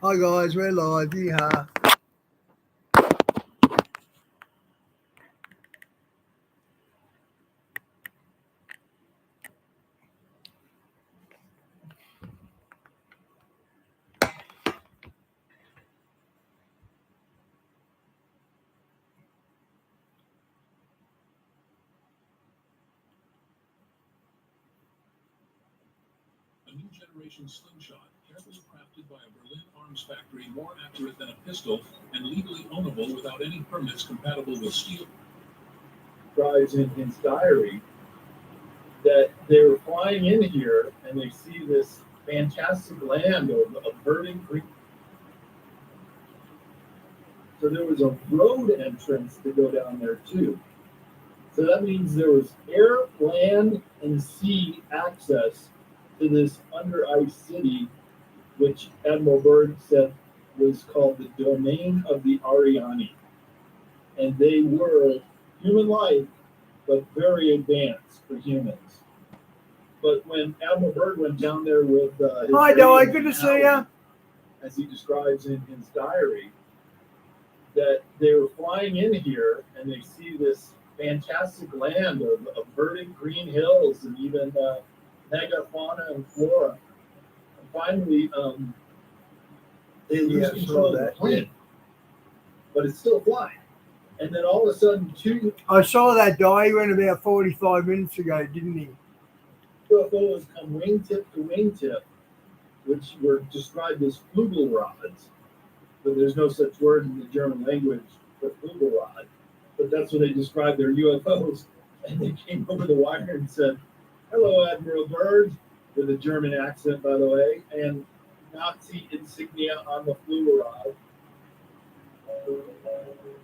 Hi guys, we're live. Yeehaw. A new generation slingshot, carefully crafted by a Berlin arms factory, more accurate than a pistol, and legally ownable without any permits compatible with steel. Describes in his diary that they were flying in here and they see this fantastic land of verdant green. So there was a road entrance to go down there too. So that means there was air, land, and sea access to this under ice city, which Admiral Byrd said was called the domain of the Ariani. And they were human-like, but very advanced for humans. But when Admiral Byrd went down there with his Hi, Di. Good to see you. as he describes in his diary, that they were flying in here and they see this fantastic land of verdant green hills and even megafauna and flora. And finally, they lose control of the plane, but it's still flying. And then all of a sudden, two I saw that Di. He went about 45 minutes ago, didn't he? UFOs come wingtip to wingtip, which were described as Flugelrods, but there's no such word in the German language for Flugelrod. But that's what they described their UFOs. And they came over the wire and said, "Hello, Admiral Byrd," with a German accent, by the way, and Nazi insignia on the Flugelrod.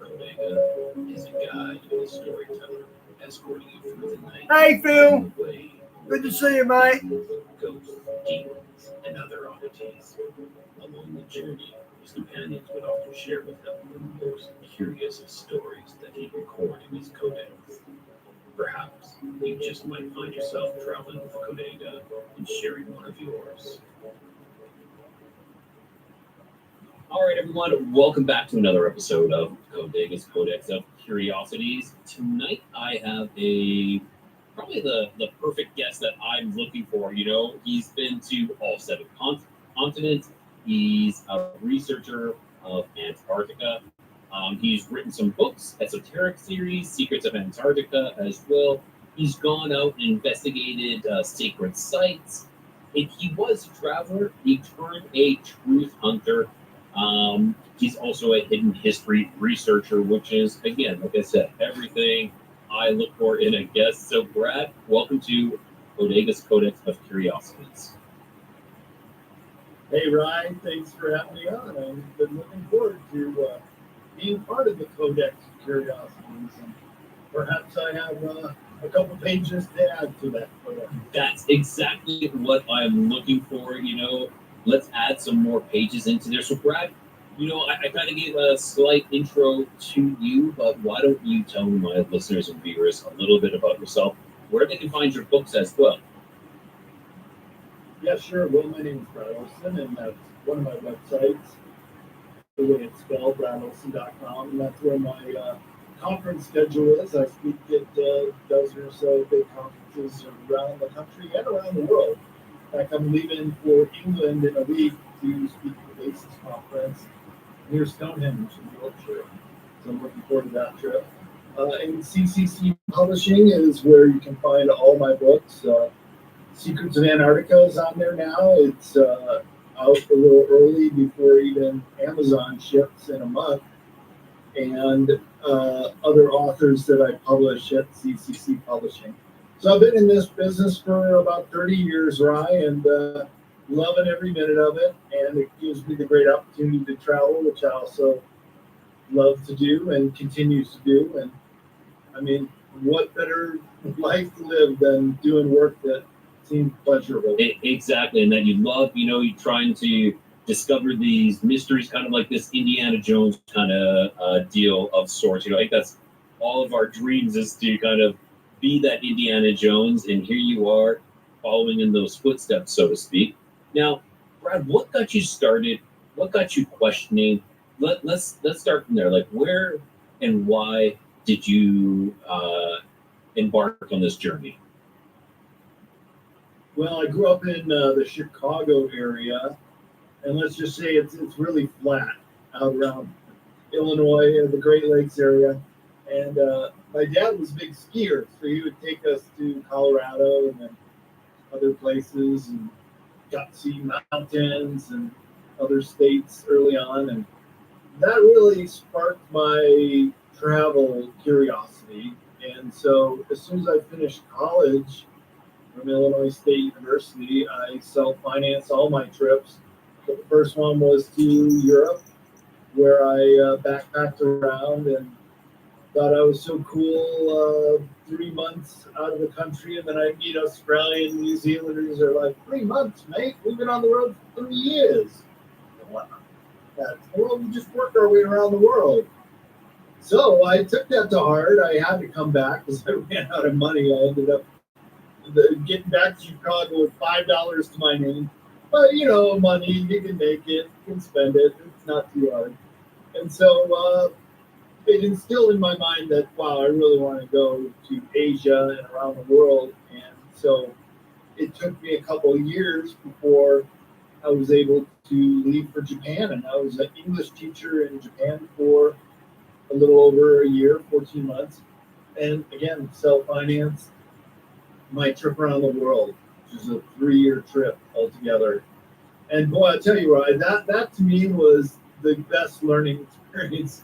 Omega is a guide and a storyteller, escorting you through the night. Hey, Phil. Way, Good to see you, mate. ghosts, demons, and other oddities. Along the journey, his companions would often share with him the most curious of stories that he'd record in his codex. Perhaps you just might find yourself traveling with a Codega and sharing one of yours. All right, everyone, welcome back to another episode of Codega's Codex of Curiosities. Tonight, I have probably the perfect guest that I'm looking for. You know, he's been to all 7 continents. He's a researcher of Antarctica. He's written some books, esoteric series, Secrets of Antarctica as well. He's gone out and investigated sacred sites. If he was a traveler, he turned a truth hunter. He's also a hidden history researcher, which is, again, like I said, everything I look for in a guest. So, Brad, welcome to Codega's Codex of Curiosities. Hey, Ryan, thanks for having me on. I've been looking forward to being part of the Codex of Curiosities. And perhaps I have a couple pages to add to that. That's exactly what I'm looking for. You know, let's add some more pages into there. So, Brad, you know, I kind of gave a slight intro to you, but why don't you tell my listeners and viewers a little bit about yourself, where they can find your books as well? Yeah, sure. Well, my name is Brad Olson, and that's one of my websites, the way it's spelled, bradolson.com, and that's where my conference schedule is. I speak at a dozen or so big conferences around the country and around the world. In fact, I'm leaving for England in a week to speak at the BASIS conference near Stonehenge in Yorkshire. So I'm looking forward to that trip. And CCC Publishing is where you can find all my books. Secrets of Antarctica is on there now. It's out a little early before even Amazon ships in a month. And other authors that I publish at CCC Publishing. So I've been in this business for about 30 years, Rye, and loving every minute of it. And it gives me the great opportunity to travel, which I also love to do and continue to do. And I mean, what better life to live than doing work that seems pleasurable? Exactly, and that you love, you know, you're trying to discover these mysteries, kind of like this Indiana Jones kind of deal of sorts. You know, I think that's all of our dreams, is to kind of be that Indiana Jones, and here you are following in those footsteps, so to speak. Now, Brad, what got you started what got you questioning? Let's start from there. Like, where and why did you embark on this journey? Well, I grew up in the Chicago area, and let's just say it's really flat out around Illinois and the Great Lakes area. And my dad was a big skier, so he would take us to Colorado and then other places, and got to see mountains and other states early on, and that really sparked my travel curiosity. And so as soon as I finished college from Illinois State University, I self-financed all my trips. But the first one was to Europe, where I backpacked around and thought I was so cool. 3 months out of the country, and then I meet Australian, New Zealanders. Are like, 3 months, mate. We've been on the road for 3 years. Wow. Well, we just worked our way around the world. So I took that to heart. I had to come back because I ran out of money. I ended up getting back to Chicago with $5 to my name. But money, you can make it, you can spend it. It's not too hard. And so it instilled in my mind that, wow, I really want to go to Asia and around the world. And so it took me a couple of years before I was able to leave for Japan. And I was an English teacher in Japan for a little over a year, 14 months. And again, self-financed my trip around the world, which is a 3-year trip altogether. And boy, I tell you, Ryan, that to me was the best learning experience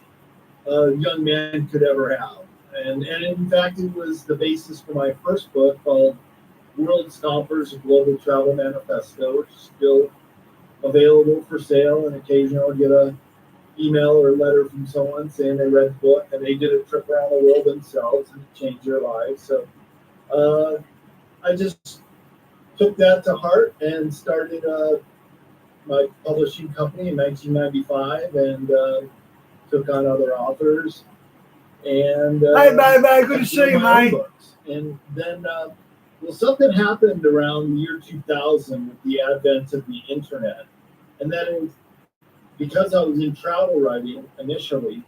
a young man could ever have. And in fact, it was the basis for my first book called World Stompers, a Global Travel Manifesto, which is still available for sale. And occasionally I'll get a email or letter from someone saying they read the book and they did a trip around the world themselves and it changed their lives. So I just took that to heart and started my publishing company in 1995 and took on other authors. And Hey, baby, good to see you, mate. books. And then, something happened around the year 2000 with the advent of the internet. And that is because I was in travel writing initially.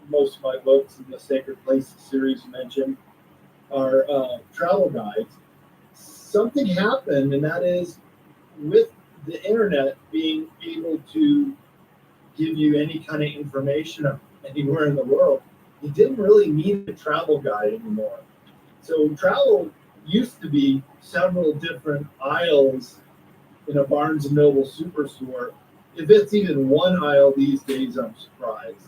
Most of my books in the Sacred Places series you mentioned are travel guides. Something happened, and that is with the internet being able to give you any kind of information anywhere in the world, you didn't really need a travel guide anymore. So travel used to be several different aisles in a Barnes and Noble superstore. If it's even one aisle these days, I'm surprised.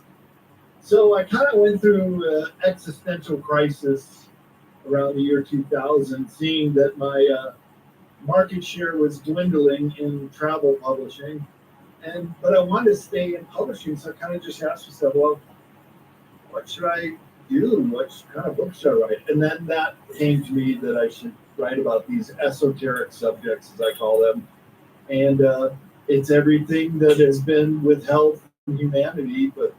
So I kind of went through an existential crisis around the year 2000, seeing that my market share was dwindling in travel publishing. But I wanted to stay in publishing, so I kind of just asked myself, well, what should I do? What kind of books should I write? And then that came to me that I should write about these esoteric subjects, as I call them. And it's everything that has been withheld from humanity, but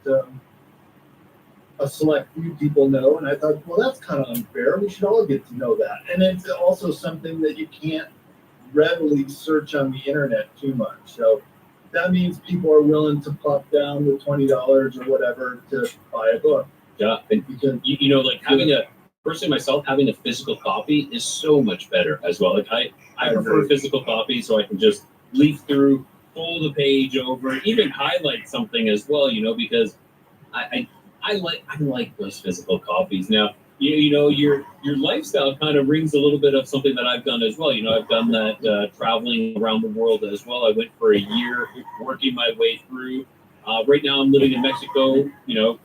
a select few people know. And I thought, well, that's kind of unfair. We should all get to know that. And it's also something that you can't readily search on the internet too much. So that means people are willing to plop down the $20 or whatever to buy a book. Yeah, and Because like personally myself, having a physical copy is so much better as well. Like I prefer physical copy, so I can just leaf through, pull the page over, even highlight something as well. Because I like those physical copies. Now, your lifestyle kind of rings a little bit of something that I've done as well. I've done that traveling around the world as well. I went for a year working my way through. Right now I'm living in Mexico,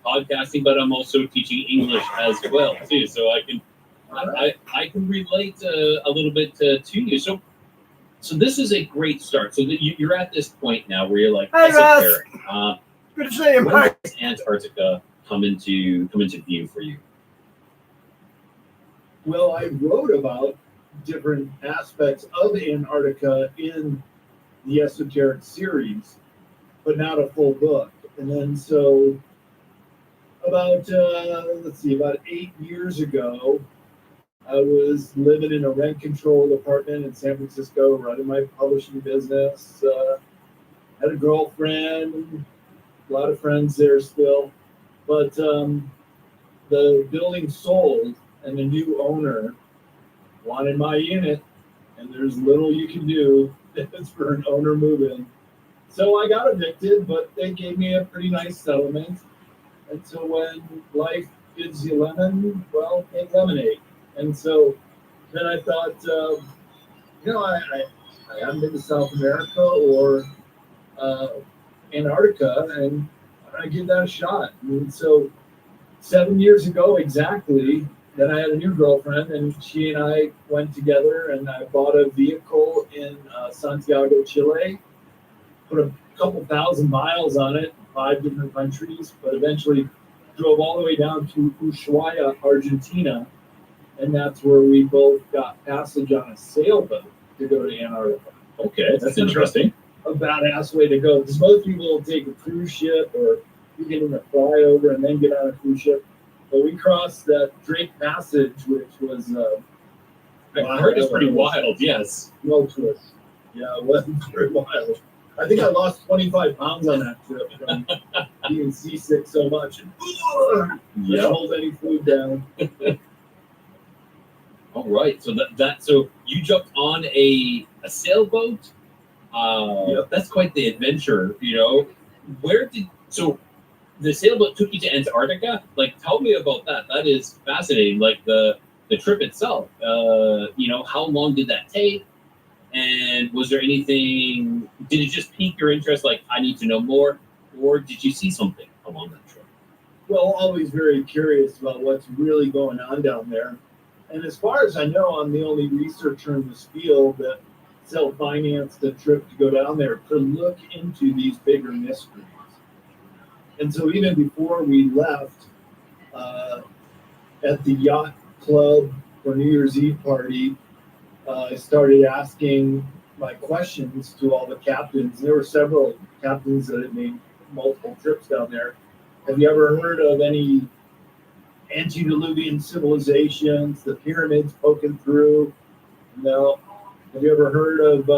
podcasting, but I'm also teaching English as well too. So I can relate a little bit to you. So this is a great start. So that you're at this point now where you're like, Hey, esoteric. Good to see you, When mate. does Antarctica come into view for you? Well, I wrote about different aspects of Antarctica in the esoteric series, but not a full book. And then so about 8 years ago, I was living in a rent-controlled apartment in San Francisco, running my publishing business, had a girlfriend, a lot of friends there still. But the building sold, and the new owner wanted my unit, and there's little you can do it's for an owner move-in. So I got evicted, but they gave me a pretty nice settlement. And so when life gives you lemon, well, make lemonade. And so then I thought, I haven't been to South America or Antarctica, and I give that a shot. And so 7 years ago exactly, then I had a new girlfriend, and she and I went together, and I bought a vehicle in Santiago, Chile, put a couple thousand miles on it, 5 different countries, but eventually drove all the way down to Ushuaia, Argentina, and that's where we both got passage on a sailboat to go to Antarctica. Okay, that's interesting. A badass way to go, because most people will take a cruise ship, or you can even fly over and then get on a cruise ship. But we crossed that Drake Passage, which was I heard it's pretty wild. Yes. No twist. Yeah, it was very wild. I think I lost 25 pounds on that trip from being seasick so much and couldn't hold any food down. All right. So so you jumped on a sailboat. Yep. That's quite the adventure. So the sailboat took you to Antarctica? Like, tell me about that. That is fascinating. Like the trip itself. How long did that take? And was there anything? Did it just pique your interest? Like, I need to know more, or did you see something along that trip? Well, always very curious about what's really going on down there. And as far as I know, I'm the only researcher in this field that self-financed a trip to go down there to look into these bigger mysteries. And so even before we left, at the yacht club for New Year's Eve party, I started asking my questions to all the captains. There were several captains that had made multiple trips down there. Have you ever heard of any antediluvian civilizations, the pyramids poking through? No. Have you ever heard of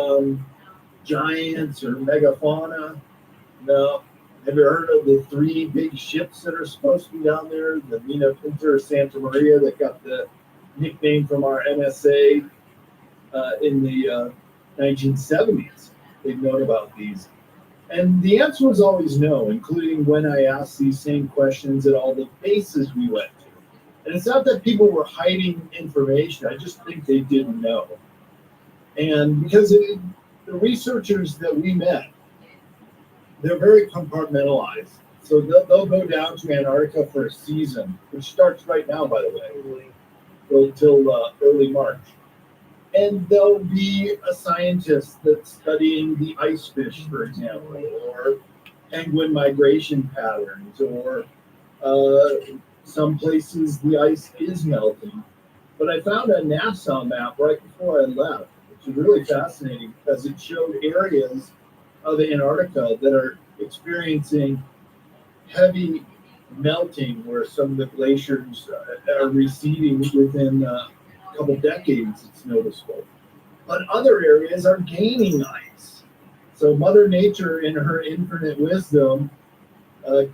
giants or megafauna? No. Have you heard of the 3 big ships that are supposed to be down there? The Mina, Pinta, or Santa Maria that got the nickname from our NSA in the 1970s. They've known about these. And the answer was always no, including when I asked these same questions at all the bases we went to. And it's not that people were hiding information, I just think they didn't know. And because the researchers that we met, they're very compartmentalized. So they'll go down to Antarctica for a season, which starts right now, by the way, go till early March. And there'll be a scientist that's studying the ice fish, for example, or penguin migration patterns, or some places the ice is melting. But I found a NASA map right before I left, which is really fascinating because it showed areas of Antarctica that are experiencing heavy melting, where some of the glaciers are receding within couple decades. It's noticeable, but other areas are gaining ice. So Mother Nature, in her infinite wisdom,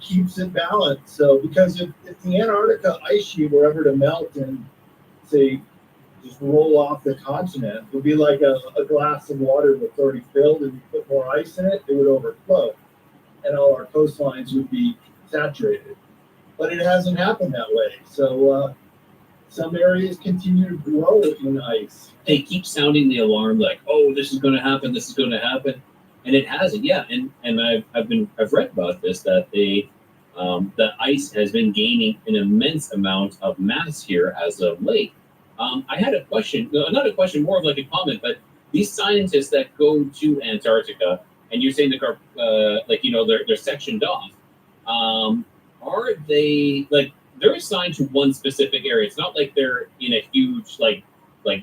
keeps it balanced. So because if the Antarctica ice sheet were ever to melt and say just roll off the continent, it would be like a glass of water that's already filled, and you put more ice in it, it would overflow, and all our coastlines would be saturated. But it hasn't happened that way. So some areas continue to grow in ice. They keep sounding the alarm, like, "Oh, this is going to happen. This is going to happen," and it hasn't. Yeah, and I've read about this, that the ice has been gaining an immense amount of mass here as of late. I had a question, not a question, more of like a comment, but these scientists that go to Antarctica, and you're saying they're sectioned off. Are they like? They're assigned to one specific area. It's not like they're in a huge, like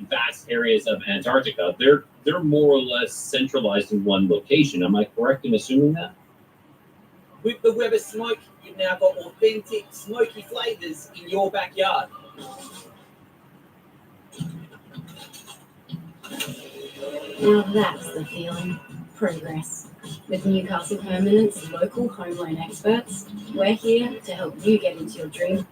vast areas of Antarctica. They're more or less centralized in one location. Am I correct in assuming that? With the Weber smoke, you've now got authentic smoky flavors in your backyard. Now that's the feeling. progress. With Newcastle Permanent's local home loan experts, we're here to help you get into your dream.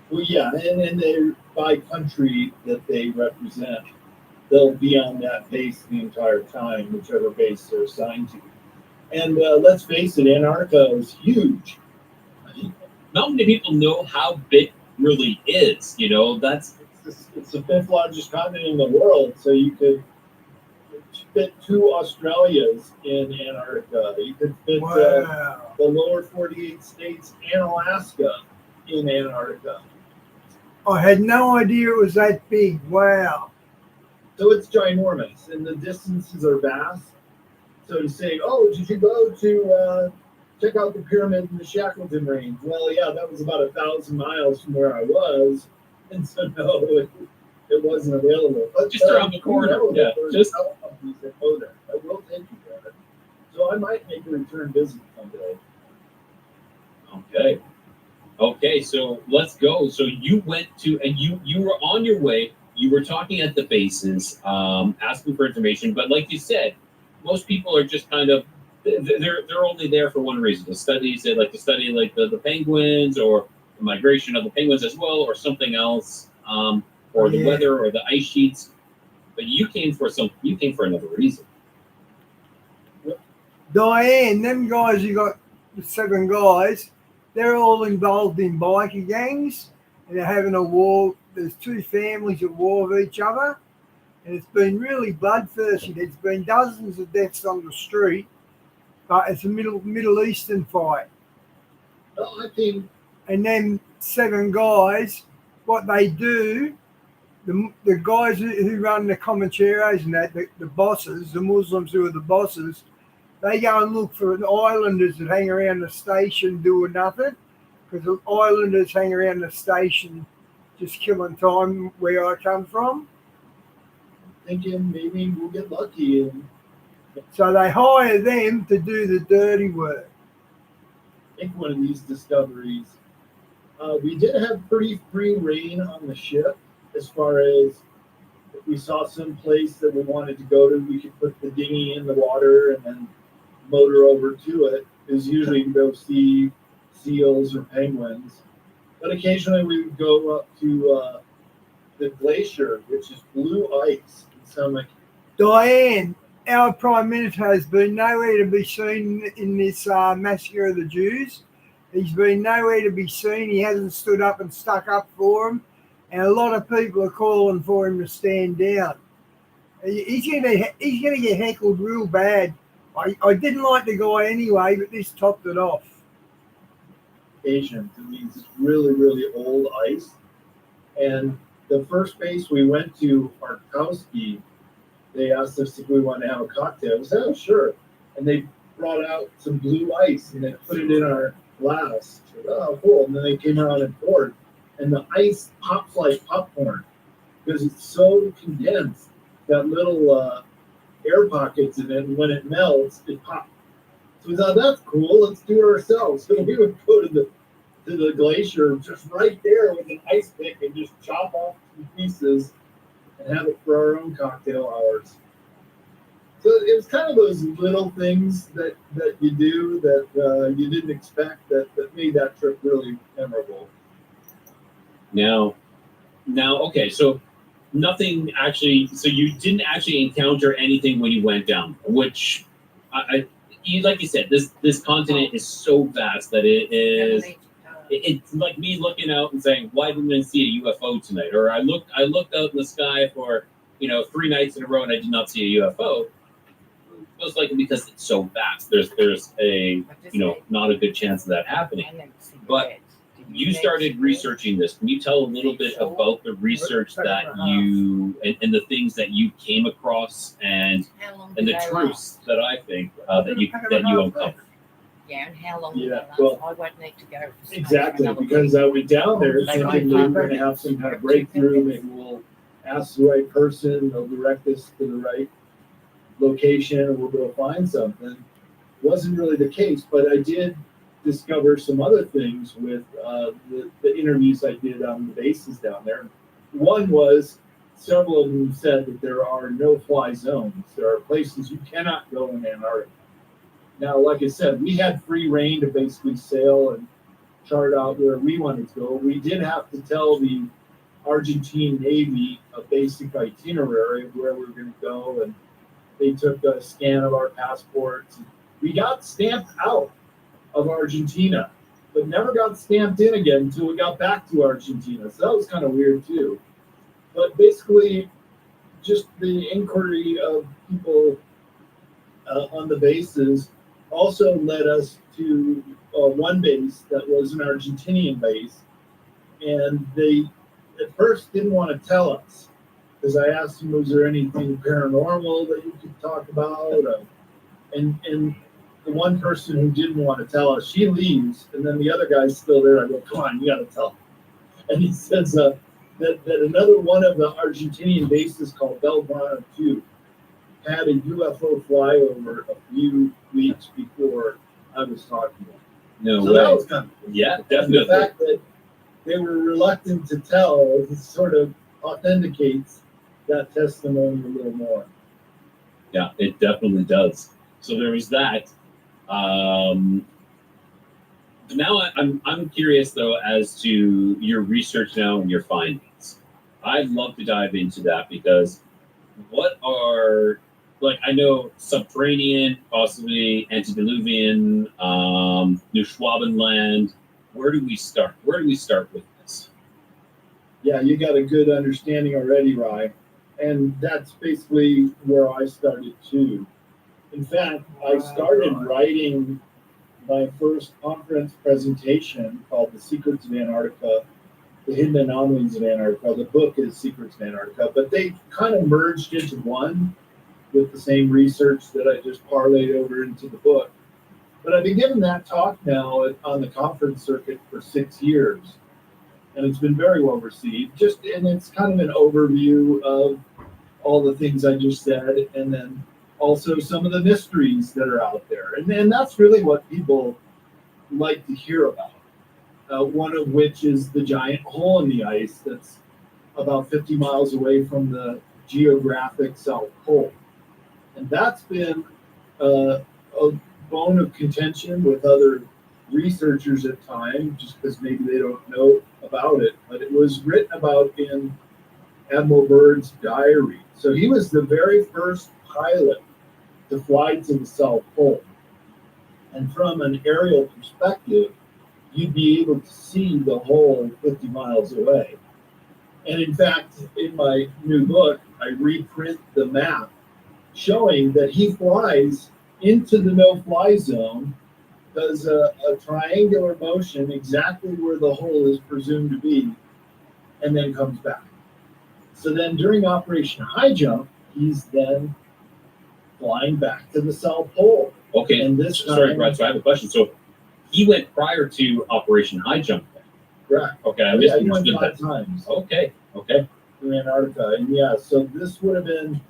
Well, yeah, and they're by country that they represent. They'll be on that base the entire time, whichever base they're assigned to. And let's face it, Antarctica is huge. Not many people know how big it really is. You know, It's the fifth largest continent in the world, so you could fit 2 Australias in Antarctica. You could fit Wow. the lower 48 states and Alaska in Antarctica. I had no idea it was that big. Wow. So it's ginormous, and the distances are vast. So to say, oh, did you go to check out the pyramid in the Shackleton Range? Well, yeah, that was about 1,000 miles from where I was, and so no, it wasn't available. But just around the corner. Yeah, just companies that go there. I will take you there. So I might make a return visit someday. okay. Okay, so let's go. So you went to, and you were on your way. You were talking at the bases, asking for information. But like you said, most people are just kind of they're only there for one reason: to study. They like to study like the penguins or the migration of the penguins as well, or something else, or the weather or the ice sheets. But you came for another reason. Diane, them guys, you got the 7 guys, they're all involved in biker gangs, and they're having a war. There's 2 families at war with each other, and it's been really bloodthirsty. There's been dozens of deaths on the street, but it's a Middle Eastern fight. Well, I think And then 7 guys, what they do, the guys who run the comancheros and that, the bosses, the Muslims who are the bosses, they go and look for islanders that hang around the station doing nothing, because the islanders hang around the station just killing time where I come from. thinking maybe we'll get lucky and So they hire them to do the dirty work. make one of these discoveries. We did have pretty free reign on the ship as far as if we saw some place that we wanted to go to, we could put the dinghy in the water and then motor over to it. It was usually to go see seals or penguins. But occasionally we would go up to the glacier, which is blue ice. So I'm like, Diane, our Prime Minister has been nowhere to be seen in this massacre of the Jews. He's been nowhere to be seen. He hasn't stood up and stuck up for them. And a lot of people are calling for him to stand down. He's gonna get heckled real bad. I didn't like the guy anyway, but this topped it off. Asian to these really, really old ice. And the first base we went to, Arkowski, they asked us if we wanted to have a cocktail. I said, oh, sure. And they brought out some blue ice and they put it in our glass. I said, oh, cool. And then they came out and poured. And the ice pops like popcorn because it's so condensed. Got little air pockets in it. And when it melts, it pops. So we thought, that's cool. Let's do it ourselves. So we would go to the glacier just right there with an ice pick and just chop off some pieces and have it for our own cocktail hours. So it was kind of those little things that you do that you didn't expect that made that trip really memorable. Now, okay, so nothing actually. So you didn't actually encounter anything when you went down, which like you said, this continent is so vast that it is. It's like me looking out and saying, "Why didn't I see a UFO tonight?" Or I looked out in the sky for 3 nights in a row and I did not see a UFO. Most likely because it's so vast. There's a not a good chance of that happening. But you started researching this. Can you tell a little bit about the research that you and the things that you came across and the truths that I think that you uncovered? Yeah, and how long Yeah, will they well, last? I won't need to go for space Exactly, for another because week. I went down there They thinking might we were cover going to have some kind of breakthrough. Maybe we'll ask the right person, they'll direct us to the right location, and we'll go find something. Wasn't really the case, but I did discover some other things with the interviews I did on the bases down there. One was several of them said that there are no-fly zones. There are places you cannot go in Antarctica. Now, like I said, we had free reign to basically sail and chart out where we wanted to go. We did have to tell the Argentine Navy a basic itinerary of where we were going to go, and they took a scan of our passports. We got stamped out of Argentina, but never got stamped in again until we got back to Argentina. So that was kind of weird too. But basically, just the inquiry of people on the bases also led us to one base that was an Argentinian base, and they at first didn't want to tell us because I asked them, was there anything paranormal that you could talk about? And the one person who didn't want to tell us, she leaves, and then the other guy's still there. I go, come on, you got to tell. And he says that another one of the Argentinian bases called Belgrano 2 had a UFO flyover a few weeks before I was talking about. No So way. that was kind of cool. Yeah, And definitely. the fact that they were reluctant to tell sort of authenticates that testimony a little more. Yeah, it definitely does. So there was that. Now I'm curious though as to your research now and your findings. I'd love to dive into that because what are, like, I know subterranean, possibly antediluvian, New Schwabenland. Where do we start? Where do we start with this? Yeah, you got a good understanding already, Rye. And that's basically where I started too. In fact, I started writing my first conference presentation called The Secrets of Antarctica, The Hidden Anomalies of Antarctica. The book is Secrets of Antarctica, but they kind of merged into one with the same research that I just parlayed over into the book. But I've been giving that talk now on the conference circuit for 6 years, and it's been very well received. And it's kind of an overview of all the things I just said, and then also some of the mysteries that are out there. And that's really what people like to hear about. One of which is the giant hole in the ice that's about 50 miles away from the geographic South Pole. And that's been a bone of contention with other researchers at times, just because maybe they don't know about it. But it was written about in Admiral Byrd's diary. So he was the very first pilot to fly to the South Pole. And from an aerial perspective, you'd be able to see the hole 50 miles away. And in fact, in my new book, I reprint the map showing that he flies into the no-fly zone, does a triangular motion exactly where the hole is presumed to be, and then comes back. So then during Operation High Jump, he's then flying back to the South Pole. Okay, And this sorry, time- Brad, so I have a question. So he went prior to Operation High Jump. Correct. Okay, I Yeah, he went misunderstood 5 that. times Okay. to Antarctica. And yeah, so this would have been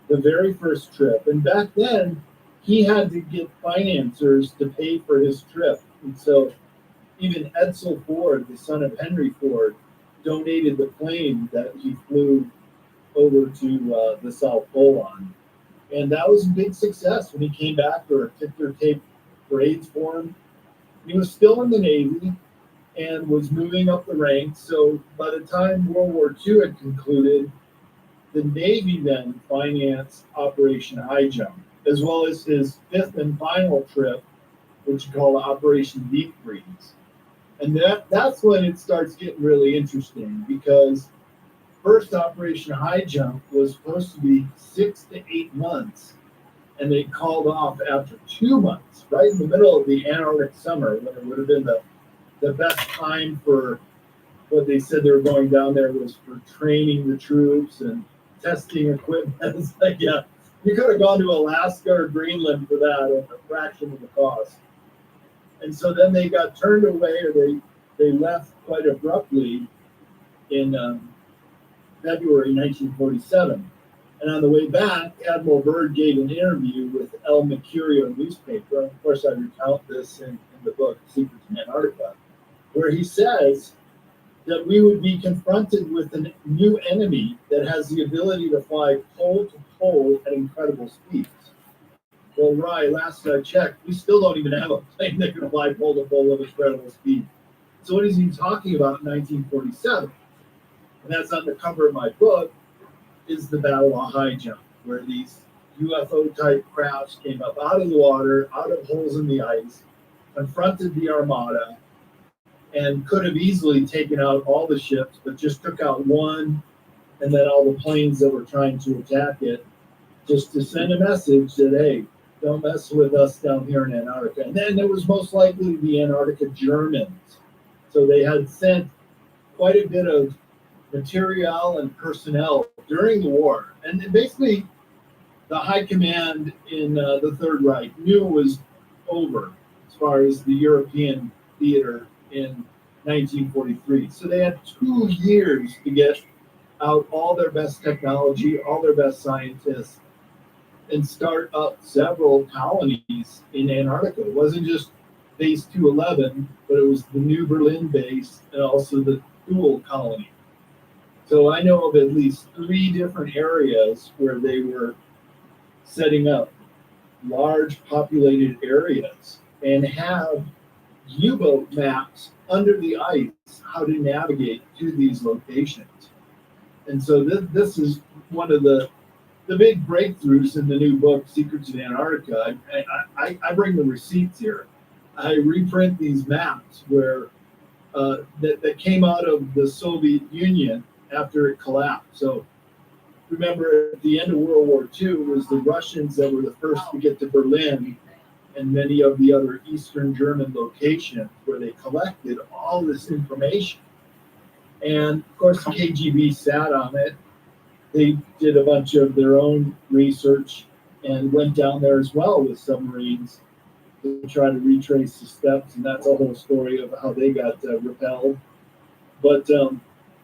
the very first trip. And back then, he had to get financiers to pay for his trip. And so even Edsel Ford, the son of Henry Ford, donated the plane that he flew over to the South Pole on. And that was a big success when he came back. There were ticker tape parades for him. He was still in the Navy and was moving up the ranks. So by the time World War II had concluded, the Navy then financed Operation High Jump, as well as his 5th and final trip, which he called Operation Deep Freeze. And that's when it starts getting really interesting, because first Operation High Jump was supposed to be 6 to 8 months, and they called off after 2 months, right in the middle of the Antarctic summer, when it would have been the best time for what they said they were going down there was for training the troops and testing equipment. It's like, yeah, you could have gone to Alaska or Greenland for that at a fraction of the cost. And so then they got turned away, or they left quite abruptly in February 1947. And on the way back, Admiral Byrd gave an interview with El Mercurio newspaper. Of course, I recount this in the book Secrets in Antarctica, where he says that we would be confronted with a new enemy that has the ability to fly pole to pole at incredible speeds. Well, Rye, last I checked, we still don't even have a plane that can fly pole to pole at incredible speed. So what is he talking about in 1947? And that's on the cover of my book, is the Battle of High Jump, where these UFO-type crafts came up out of the water, out of holes in the ice, confronted the Armada, and could have easily taken out all the ships, but just took out one, and then all the planes that were trying to attack it, just to send a message that, hey, don't mess with us down here in Antarctica. And then there was most likely the Antarctica Germans. So they had sent quite a bit of material and personnel during the war. And then basically, the high command in the Third Reich knew it was over as far as the European theater in 1943. So they had 2 years to get out all their best technology, all their best scientists, and start up several colonies in Antarctica. It wasn't just Base 211, but it was the New Berlin base and also the Thule colony. So I know of at least 3 different areas where they were setting up large populated areas and have U-boat maps under the ice how to navigate to these locations. And so this is one of the big breakthroughs in the new book, Secrets in Antarctica. I bring the receipts here. I reprint these maps where that came out of the Soviet Union after it collapsed. So remember, at the end of World War II, it was the Russians that were the first to get to Berlin and many of the other Eastern German locations where they collected all this information. And of course, the KGB sat on it. They did a bunch of their own research and went down there as well with submarines to try to retrace the steps. And that's a whole story of how they got repelled. But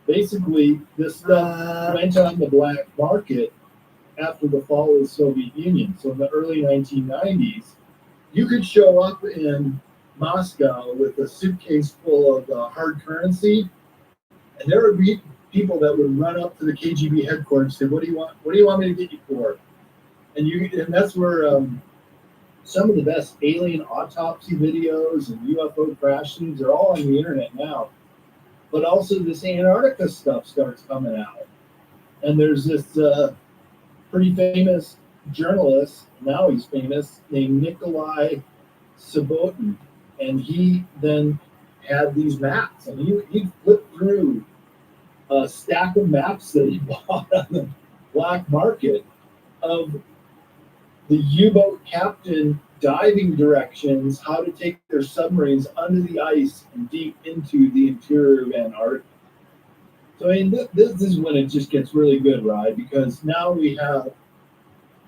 basically, this stuff went on the black market after the fall of the Soviet Union. So in the early 1990s, you could show up in Moscow with a suitcase full of hard currency, and there would be people that would run up to the KGB headquarters and say, "What do you want? What do you want me to get you for?" And that's where some of the best alien autopsy videos and UFO crashings are all on the internet now. But also this Antarctica stuff starts coming out, and there's this pretty famous journalist, now he's famous, named Nikolai Sabotin, and he then had these maps, and he flipped through a stack of maps that he bought on the black market of the U-boat captain diving directions, how to take their submarines under the ice and deep into the interior of Antarctica. So I mean, this is when it just gets really good, right? Because now we have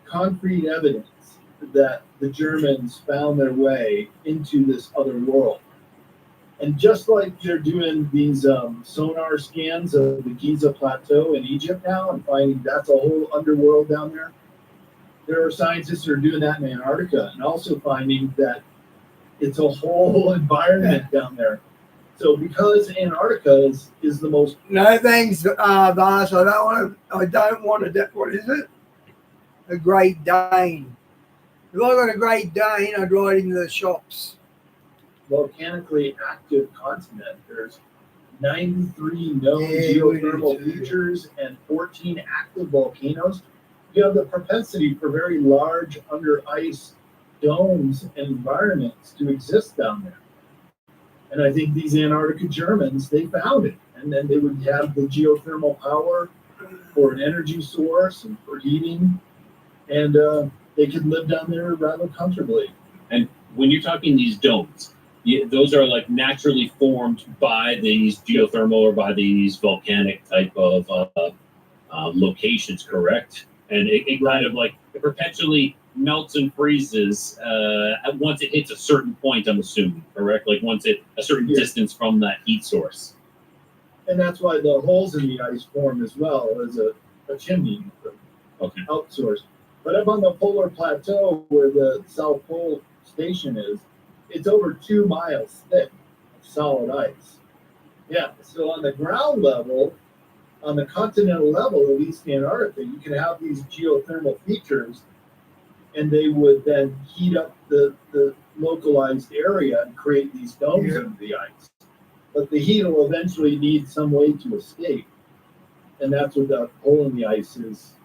concrete evidence that the Germans found their way into this other world. And just like they're doing these sonar scans of the Giza Plateau in Egypt now and finding that's a whole underworld down there, there are scientists who are doing that in Antarctica and also finding that it's a whole environment down there. So because Antarctica is the most... No thanks, Voss. I don't want to, what is it? A Great Dane. If I got a Great Dane, I'd ride into the shops. volcanically active continent. There's 93 known geothermal features and 14 active volcanoes. You have the propensity for very large under ice domes and environments to exist down there. And I think these Antarctica Germans, they found it. And then they would have the geothermal power for an energy source and for heating. And they could live down there rather comfortably. And when you're talking these domes, those are like naturally formed by these geothermal or by these volcanic type of locations, correct? And it kind of like it perpetually melts and freezes once it hits a certain point, I'm assuming, correct? Like once it a certain distance from that heat source. And that's why the holes in the ice form as well as a chimney outsourced. But up on the polar plateau where the South Pole station is, It's over 2 miles thick of solid ice. Yeah, so on the ground level, on the continental level of East Antarctica, you can have these geothermal features, and they would then heat up the localized area and create these domes Yeah. into the ice. But the heat will eventually need some way to escape, and that's what the hole in the ice is,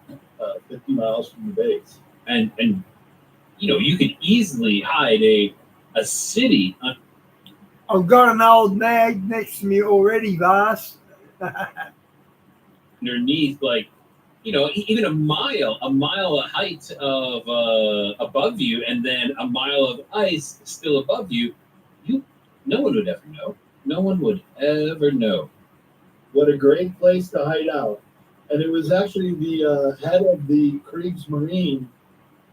50 miles from the base. And you could easily hide a city I've got an old nag next to me already, Vas. underneath, like, even a mile of height of above you, and then a mile of ice still above you. No one would ever know. No one would ever know. What a great place to hide out. And it was actually the head of the Kriegsmarine,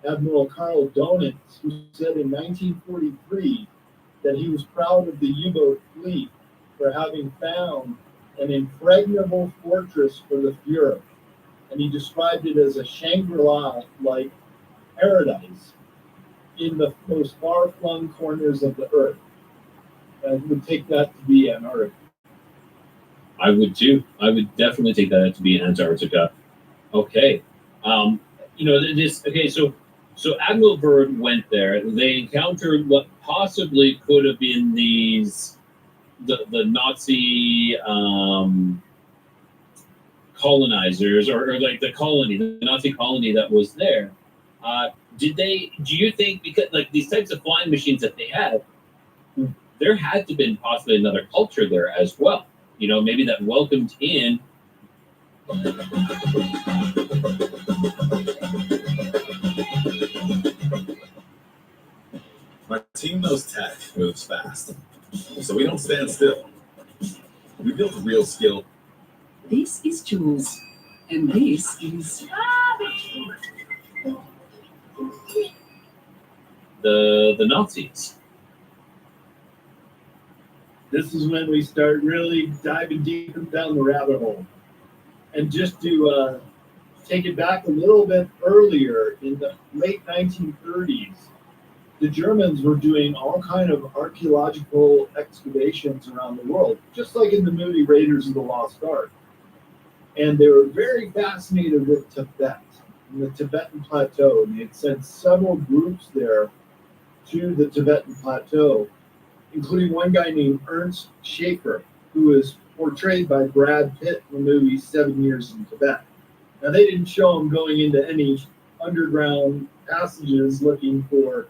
Admiral Karl Donitz, who said in 1943 that he was proud of the U-boat fleet for having found an impregnable fortress for the Fuhrer. And he described it as a Shangri-La like paradise in the most far-flung corners of the earth. I would take that to be Antarctica. I would too. I would definitely take that to be Antarctica. Okay. Okay. So Admiral Byrd went there. They encountered what possibly could have been the Nazi colonizers, or like the Nazi colony that was there. Do you think, because like these types of flying machines that they had, there had to have been possibly another culture there as well? Maybe that welcomed in. My team knows tech moves fast, so we don't stand still. We build real skill. This is Jules, and this is the Nazis. This is when we start really diving deep down the rabbit hole. And just to take it back a little bit earlier, in the late 1930s, the Germans were doing all kind of archaeological excavations around the world, just like in the movie Raiders of the Lost Ark. And they were very fascinated with Tibet and the Tibetan Plateau. And they had sent several groups there to the Tibetan Plateau, including one guy named Ernst Schaefer, who was portrayed by Brad Pitt in the movie 7 Years in Tibet. Now, they didn't show him going into any underground passages looking for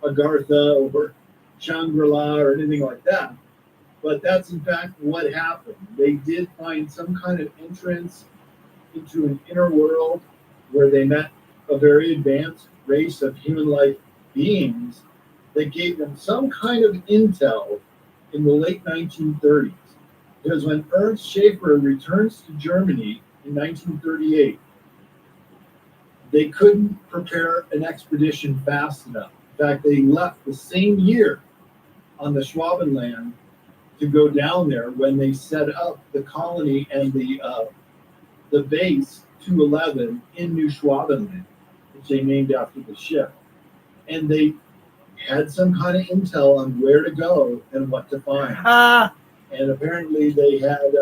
Agartha or Shangri-La or anything like that. But that's in fact what happened. They did find some kind of entrance into an inner world where they met a very advanced race of human-like beings that gave them some kind of intel in the late 1930s. Because when Ernst Schaefer returns to Germany in 1938, they couldn't prepare an expedition fast enough. In fact, they left the same year on the Schwabenland to go down there when they set up the colony and the base 211 in New Schwabenland, which they named after the ship. And they had some kind of intel on where to go and what to find. And apparently they had...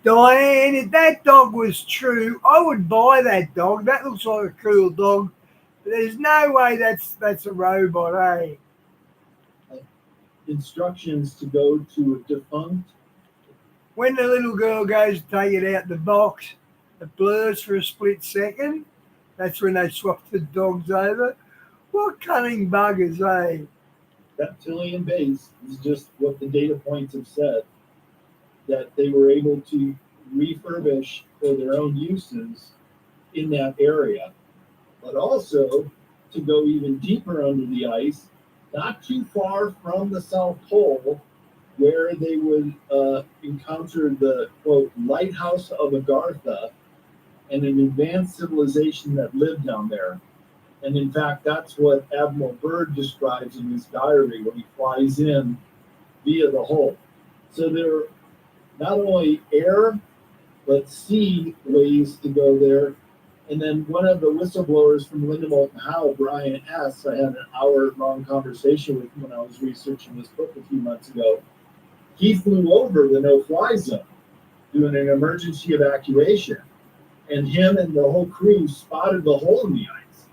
Diane, if that dog was true, I would buy that dog. That looks like a cool dog. But there's no way that's a robot, eh? instructions to go to a defunct. When the little girl goes to take it out the box, it blurs for a split second. That's when they swap the dogs over. What cunning buggers, eh? Reptilian base is just what the data points have said, that they were able to refurbish for their own uses in that area, but also to go even deeper under the ice, not too far from the South Pole, where they would encounter the, quote, lighthouse of Agartha and an advanced civilization that lived down there. And in fact, that's what Admiral Byrd describes in his diary when he flies in via the hole. So there are not only air, but sea ways to go there. And then one of the whistleblowers from Linda Moulton Howe, Brian S., I had an hour-long conversation with him when I was researching this book a few months ago. He flew over the no-fly zone doing an emergency evacuation, and him and the whole crew spotted the hole in the ice.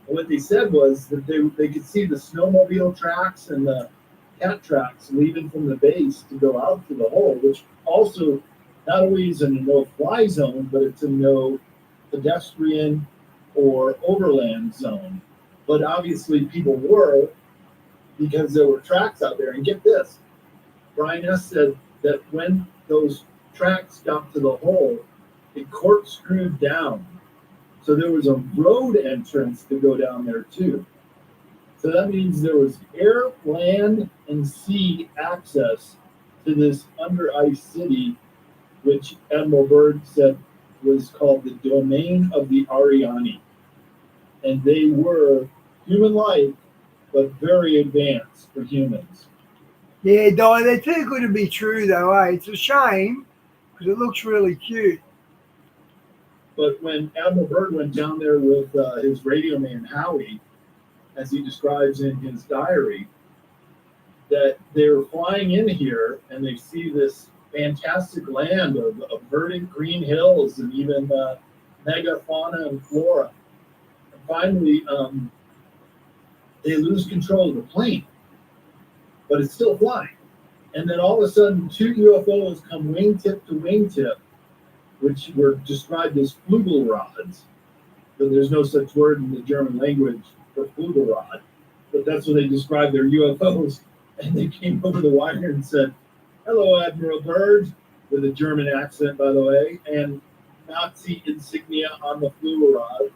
And what they said was that they could see the snowmobile tracks and the cat tracks leaving from the base to go out to the hole, which also not only is in a no-fly zone, but it's a no pedestrian or overland zone. But obviously people were, because there were tracks out there. And get this, Brian S. said that when those tracks got to the hole, it corkscrewed down. So there was a road entrance to go down there too. So that means there was air, land, and sea access to this under ice city, which Admiral Byrd said was called the domain of the Ariani. And they were human-like, but very advanced for humans. Yeah, Di, they're too good to be true, though, eh? It's a shame because it looks really cute. But when Admiral Byrd went down there with his radio man Howie, as he describes in his diary, that they were flying in here and they see this fantastic land of verdant green hills and even megafauna and flora. And finally, they lose control of the plane, but it's still flying. And then all of a sudden, two UFOs come wingtip to wingtip, which were described as flugelrods. But there's no such word in the German language for flugelrod. But that's what they described their UFOs. And they came over the wire and said, "Hello, Admiral Byrd," with a German accent, by the way, and Nazi insignia on the flugelrod.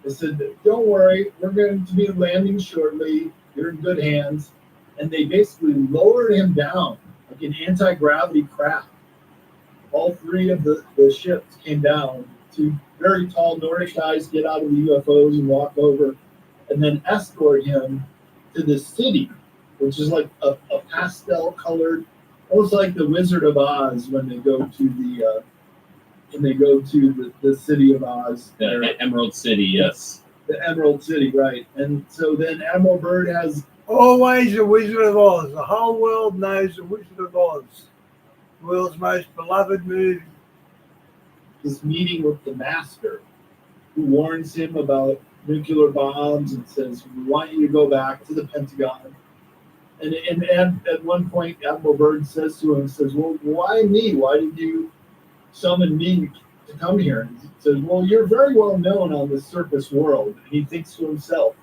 They said, "Don't worry, we're going to be landing shortly. You're in good hands." And they basically lowered him down like an anti-gravity craft. All three of the ships came down. Two very tall Nordic guys get out of the UFOs and walk over and then escort him to the city, which is like a pastel colored, almost like the Wizard of Oz when they go to the city of Oz. The Emerald City, yes. The Emerald City, right. And so then Admiral Byrd has Always the Wizard of Oz. The whole world knows the Wizard of Oz. The world's most beloved movie. this meeting with the master, who warns him about nuclear bombs and says, "We want you to go back to the Pentagon." And at one point, Admiral Byrd says to him, "Well, why me? Why did you summon me to come here?" And he says, "Well, you're very well known on the surface world." And he thinks to himself,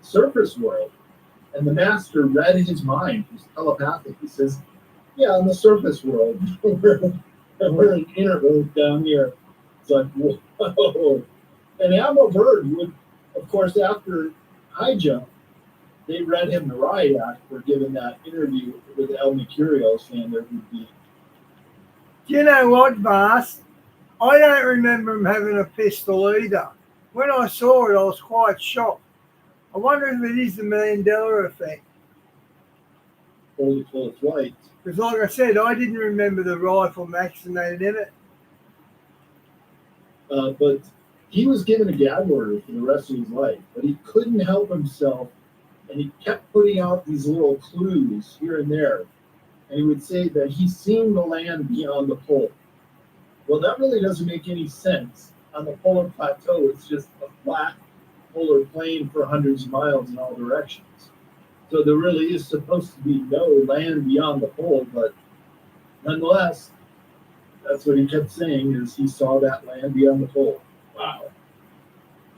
surface world. And the master read his mind. He's telepathic. He says, "Yeah, on the surface world. we're in inner Earth down here." It's like, whoa. And Admiral Byrd would, of course, after high jump, they read him the riot act for giving that interview with El Mercurio, saying there would be. Do you know what, Vast? I don't remember him having a pistol either. When I saw it, I was quite shocked. I wonder if it is the Mandela effect. Only full of flight. Because like I said, I didn't remember the rifle vaccinated in it. But he was given a gag order for the rest of his life, but he couldn't help himself, and he kept putting out these little clues here and there. And he would say that he's seen the land beyond the pole. Well, that really doesn't make any sense. On the polar plateau, it's just a flat polar plain for hundreds of miles in all directions. So there really is supposed to be no land beyond the pole, but nonetheless, that's what he kept saying, is he saw that land beyond the pole. Wow.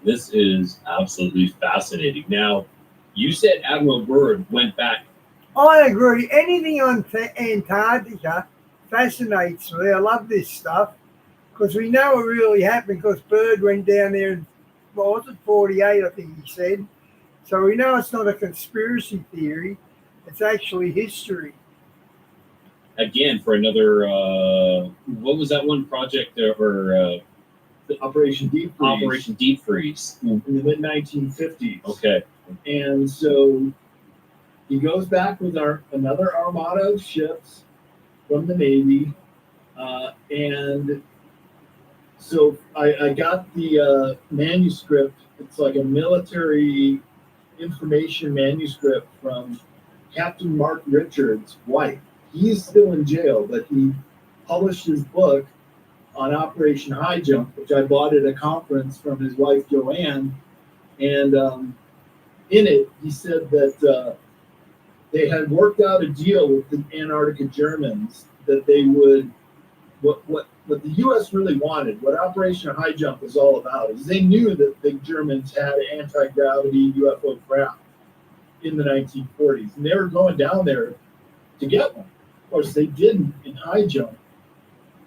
This is absolutely fascinating. Now, you said Admiral Byrd went back. I agree. Anything on Antarctica fascinates me. I love this stuff because we know it really happened because Byrd went down there in, what was it, 48, I think he said. So we know it's not a conspiracy theory. It's actually history. Again, for another, what was that one project? Operation Deep Freeze. Operation Deep Freeze. In the mid-1950s. Okay. And so he goes back with another armada of ships from the Navy and So I got the manuscript. It's like a military information manuscript from Captain Mark Richards' wife. He's still in jail, but he published his book on Operation High Jump, which I bought at a conference from his wife Joanne. And in it, he said that they had worked out a deal with the Antarctica Germans that they would what the U.S. really wanted, what Operation High Jump was all about, is they knew that the Germans had anti-gravity UFO craft in the 1940s, and they were going down there to get one. Of course, they didn't in High Jump,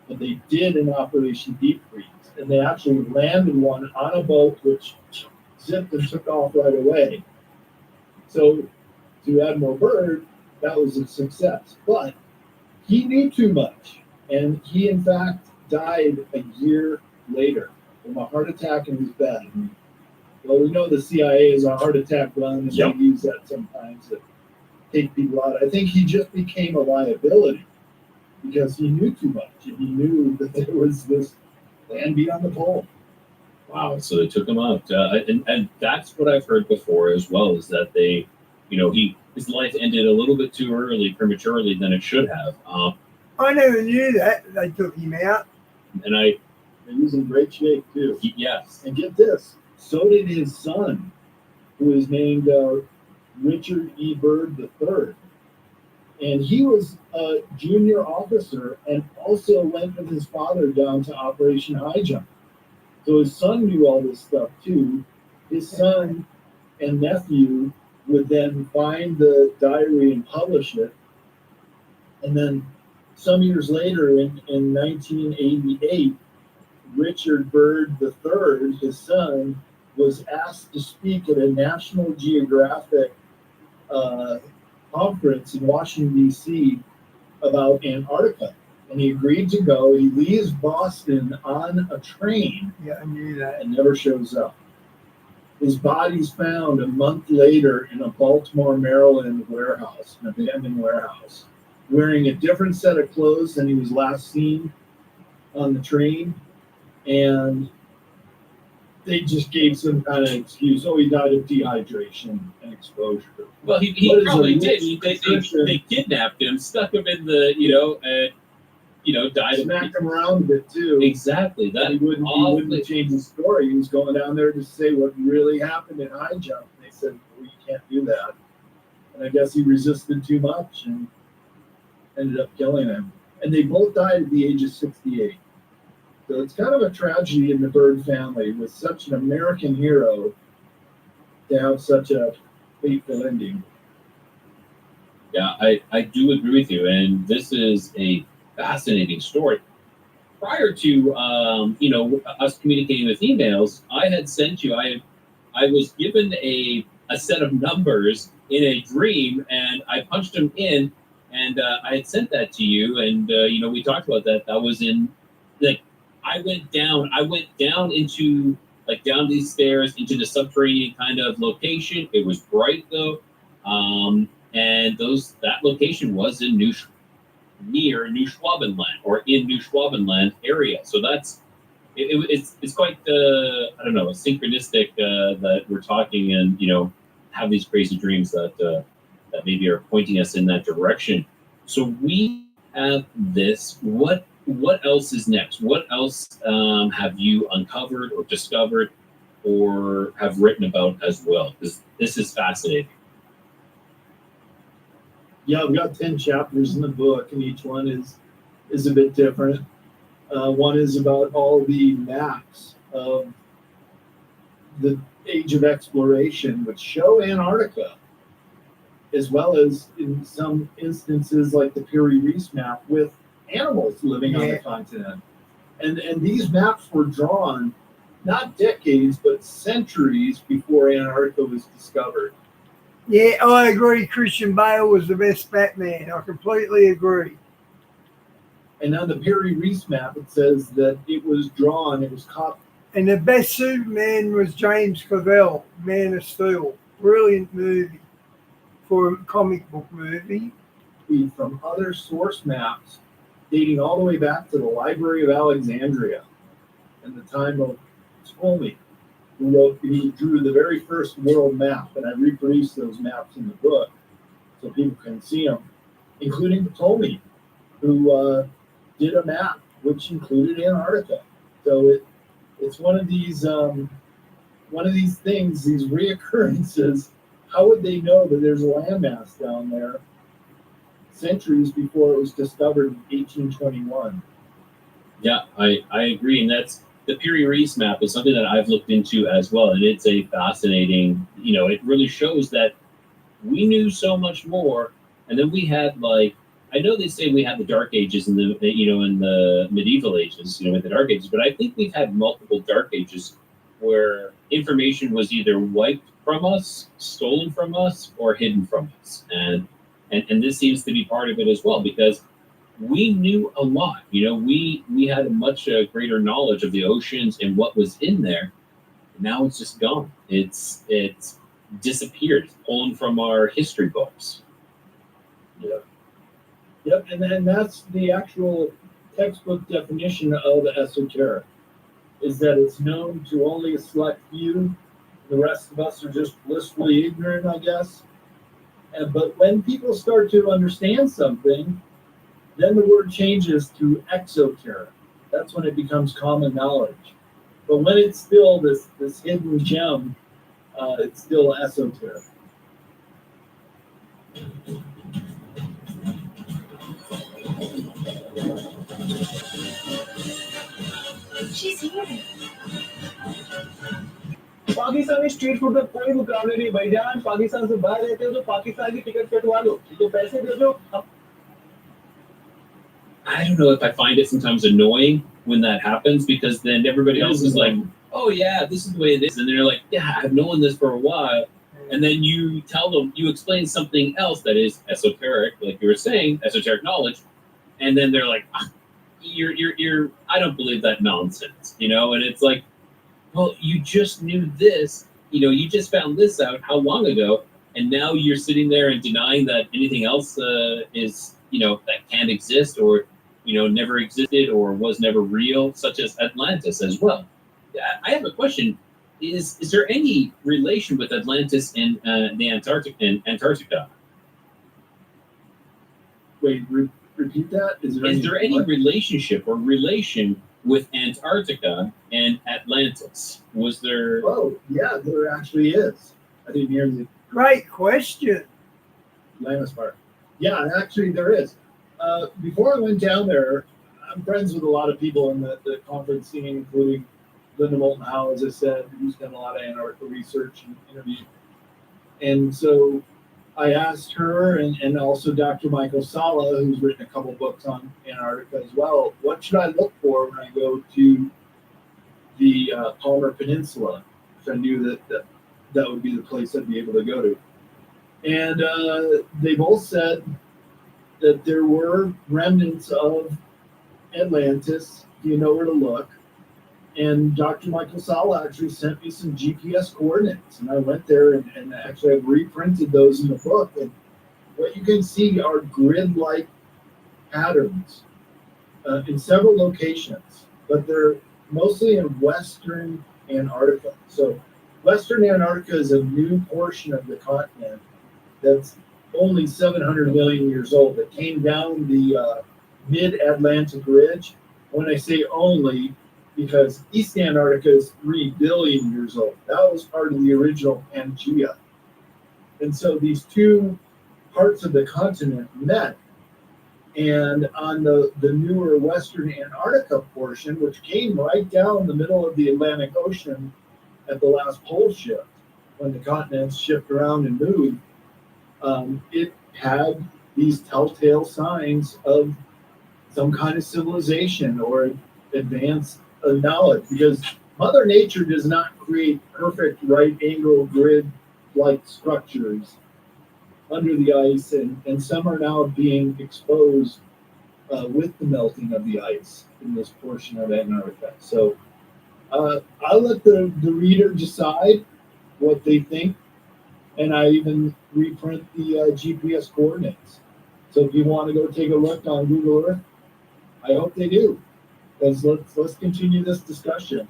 but they did in Operation Deep Freeze, and they actually landed one on a boat, which zipped and took off right away. So, to Admiral Byrd, that was a success, but he knew too much. And he, in fact, died a year later from a heart attack in his bed. Well, we know the CIA is a heart attack gun, and Yep. they use that sometimes to take people out. I think he just became a liability because he knew too much, and he knew that there was this land beyond the pole. Wow. So they took him out. And that's what I've heard before as well, is that they, his life ended a little bit too early, prematurely than it should have. I never knew that they took him out. And I, And he's in great shape, too. yes. And get this, so did his son, who is named Richard E. Byrd III. And he was a junior officer and also went with his father down to Operation High Jump. So his son knew all this stuff too. His son and nephew would then find the diary and publish it. And then some years later, in 1988, Richard Byrd III, his son, was asked to speak at a National Geographic conference in Washington, D.C. about Antarctica. And he agreed to go. He leaves Boston on a train Yeah, I knew that. and never shows up. His body's found a month later in a Baltimore, Maryland warehouse, an abandoned warehouse, wearing a different set of clothes than he was last seen on the train. And they just gave some kind of excuse. Oh, he died of dehydration and exposure. Well, he What is probably a did. rich They kidnapped him, stuck him in the, died of Smacked him around a bit too. Exactly. That He wouldn't change his story. He was going down there to say what really happened in High Jump. They said, well, you can't do that. And I guess he resisted too much and ended up killing him. And they both died at the age of 68. So it's kind of a tragedy in the Byrd family with such an American hero to have such a fateful ending. Yeah, I do agree with you, and this is a fascinating story. Prior to us communicating with emails, I had sent you. I was given a set of numbers in a dream, and I punched them in, and I had sent that to you, and we talked about that. That was in I went down into down these stairs into the subterranean kind of location. It was bright though, and that location was in near New Schwabenland or in New Schwabenland area. So it's quite I don't know, synchronistic that we're talking and have these crazy dreams that maybe are pointing us in that direction. So we have this. What else is next? What else have you uncovered or discovered or have written about as well? Because this is fascinating. Yeah, we've got 10 chapters in the book, and each one is a bit different. One is about all the maps of the age of exploration, which show Antarctica, as well as in some instances like the Piri Reis map with animals living on the continent. And these maps were drawn not decades, but centuries before Antarctica was discovered. Yeah, I agree. Christian Bale was the best Batman. I completely agree. And on the Piri Reis map, it says that it was caught. And the best Superman was James Clavell, Man of Steel. Brilliant movie for a comic book movie. From other source maps dating all the way back to the Library of Alexandria. in the time of Ptolemy, who drew the very first world map, and I reproduced those maps in the book so people can see them, including Ptolemy, who did a map which included Antarctica. So it's one of these things, these reoccurrences. How would they know that there's a landmass down there centuries before it was discovered in 1821? Yeah, I agree, and that's the Piri Reis map is something that I've looked into as well, and it's a fascinating. It really shows that we knew so much more, and then we had I know they say we had the Dark Ages in the medieval ages, with the Dark Ages, but I think we've had multiple Dark Ages where information was either wiped from us, stolen from us, or hidden from us, and this seems to be part of it as well, because we knew a lot. We had a much greater knowledge of the oceans and what was in there. Now it's just gone. It's disappeared, pulled from our history books. Yep, and then that's the actual textbook definition of esoteric, is that it's known to only a select few. The rest of us are just blissfully ignorant, I guess. But when people start to understand something, then the word changes to exoteric. That's when it becomes common knowledge. But when it's still this hidden gem, it's still esoteric. She's here. Pakistani street food में कोई मुकाबले नहीं भाईजान। पाकिस्तान से बाहर रहते हो तो पाकिस्तान की टिकट कटवा लो, तो पैसे दे दो। I don't know if I find it sometimes annoying when that happens, because then everybody else is like, oh yeah, this is the way it is. And they're like, yeah, I've known this for a while. And then you tell them, you explain something else that is esoteric, like you were saying, esoteric knowledge. And then they're like, you're I don't believe that nonsense, and it's like, well, you just knew this, you just found this out how long ago. And now you're sitting there and denying that anything else is, that can't exist, or, never existed, or was never real, such as Atlantis as well. I have a question. Is there any relation with Atlantis and the Antarctica? Wait, repeat that? Is there any relationship or relation with Antarctica and Atlantis? Was there? Oh, yeah, there actually is. I didn't hear the Great question. Atlantis part. Yeah, actually there is. Before I went down there, I'm friends with a lot of people in the conference scene, including Linda Moulton Howe, as I said, who's done a lot of Antarctica research and interviews. And so I asked her and also Dr. Michael Sala, who's written a couple books on Antarctica as well, what should I look for when I go to the Palmer Peninsula? Because I knew that would be the place I'd be able to go to. And they both said that there were remnants of Atlantis. Do you know where to look? And Dr. Michael Sala actually sent me some GPS coordinates, and I went there and actually I've reprinted those in the book. And what you can see are grid-like patterns in several locations, but they're mostly in Western Antarctica. So Western Antarctica is a new portion of the continent that's only 700 million years old. It came down the mid-Atlantic ridge. When I say only, because East Antarctica is 3 billion years old. That was part of the original Pangea. And so these two parts of the continent met. And on the newer Western Antarctica portion, which came right down the middle of the Atlantic Ocean at the last pole shift, when the continents shift around and move, it had these telltale signs of some kind of civilization or advanced knowledge, because Mother Nature does not create perfect right angle grid like structures under the ice, and some are now being exposed with the melting of the ice in this portion of Antarctica. So I'll let the reader decide what they think, and I even reprint the GPS coordinates. So if you want to go take a look on Google Earth, I hope they do. Let's continue this discussion.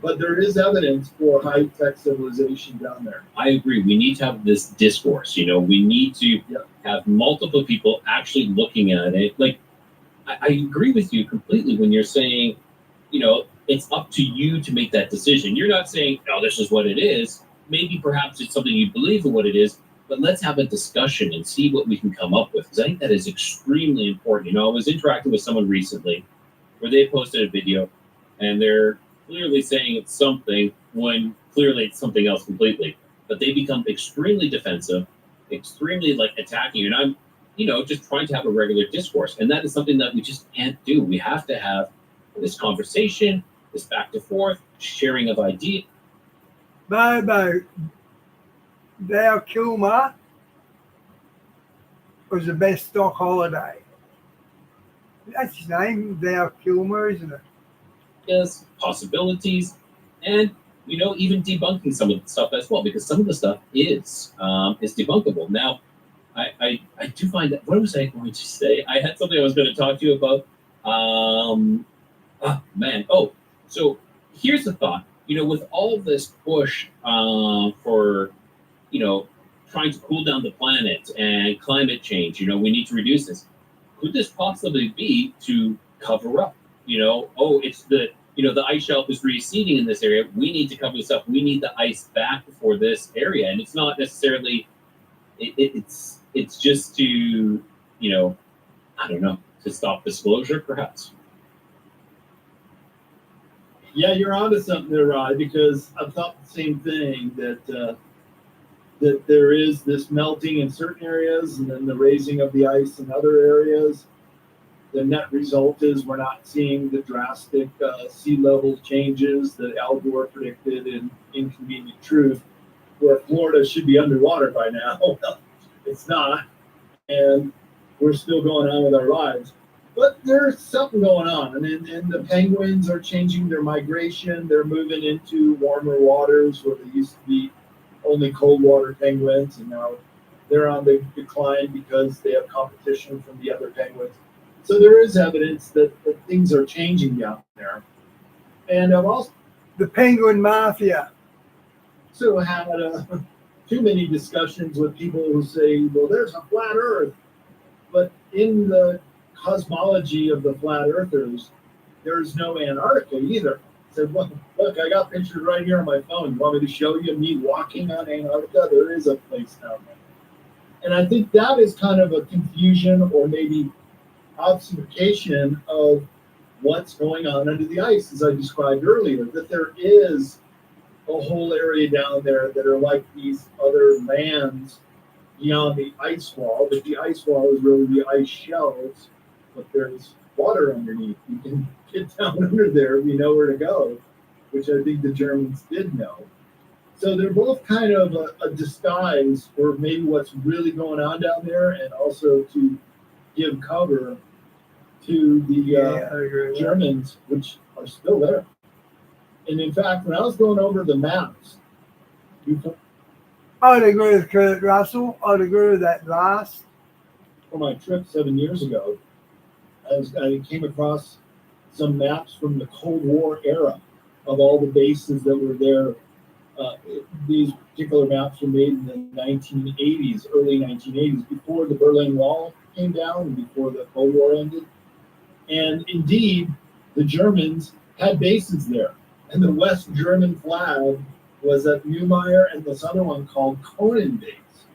But there is evidence for high-tech civilization down there. I agree. We need to have this discourse. We need to have multiple people actually looking at it. Like, I agree with you completely when you're saying, it's up to you to make that decision. You're not saying, "Oh, this is what it is." Maybe perhaps it's something you believe in what it is, but let's have a discussion and see what we can come up with. Because I think that is extremely important. I was interacting with someone recently where they posted a video and they're clearly saying it's something when clearly it's something else completely. But they become extremely defensive, extremely attacking. And I'm, just trying to have a regular discourse. And that is something that we just can't do. We have to have this conversation, this back to forth, sharing of ideas. Bobo, Val Kilmer was the best stock holiday. That's his name, Val Kilmer, isn't it? Yes, possibilities, and even debunking some of the stuff as well, because some of the stuff is debunkable. Now, I do find that. What was I going to say? I had something I was going to talk to you about. So here's the thought. With all of this push for trying to cool down the planet and climate change, we need to reduce this. Could this possibly be to cover up? It's the ice shelf is receding in this area. We need to cover this up. We need the ice back for this area, and it's not necessarily. It's just to I don't know, to stop disclosure, perhaps. Yeah, you're onto something there, Rod, because I've thought the same thing, that there is this melting in certain areas and then the raising of the ice in other areas. The net result is we're not seeing the drastic sea level changes that Al Gore predicted in Inconvenient Truth, where Florida should be underwater by now. Well, it's not, and we're still going on with our lives. But there's something going on, and the penguins are changing their migration. They're moving into warmer waters where they used to be only cold water penguins, and now they're on the decline because they have competition from the other penguins. So there is evidence that things are changing down there. And I've also the penguin mafia. So had too many discussions with people who say, well, there's a flat Earth. But in the cosmology of the flat earthers, there's no Antarctica either. I said, well, look, I got pictures right here on my phone. You want me to show you me walking on Antarctica? There is a place down there. And I think that is kind of a confusion or maybe obfuscation of what's going on under the ice, as I described earlier, that there is a whole area down there that are like these other lands beyond the ice wall, but the ice wall is really the ice shelves, but there's water underneath. You can get down under there if you know where to go, which I think the Germans did know. So they're both kind of a disguise for maybe what's really going on down there, and also to give cover to the Germans, which are still there. And in fact, when I was going over the maps, I'd agree with Kurt Russell. I'd agree with that last. For my trip 7 years ago, I came across some maps from the Cold War era of all the bases that were there. These particular maps were made in the 1980s, early 1980s, before the Berlin Wall came down and before the Cold War ended. And indeed, the Germans had bases there. And the West German flag was at Neumayer and this other one called Conan Base.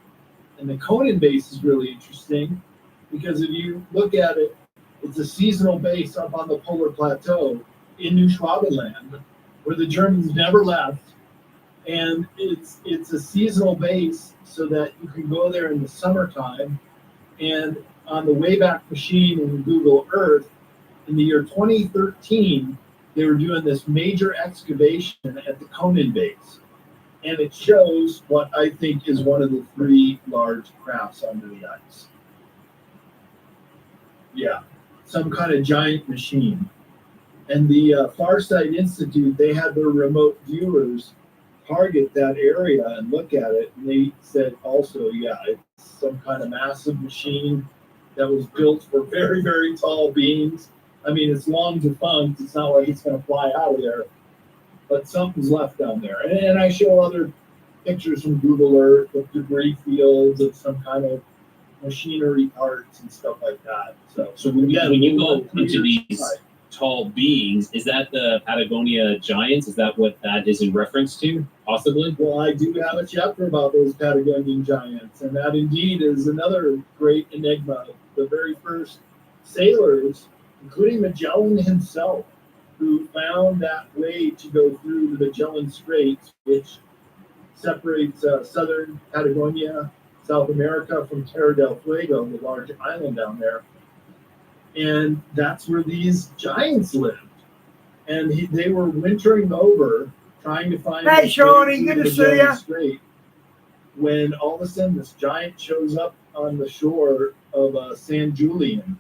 And the Conan Base is really interesting because if you look at it, it's a seasonal base up on the polar plateau in New Schwabenland, where the Germans never left. And it's a seasonal base so that you can go there in the summertime. And on the Wayback Machine in Google Earth, in the year 2013, they were doing this major excavation at the Conan Base. And it shows what I think is one of the three large crafts under the ice. Yeah, some kind of giant machine. And the Farsight Institute, they had their remote viewers target that area and look at it. And they said also, yeah, it's some kind of massive machine that was built for very, very tall beams. I mean, it's long defunct. It's not like it's going to fly out of there, but something's left down there. And I show other pictures from Google Earth of debris fields of some kind of machinery parts and stuff like that. So when you go into these tall beings, is that the Patagonia giants? Is that what that is in reference to, possibly? Well, I do have a chapter about those Patagonian giants, and that indeed is another great enigma. The very first sailors, including Magellan himself, who found that way to go through the Magellan Straits, which separates southern Patagonia, South America, from Terra del Fuego, the large island down there. And that's where these giants lived. And they were wintering over, trying to find. Hey, Shawnee, good to see you. Strait, when all of a sudden this giant shows up on the shore of San Julian,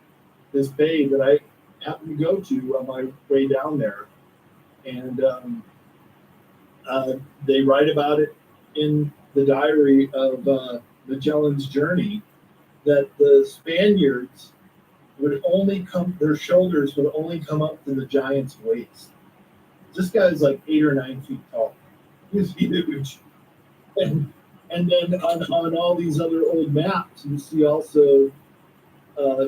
this bay that I happened to go to on my way down there. And they write about it in the diary of Magellan's journey, that the Spaniards would only come, their shoulders would only come up to the giant's waist. This guy's like 8 or 9 feet tall. He's huge. And then on all these other old maps, you see also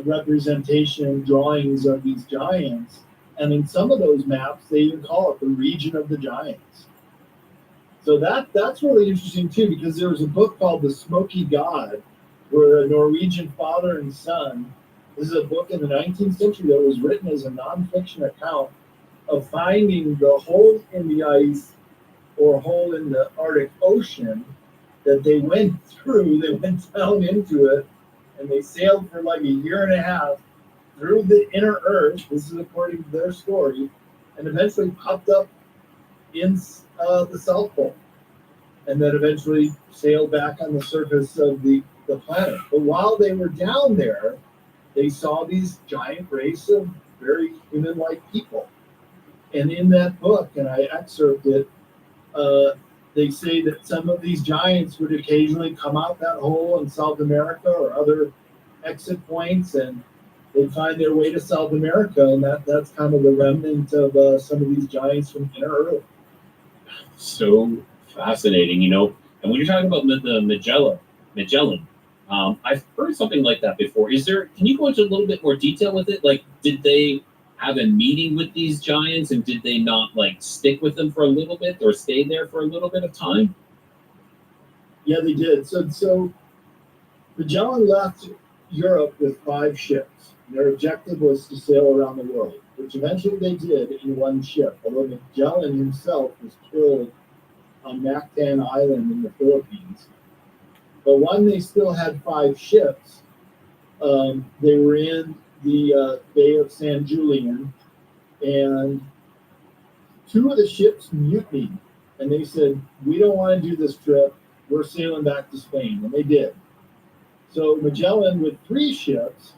representation drawings of these giants. And in some of those maps, they even call it the region of the giants. So that's really interesting too, because there was a book called The Smoky God, where a Norwegian father and son, this is a book in the 19th century that was written as a nonfiction account of finding the hole in the ice or hole in the Arctic Ocean that they went through. They went down into it, and they sailed for like a year and a half through the inner Earth. This is according to their story, and eventually popped up in the South Pole, and then eventually sailed back on the surface of the planet. But while they were down there, they saw these giant race of very human-like people. And in that book, and I excerpt it, they say that some of these giants would occasionally come out that hole in South America or other exit points, and they'd find their way to South America, and that's kind of the remnant of some of these giants from inner Earth. So fascinating, you know. And when you're talking about the Magellan, I've heard something like that before. Can you go into a little bit more detail with it? Like, did they have a meeting with these giants, and did they not like stick with them for a little bit or stay there for a little bit of time? Yeah, they did. So Magellan left Europe with 5 ships. Their objective was to sail around the world, which eventually they did in one ship, although Magellan himself was killed on Mactan Island in the Philippines. But when they still had 5 ships, they were in the Bay of San Julian, and 2 of the ships mutinied, and they said, "We don't want to do this trip. We're sailing back to Spain," and they did. So Magellan, with 3 ships,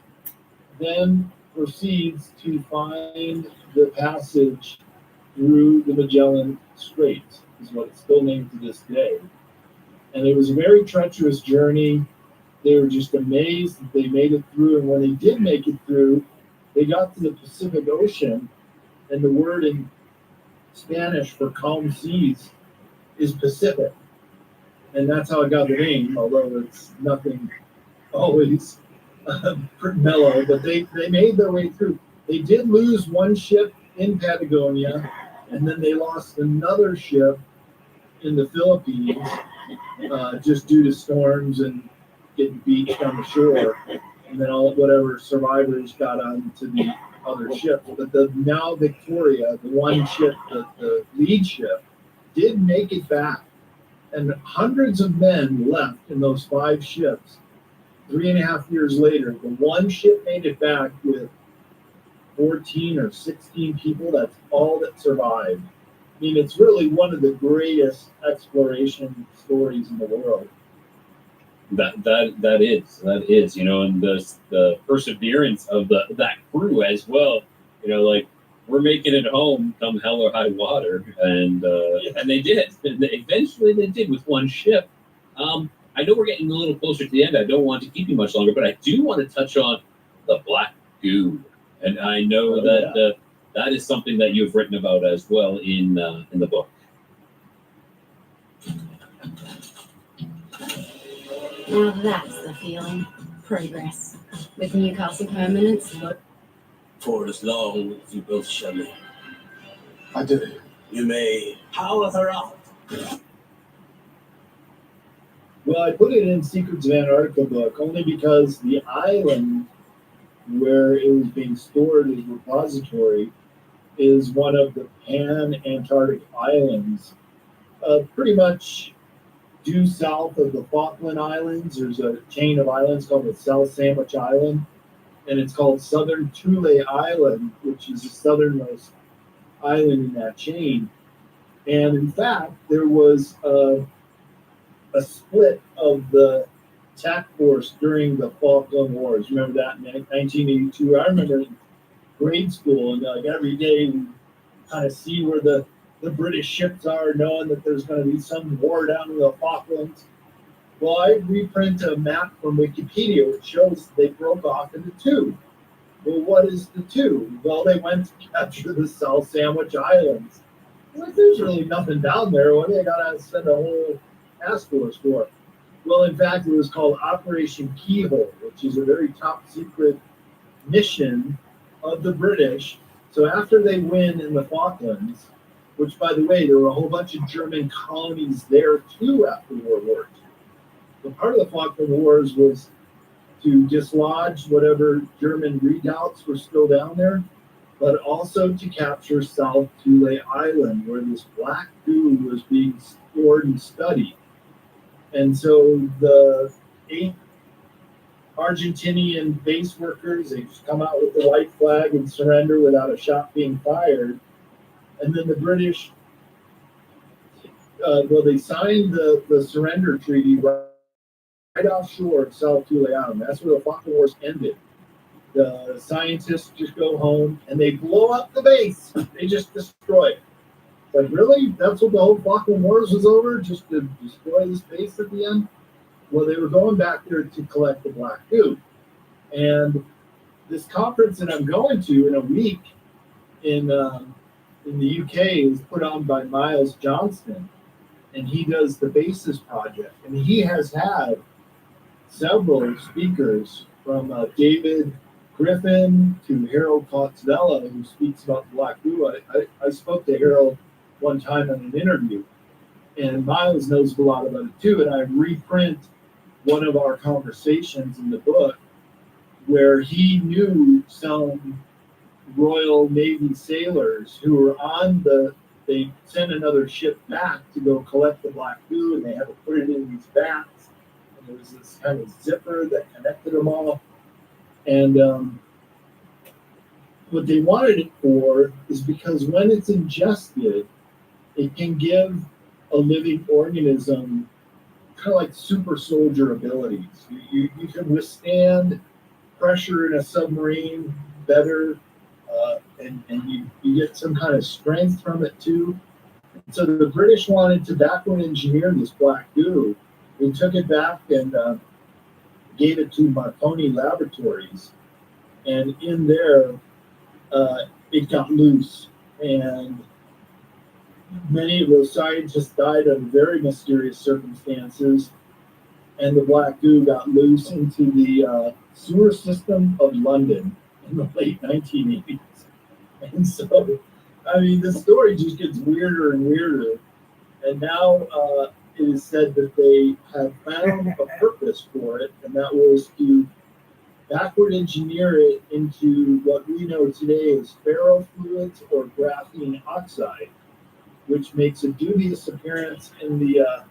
then proceeds to find the passage through the Magellan Straits, is what it's still named to this day. And it was a very treacherous journey. They were just amazed that they made it through. And when they did make it through, they got to the Pacific Ocean, and the word in Spanish for calm seas is Pacific. And that's how it got the name, although it's nothing always mellow. But they made their way through. They did lose 1 ship in Patagonia, and then they lost another ship in the Philippines, just due to storms and getting beached on the shore, and then whatever survivors got onto the other ships. But the now Victoria, the one ship, the lead ship, did make it back, and hundreds of men left in those 5 ships. 3.5 years later, the one ship made it back with 14 or 16 people. That's all that survived. I mean, it's really one of the greatest exploration stories in the world. That is, you know, and the perseverance of that crew as well. You know, like, we're making it home come hell or high water, and they did. Eventually, they did with 1 ship. I know we're getting a little closer to the end. I don't want to keep you much longer, but I do want to touch on the black goo. And I know that that is something that you've written about as well in the book. Now that's the feeling. Progress. With Newcastle Permanents, look. For as long as you both shall live, I do. you may power her out. Well, I put it in Secrets of Antarctica book only because the island where it was being stored as a repository is one of the pan-Antarctic islands, pretty much due south of the Falkland Islands. There's a chain of islands called the South Sandwich Island, and it's called Southern Thule Island, which is the southernmost island in that chain. And in fact, there was a split of the task force during the Falkland Wars. Remember that in 1982? I remember in grade school, and like every day we kind of see where the British ships are, knowing that there's going to be some war down in the Falklands. Well, I reprint a map from Wikipedia which shows they broke off into two. Well, what is the two? Well, they went to capture the South Sandwich Islands. Like, there's really nothing down there. What do they got to send a whole task force for? Well, in fact, it was called Operation Keyhole, which is a very top secret mission of the British. So after they win in the Falklands, which, by the way, there were a whole bunch of German colonies there too after World War II. But part of the Falkland Wars was to dislodge whatever German redoubts were still down there, but also to capture South Thule Island, where this black goo was being stored and studied. And so the 8 Argentinian base workers, they just come out with the white flag and surrender without a shot being fired. And then the British, they signed the surrender treaty right offshore of South Thule Island. That's where the Falkland Wars ended. The scientists just go home and they blow up the base. They just destroy it. Like, really? That's what the whole Falkland Wars was over? Just to destroy this base at the end? Well, they were going back there to collect the black goo. And this conference that I'm going to in a week in the UK is put on by Miles Johnston, and he does the BASIS project. And he has had several speakers from David Griffin to Harold Cotzvella, who speaks about black goo. I spoke to Harold one time in an interview, and Miles knows a lot about it too. And I reprint one of our conversations in the book where he knew some Royal Navy sailors who were on they sent another ship back to go collect the black goo, and they had to put it in these vats. And there was this kind of zipper that connected them all. And what they wanted it for is because when it's ingested, it can give a living organism kind of like super soldier abilities. You can withstand pressure in a submarine better, and you get some kind of strength from it too. So the British wanted to backward engineer this black goo. They took it back and gave it to Marconi Laboratories, and in there it got loose, and many of those scientists died under very mysterious circumstances, and the black goo got loose into the sewer system of London in the late 1980s. And so, I mean, the story just gets weirder and weirder. And now it is said that they have found a purpose for it, and that was to backward engineer it into what we know today as ferrofluids or graphene oxide, which makes a dubious appearance in the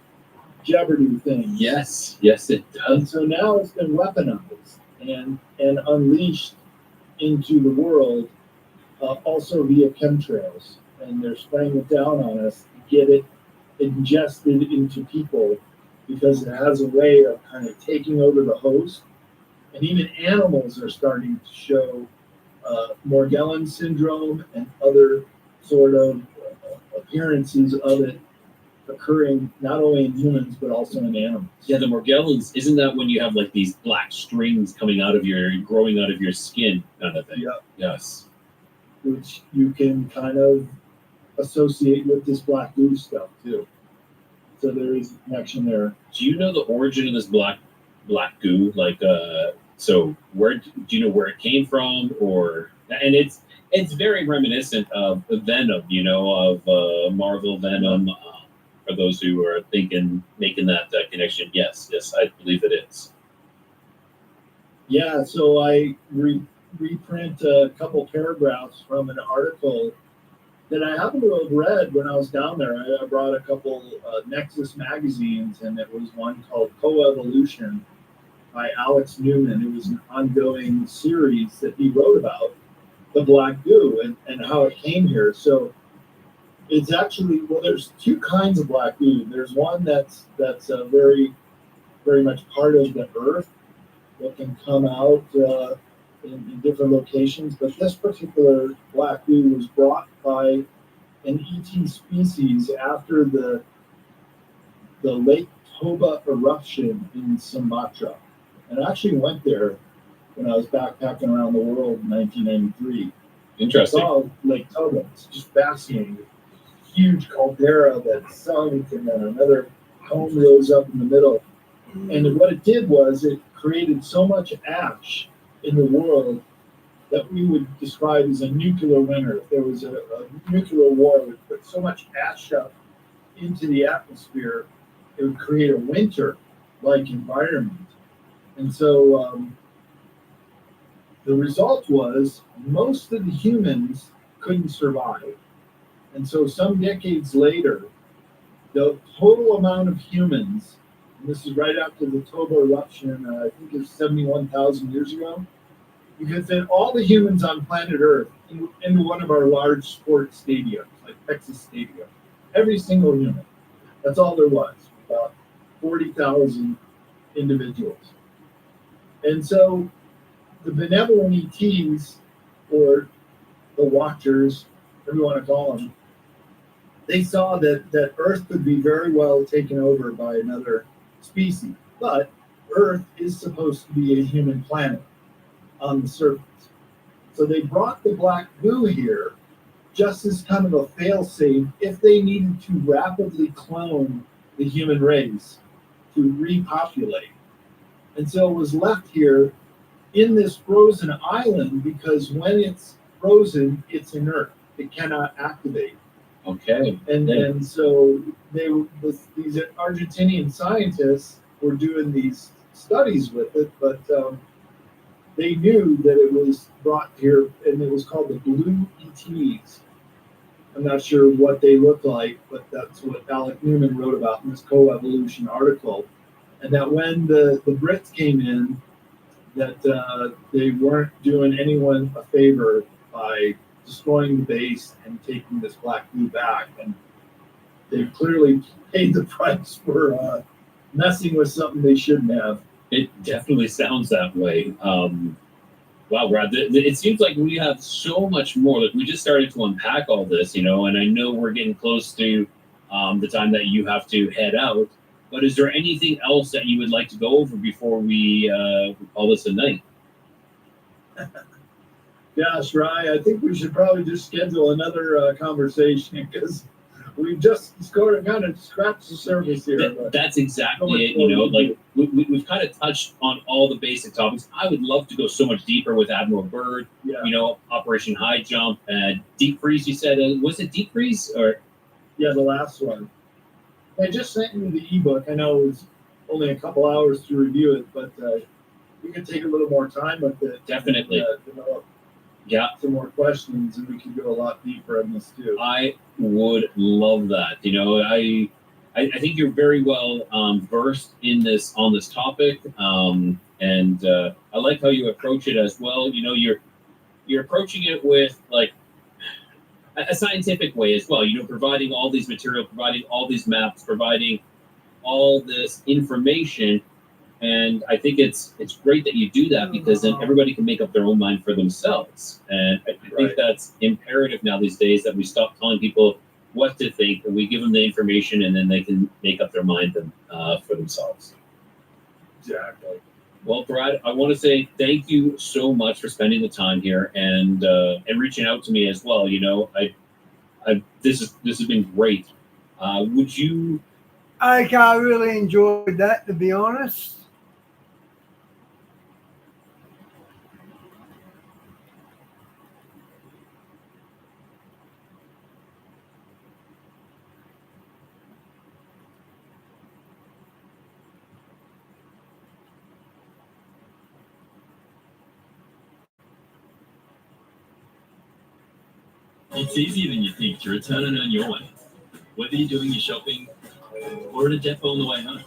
Jeopardy thing. Yes, it does. And so now it's been weaponized and unleashed into the world, also via chemtrails. And they're spraying it down on us to get it ingested into people because it has a way of kind of taking over the host. And even animals are starting to show Morgellons syndrome and other sort of appearances of it occurring not only in humans but also in animals. Yeah, the Morgellons, isn't that when you have like these black strings growing out of your skin kind of thing? Yeah. Yes. Which you can kind of associate with this black goo stuff too. So there is a connection there. Do you know the origin of this black goo? Like, so where do you know where it came from, or and it's very reminiscent of Venom, of Marvel Venom. For those who are making that connection, yes, I believe it is. Yeah, so I reprint a couple paragraphs from an article that I happened to have read when I was down there. I brought a couple Nexus magazines, and it was one called Coevolution by Alex Newman. It was an ongoing series that he wrote about the black goo and how it came here. So it's actually, well, there's two kinds of black goo. There's one that's very, very much part of the earth that can come out in different locations. But this particular black goo was brought by an ET species after the Lake Toba eruption in Sumatra. And I actually went there when I was backpacking around the world in 1993. Interesting. I saw Lake Toba. It's just fascinating. Huge caldera that sunk, and then another cone rose up in the middle. And what it did was it created so much ash in the world that we would describe as a nuclear winter. If there was a nuclear war, it would put so much ash up into the atmosphere, it would create a winter-like environment. And so the result was most of the humans couldn't survive. And so some decades later, the total amount of humans, and this is right after the Toba eruption, I think it's 71,000 years ago, you could fit all the humans on planet Earth into one of our large sports stadiums, like Texas Stadium. Every single human. That's all there was, about 40,000 individuals. And so the benevolent ETs, or the watchers, whatever you want to call them, they saw that Earth could be very well taken over by another species. But Earth is supposed to be a human planet on the surface. So they brought the black goo here just as kind of a fail-safe if they needed to rapidly clone the human race to repopulate. And so it was left here in this frozen island because when it's frozen, it's inert. It cannot activate. Okay. And so these Argentinian scientists were doing these studies with it, but they knew that it was brought here, and it was called the blue ETs. I'm not sure what they look like, but that's what Alec Newman wrote about in this Coevolution article. And that when the Brits came in, that they weren't doing anyone a favor by destroying the base and taking this black goo back. And they clearly paid the price for messing with something they shouldn't have. It definitely sounds that way. Wow, Brad, it seems like we have so much more. Like we just started to unpack all this, and I know we're getting close to the time that you have to head out. But is there anything else that you would like to go over before we call this a night? Gosh, Rye, I think we should probably just schedule another conversation because we've just kind of scratched the surface here. That's exactly it. Like we've kind of touched on all the basic topics. I would love to go so much deeper with Admiral Byrd. Yeah. Operation High Jump and Deep Freeze. You said was it Deep Freeze or? Yeah, the last one. I just sent you the ebook. I know it was only a couple hours to review it, but we could take a little more time with it. Definitely. Develop some more questions, and we could go a lot deeper in this too. I would love that. I think you're very well versed in on this topic, and I like how you approach it as well. You're approaching it with like a scientific way as well. Providing all these material, providing all these maps, providing all this information. And I think it's great that you do that because then everybody can make up their own mind for themselves. And I think that's imperative now these days that we stop telling people what to think, and we give them the information, and then they can make up their mind for themselves. Exactly. Well, Brad, I want to say thank you so much for spending the time here and reaching out to me as well. You know, this has been great. Would you? I really enjoyed that, to be honest. It's easier than you think to return and earn your money, whether you're doing your shopping or at a depot on the way home.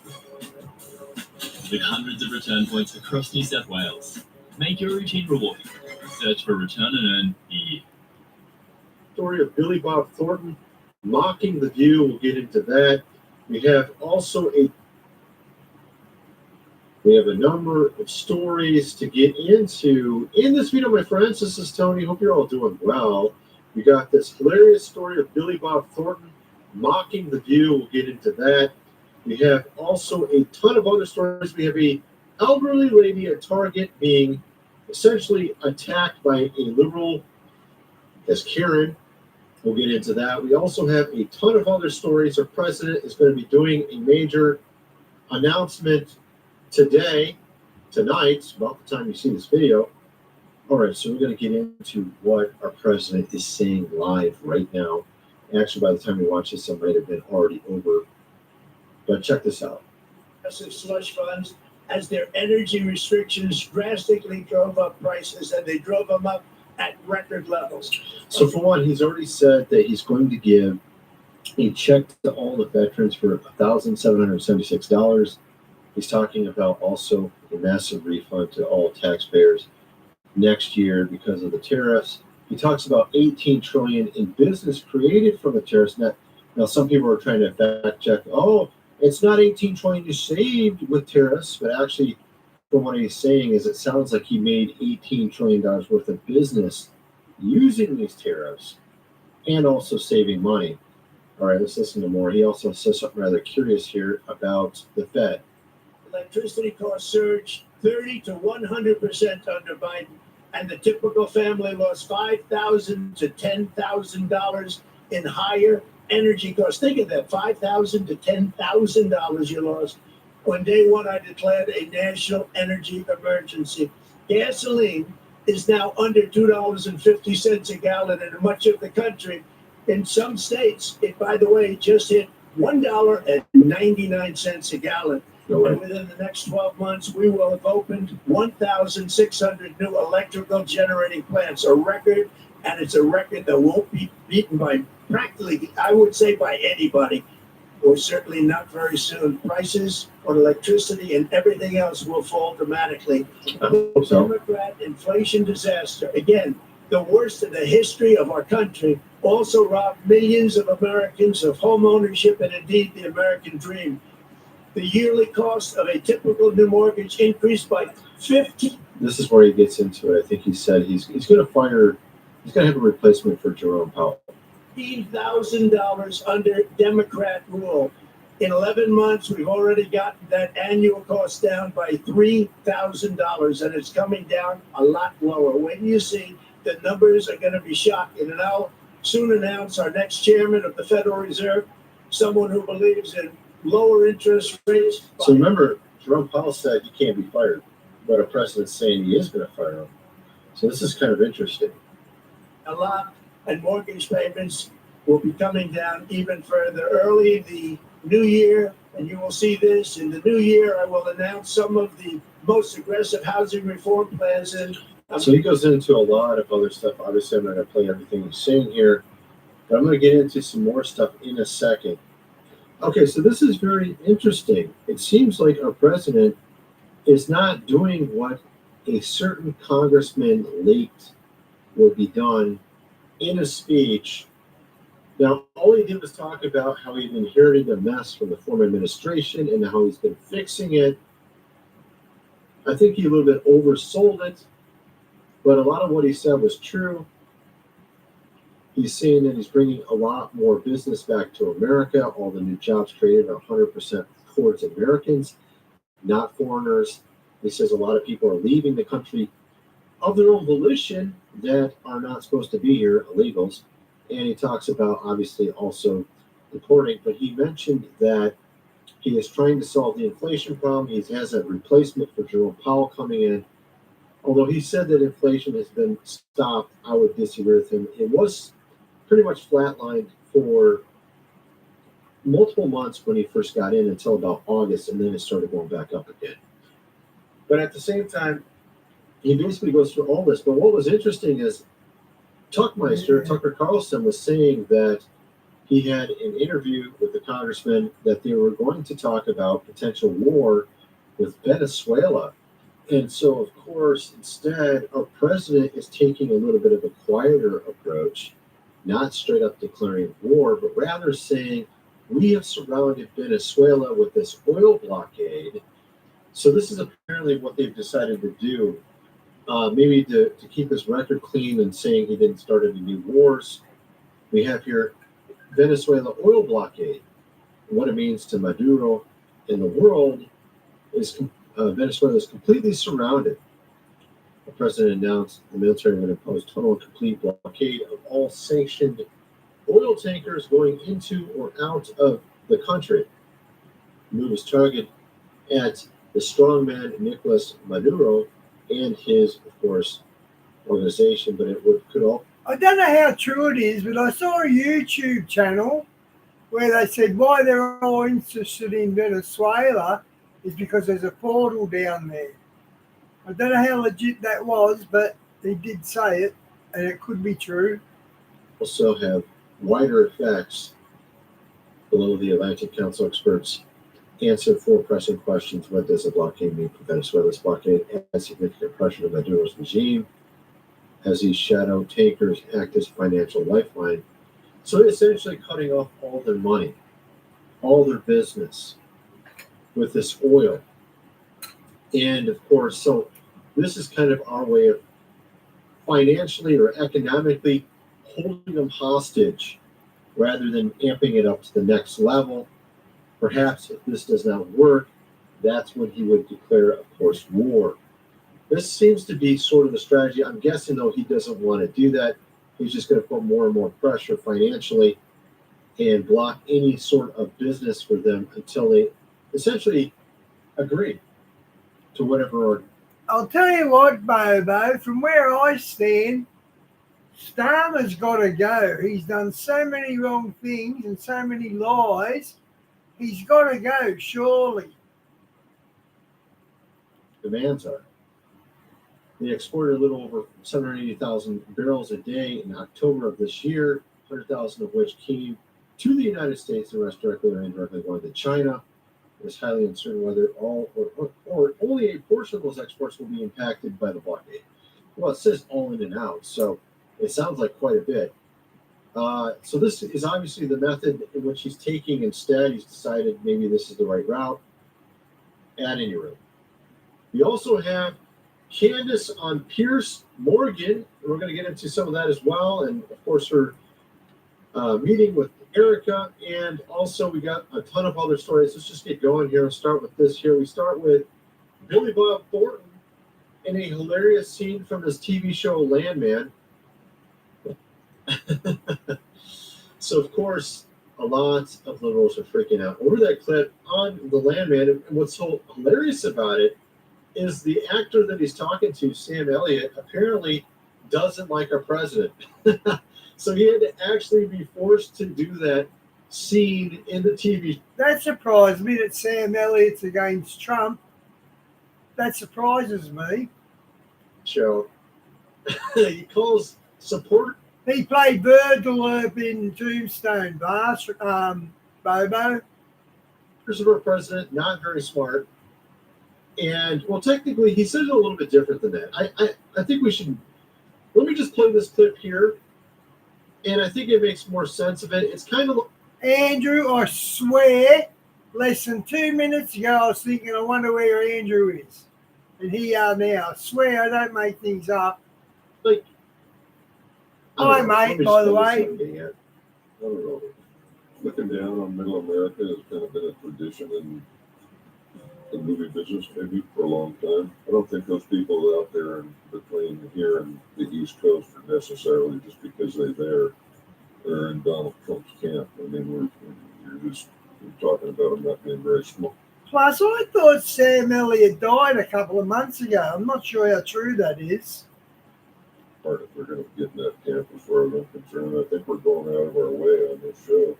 With hundreds of return points across New South Wales, make your routine rewarding. Search for Return and Earn here. Story of Billy Bob Thornton mocking the View. We'll get into that. We have a number of stories to get into in this video, my friends. This is Tony. Hope you're all doing well. We got this hilarious story of Billy Bob Thornton mocking the View. We'll get into that. We have also a ton of other stories. We have a elderly lady at Target being essentially attacked by a liberal as Karen. We'll get into that. We also have a ton of other stories. Our president is going to be doing a major announcement tonight, about the time you see this video. All right, so we're going to get into what our president is saying live right now. Actually, by the time you watch this, it might have been already over. But check this out. Slush funds, as their energy restrictions drastically drove up prices, and they drove them up at record levels. So for one, he's already said that he's going to give a check to all the veterans for $1,776. He's talking about also a massive refund to all taxpayers next year because of the tariffs. He talks about $18 trillion in business created from the tariffs. Now some people are trying to fact check, it's not $18 trillion you saved with tariffs, but actually, from what he's saying is it sounds like he made $18 trillion worth of business using these tariffs and also saving money. All right, let's listen to more. He also says something rather curious here about the Fed. Electricity costs surged 30 to 100% under Biden, and the typical family lost $5,000 to $10,000 in higher energy costs. Think of that, $5,000 to $10,000 you lost. On day one, I declared a national energy emergency. Gasoline is now under $2.50 a gallon in much of the country. In some states, it, by the way, just hit $1.99 a gallon. And within the next 12 months, we will have opened 1,600 new electrical generating plants, a record, and it's a record that won't be beaten by practically, I would say, by anybody, or certainly not very soon. Prices on electricity and everything else will fall dramatically. The Democrat inflation disaster, again, the worst in the history of our country, also robbed millions of Americans of home ownership and indeed the American dream. The yearly cost of a typical new mortgage increased by 50. This is where he gets into it. I think he said he's going to have a replacement for Jerome Powell. $15,000 under Democrat rule. In 11 months, we've already gotten that annual cost down by $3,000, and it's coming down a lot lower. When you see the numbers are going to be shocking, and I'll soon announce our next chairman of the Federal Reserve, someone who believes in lower interest rates. So remember, Jerome Powell said he can't be fired, but our president's saying he is going to fire him. So this is kind of interesting. A lot, and mortgage payments will be coming down even further early the new year, and you will see this in the new year. I will announce some of the most aggressive housing reform plans. So he goes into a lot of other stuff. Obviously, I'm not going to play everything he's saying here, but I'm going to get into some more stuff in a second. Okay, so this is very interesting. It seems like our president is not doing what a certain congressman leaked would be done in a speech. Now, all he did was talk about how he'd inherited a mess from the former administration and how he's been fixing it. I think he a little bit oversold it, but a lot of what he said was true. He's saying that he's bringing a lot more business back to America. All the new jobs created are 100% towards Americans, not foreigners. He says a lot of people are leaving the country of their own volition that are not supposed to be here, illegals. And he talks about obviously also deporting, but he mentioned that he is trying to solve the inflation problem. He has a replacement for Jerome Powell coming in. Although he said that inflation has been stopped, I would disagree with him. It was pretty much flatlined for multiple months when he first got in until about August, and then it started going back up again. But at the same time, he basically goes through all this. But what was interesting is Tucker Carlson was saying that he had an interview with the congressman that they were going to talk about potential war with Venezuela. And so, of course, instead, our president is taking a little bit of a quieter approach, not straight up declaring war, but rather saying, we have surrounded Venezuela with this oil blockade. So this is apparently what they've decided to do, maybe to keep his record clean and saying he didn't start any new wars. We have here Venezuela oil blockade. What it means to Maduro in the world is Venezuela is completely surrounded. The president announced the military would impose total and complete blockade of all sanctioned oil tankers going into or out of the country. The move is targeted at the strongman Nicolas Maduro and his, of course, organization, but could all. I don't know how true it is, but I saw a YouTube channel where they said why they're all interested in Venezuela is because there's a portal down there. I don't know how legit that was, but they did say it, and it could be true. Also have wider effects. Below the Atlantic Council experts answer 4 pressing questions. What does a blockade mean for Venezuela's blockade? Adds significant pressure to Maduro's regime as these shadow tankers act as financial lifeline. So essentially cutting off all their money, all their business with this oil. And of course, so this is kind of our way of financially or economically holding them hostage rather than amping it up to the next level. Perhaps if this does not work, that's when he would declare, of course, war. This seems to be sort of the strategy. I'm guessing, though, he doesn't want to do that. He's just going to put more and more pressure financially and block any sort of business for them until they essentially agree to whatever. I'll tell you what, Bobo, from where I stand, Starmer's got to go. He's done so many wrong things and so many lies. He's got to go, surely. Demands are. They exported a little over 780,000 barrels a day in October of this year, 100,000 of which came to the United States, the rest directly or indirectly going to China. It is highly uncertain whether all or only a portion of those exports will be impacted by the blockade. Well, it says all in and out, so it sounds like quite a bit. So this is obviously the method in which he's taking instead. He's decided maybe this is the right route. At any rate, we also have Candace on Pierce Morgan. We're going to get into some of that as well, and of course her meeting with Erica, and also we got a ton of other stories. Let's just get going here and start with this here. We start with Billy Bob Thornton in a hilarious scene from his TV show Landman. So, of course, a lot of liberals are freaking out over that clip on the Landman. And what's so hilarious about it is the actor that he's talking to, Sam Elliott, apparently doesn't like our president. So he had to actually be forced to do that scene in the TV. That surprised me that Sam Elliott's against Trump. That surprises me. Show. He calls support. He played Birdalurp in Tombstone, Bobo. Our president, not very smart. And, well, technically, he said it a little bit different than that. I think we should, let me just play this clip here. And I think it makes more sense of it. It's kind of... Andrew, I swear, less than 2 minutes ago, I was thinking, I wonder where Andrew is. And here you are now. I swear I don't make things up. Like, Hi, don't know. Let mate, me by the just way. finish what I'm getting at. I don't know. Looking down on Middle America has kind of been a tradition in the movie business maybe for a long time. I don't think those people out there in between here and the East Coast are necessarily just because they're in Donald Trump's camp. I mean, we're talking about them not being very small. Plus, I thought Sam Elliott died a couple of months ago. I'm not sure how true that is. Part if we're going to get in that camp as far as I'm concerned. I think we're going out of our way on this show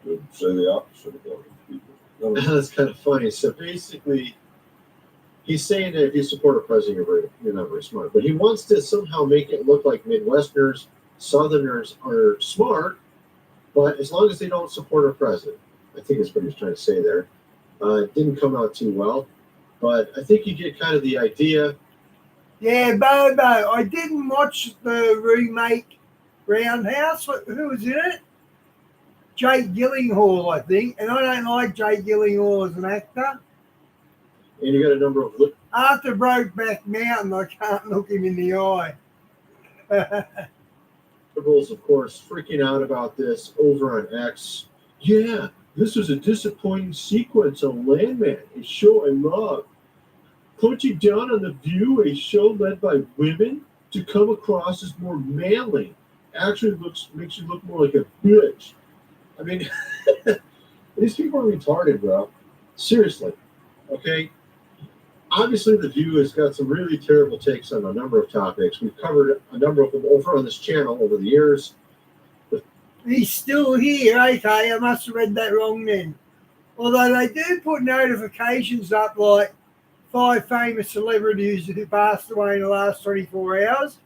to say the opposite about these people. That's kind of funny. So basically, he's saying that if you support a president, you're not very smart. But he wants to somehow make it look like Midwesterners, Southerners are smart, but as long as they don't support our president. I think that's what he was trying to say there. It didn't come out too well, but I think you get kind of the idea. Yeah, Bobo. I didn't watch the remake Roundhouse. Who was in it? Jake Gyllenhaal, I think. And I don't like Jake Gyllenhaal as an actor. And you got a number of... After Brokeback Mountain, I can't look him in the eye. Liberals, of course, freaking out about this over on X. Yeah, this was a disappointing sequence on Landman, a show I love. Punching down on The View, a show led by women, to come across as more manly. Actually makes you look more like a bitch. I mean, these people are retarded, bro. Seriously. Okay? Obviously, The View has got some really terrible takes on a number of topics. We've covered a number of them over on this channel over the years. He's still here. Okay, I must have read that wrong then. Although they do put notifications up like 5 famous celebrities who passed away in the last 24 hours.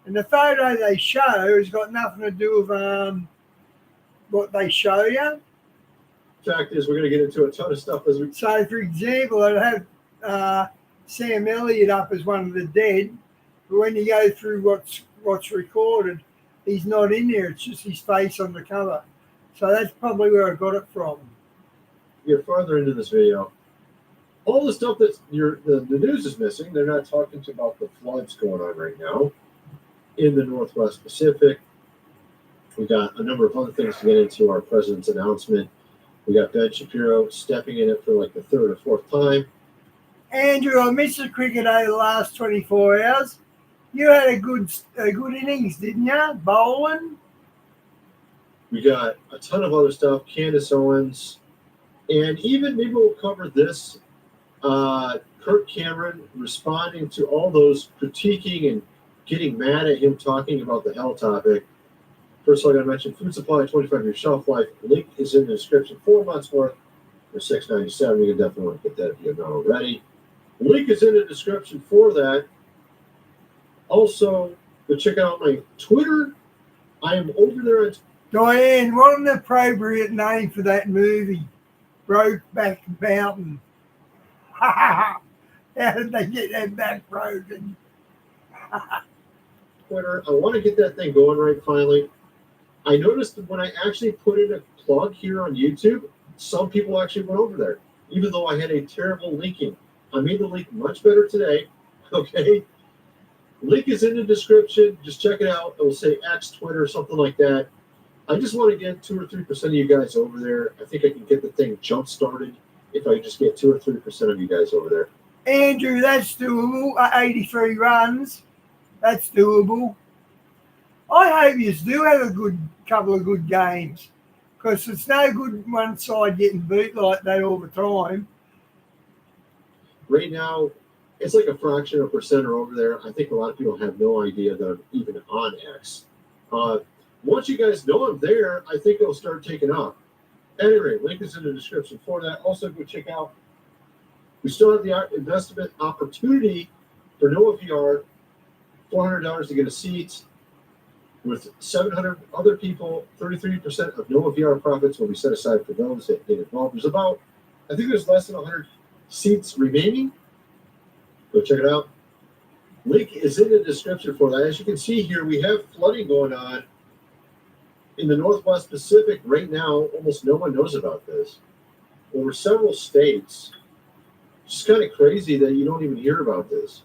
And the photo they show has got nothing to do with what they show you. Fact is, we're going to get into a ton of stuff as we... So, for example, I'd have Sam Elliott up as one of the dead, but when you go through what's recorded, he's not in there. It's just his face on the cover. So that's probably where I got it from. Get farther into this video. All the stuff that the news is missing, they're not talking about the floods going on right now in the Northwest Pacific. We got a number of other things to get into. Our president's announcement. We got Ben Shapiro stepping in it for like the 3rd or 4th time. Andrew, I missed the cricket over the last 24 hours. You had a good innings, didn't you? Bowling. We got a ton of other stuff. Candace Owens. And even maybe we'll cover this. Kirk Cameron responding to all those critiquing and getting mad at him talking about the hell topic. First of all, I got to mention food supply, 25-year shelf life. Link is in the description. 4 months worth for $6.97. You can definitely want to get that if you have not already. Link is in the description for that. Also, go check out my Twitter. I am over there at... Diane, what an appropriate name for that movie, Brokeback Mountain. How did they get that back broken? Twitter. I want to get that thing going right finally. I noticed that when I actually put in a plug here on YouTube, some people actually went over there, even though I had a terrible linking. I made the link much better today. Okay. Link is in the description. Just check it out. It will say X, Twitter, something like that. I just want to get 2 or 3% of you guys over there. I think I can get the thing jump started if I just get 2 or 3% of you guys over there. Andrew, that's doable. 83 runs. That's doable. I hope you do have a couple of good games, because it's no good one side getting beat like that all the time. Right now, it's like a fraction of a percent over there. I think a lot of people have no idea that I'm even on X. Once you guys know I'm there, I think it'll start taking off. Anyway, link is in the description for that. Also, go check out. We still have the investment opportunity for Noah VR, $400 to get a seat. With 700 other people, 33% of Noah VR profits will be set aside for those that get involved. There's less than 100 seats remaining. Go check it out. Link is in the description for that. As you can see here, we have flooding going on in the Northwest Pacific right now. Almost no one knows about this. Over several states. It's just kind of crazy that you don't even hear about this.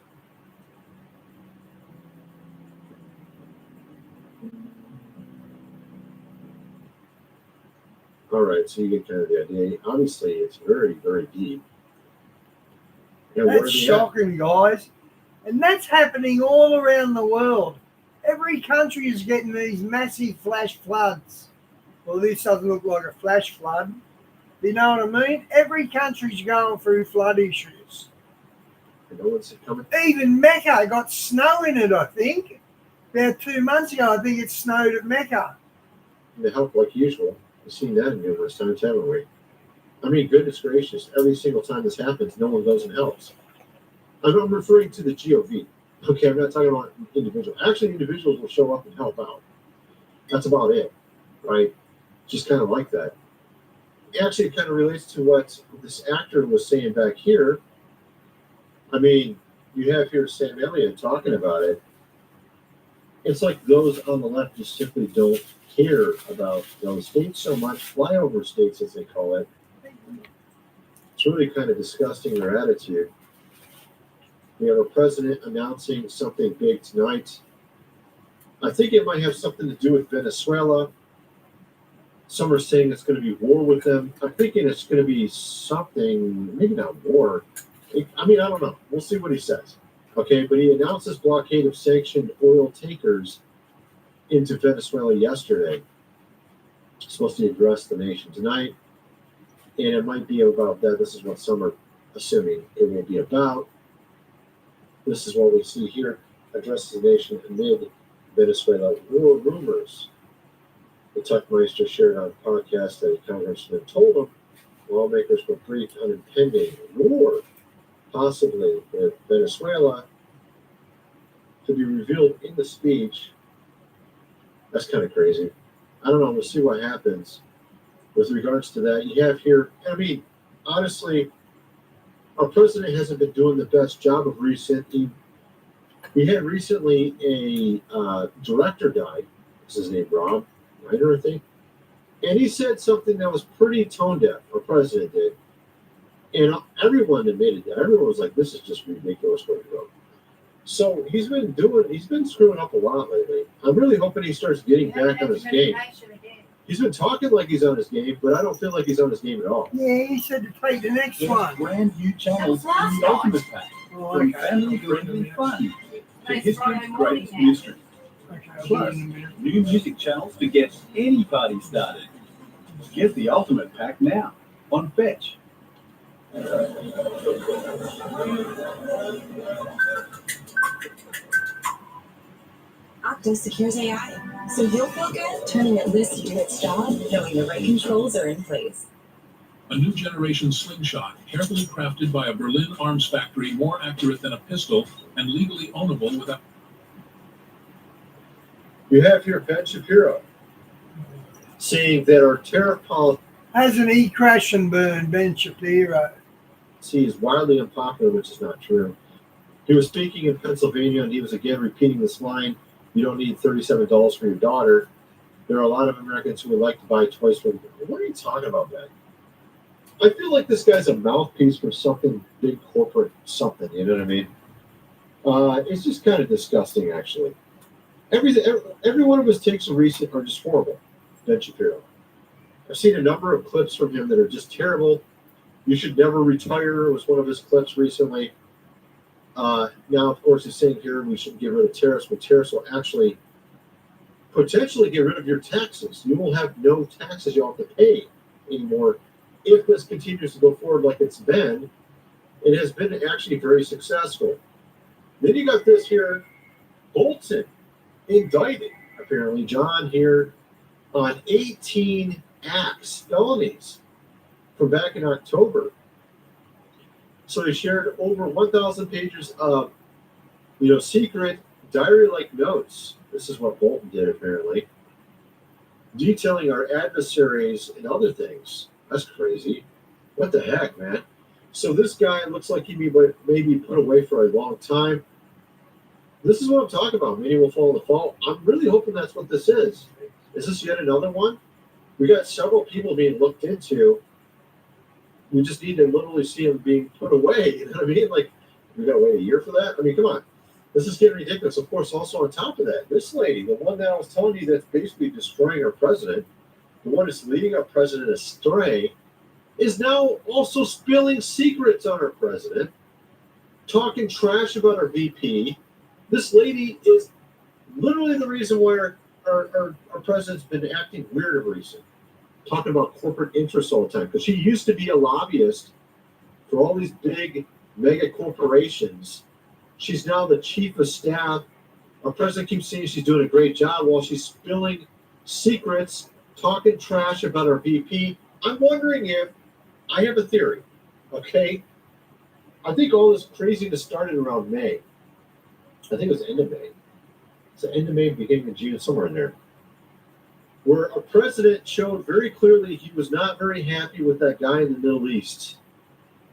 All right, so you get kind of the idea. Obviously, it's very, very deep. And where are That's they at? shocking, guys. And that's happening all around the world. Every country is getting these massive flash floods. Well, this doesn't look like a flash flood. You know what I mean? Every country's going through flood issues. No one's coming. Even Mecca got snow in it, I think. About 2 months ago, I think it snowed at Mecca. They help like usual. We've seen that numerous times, haven't we? I mean, goodness gracious, every single time this happens, no one goes and helps. I'm referring to the GOV. Okay, I'm not talking about individuals. Actually, individuals will show up and help out. That's about it, right? Just kind of like that. Actually, it kind of relates to what this actor was saying back here. I mean, you have here Sam Elliott talking about it. It's like those on the left just simply don't care about those states so much, flyover states as they call it. It's really kind of disgusting, their attitude. We have a president announcing something big tonight. I think it might have something to do with Venezuela. Some are saying it's going to be war with them. I'm thinking it's going to be something, maybe not war. I mean, I don't know. We'll see what he says. Okay, but he announced this blockade of sanctioned oil tankers into Venezuela yesterday. It's supposed to address the nation tonight. And it might be about that. This is what some are assuming it will be about. This is what we see here. Addresses the nation amid Venezuela war rumors. The Tuckmeister shared on a podcast that a congressman told him lawmakers were briefed on impending war, possibly with Venezuela, to be revealed in the speech. That's kind of crazy. I don't know. We'll see what happens with regards to that. You have here, I mean, honestly, our president hasn't been doing the best job of recent. We had recently a director died. What's his name? Rob Reiner, I think. And he said something that was pretty tone deaf. Our president did. And everyone admitted that. Everyone was like, this is just ridiculous what he wrote. So he's been screwing up a lot lately. I'm really hoping he starts getting back on his game. He's been talking like he's on his game, but I don't feel like he's on his game at all. Yeah, he said to play the next one. Brand new channels in the Ultimate Pack. From family-friendly fun to history, greatest mystery. Plus, new music channels to get anybody started. Get the Ultimate Pack now on Fetch. Octa secures AI, so you'll feel good turning it loose to do its job, knowing the right controls are in place. A new generation slingshot, carefully crafted by a Berlin arms factory, more accurate than a pistol and legally ownable without. You have here Ben Shapiro saying that our tariff policy hasn't he crashed and burned, Ben Shapiro? Is widely unpopular, which is not true. He was speaking in Pennsylvania, and he was again repeating this line: "You don't need $37 for your daughter." There are a lot of Americans who would like to buy toys for them. What are you talking about, Ben? I feel like this guy's a mouthpiece for something big corporate, something. You know what I mean? It's just kind of disgusting, actually. Every one of his takes of recent are just horrible. Ben Shapiro. I've seen a number of clips from him that are just terrible. "You should never retire" was one of his clips recently. Now, of course, he's saying here we should get rid of tariffs, but tariffs will actually potentially get rid of your taxes. You will have no taxes you have to pay anymore if this continues to go forward like it's been. It has been actually very successful. Then you got this here, Bolton indicted, apparently, John here, on 18 acts, felonies, from back in October. So he shared over 1,000 pages of, secret diary-like notes. This is what Bolton did, apparently, detailing our adversaries and other things. That's crazy. What the heck, man? So this guy looks like he may be put away for a long time. This is what I'm talking about. Many will fall in the fall. I'm really hoping that's what this is. Is this yet another one? We got several people being looked into. We just need to literally see them being put away. You know what I mean? Like, we got to wait a year for that? I mean, come on. This is getting ridiculous. Of course, also on top of that, this lady, the one that I was telling you that's basically destroying our president, the one that's leading our president astray, is now also spilling secrets on our president, talking trash about our VP. This lady is literally the reason why our president's been acting weird of recent, talking about corporate interests all the time, because she used to be a lobbyist for all these big mega corporations. She's now the chief of staff. Our president keeps saying she's doing a great job while she's spilling secrets, talking trash about our VP. I'm wondering if, I have a theory, okay? I think all this craziness started around May. I think it was the end of May. It's the end of May, beginning of June, somewhere in there, where our president showed very clearly he was not very happy with that guy in the Middle East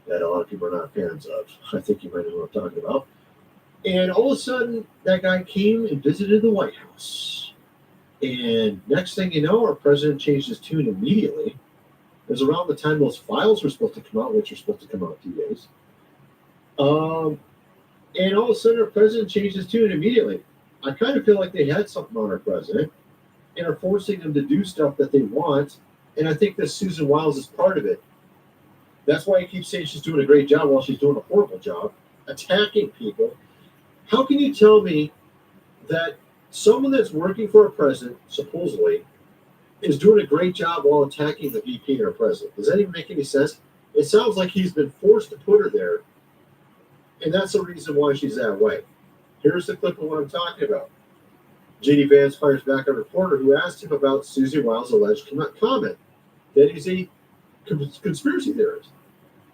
that a lot of people are not fans of. I think you might know what I'm talking about. And all of a sudden, that guy came and visited the White House. And next thing you know, our president changed his tune immediately. It was around the time those files were supposed to come out, which are supposed to come out in 2 days. And all of a sudden, our president changed his tune immediately. I kind of feel like they had something on our president and are forcing him to do stuff that they want. And I think that Susan Wiles is part of it. That's why he keeps saying she's doing a great job while she's doing a horrible job, attacking people. How can you tell me that someone that's working for a president, supposedly, is doing a great job while attacking the VP and our president? Does that even make any sense? It sounds like he's been forced to put her there, and that's the reason why she's that way. Here's the clip of what I'm talking about. J.D. Vance fires back a reporter who asked him about Susie Wiles' alleged comment that he's a conspiracy theorist.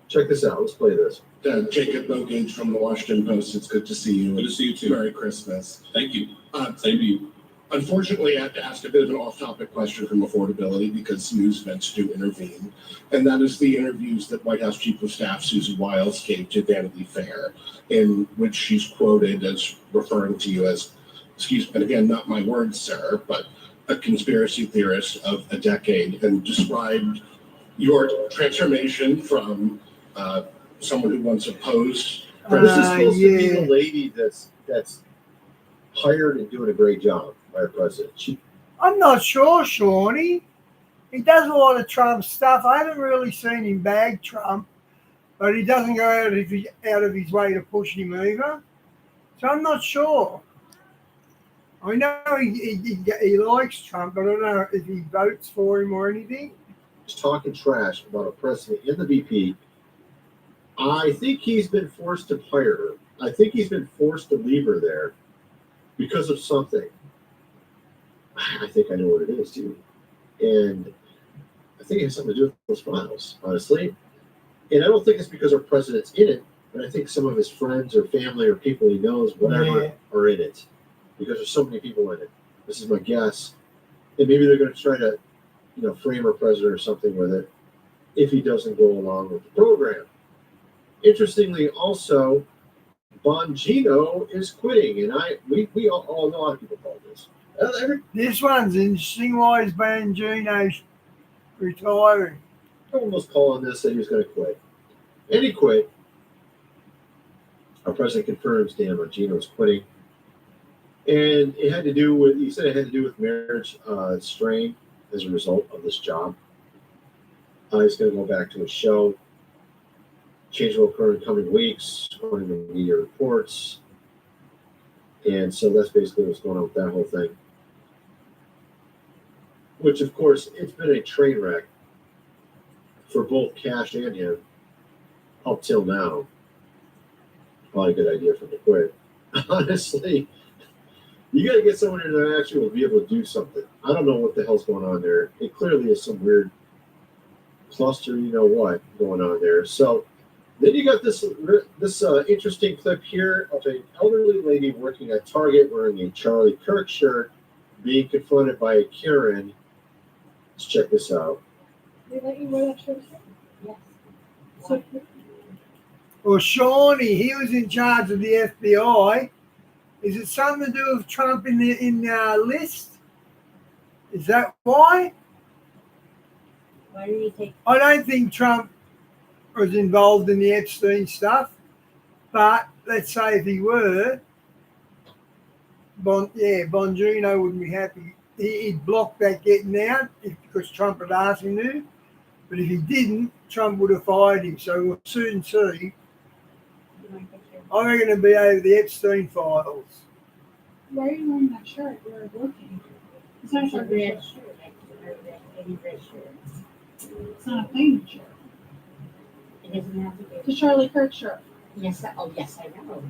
Check this out. Let's play this. Jacob Bogage from the Washington Post. It's good to see you. Good to see you too. Merry Christmas. Thank you. Same to you. Unfortunately, I have to ask a bit of an off-topic question from affordability because news events do intervene, and that is the interviews that White House Chief of Staff Susan Wiles gave to Vanity Fair, in which she's quoted as referring to you as, excuse me, and again, not my words, sir, but a conspiracy theorist of a decade, and described your transformation from someone who once opposed. This is supposed to be the lady that's hired and doing a great job by our president. I'm not sure, Shawnee. He does a lot of Trump stuff. I haven't really seen him bag Trump, but he doesn't go out of his way to push him either. So I'm not sure. I know he likes Trump, but I don't know if he votes for him or anything. He's talking trash about a president and the VP. I think he's been forced to fire her. I think he's been forced to leave her there because of something. I think I know what it is, too. And I think it has something to do with those files, honestly. And I don't think it's because our president's in it, but I think some of his friends or family or people he knows, whatever, are in it. Because there's so many people in it. This is my guess. And maybe they're going to try to, frame our president or something with it if he doesn't go along with the program. Interestingly, also, Bongino is quitting, and we all know a lot of people call this. This one's interesting. Why is Bongino retiring? Someone was calling this that he was going to quit. And he quit. Our president confirms Dan Bongino's quitting. And it had to do with, he said it had to do with marriage strain as a result of this job. He's going to go back to his show. Change will occur in coming weeks, according to media reports. And so that's basically what's going on with that whole thing. Which, of course, it's been a train wreck for both Cash and him up till now. Probably a good idea for him to quit. Honestly, you got to get someone in that actually will be able to do something. I don't know what the hell's going on there. It clearly is some weird cluster, what, going on there. So then you got this interesting clip here of an elderly lady working at Target wearing a Charlie Kirk shirt being confronted by a Karen. Let's check this out. They let you wear that shirt? Yes. Well, Shawnee, he was in charge of the FBI. Is it something to do with Trump in the list? Is that why? Why did he take? I don't think Trump was involved in the Epstein stuff, but let's say if he were, Bongino wouldn't be happy he'd block that getting out because Trump had asked him to. But if he didn't, Trump would have fired him. So we'll soon see. I reckon it'll be over the Epstein files. Why are you wearing that shirt? You're working. It's not a red shirt. It's not a plain shirt. It doesn't have to be. It's a Charlie Kirk shirt. Yes, yes, I know.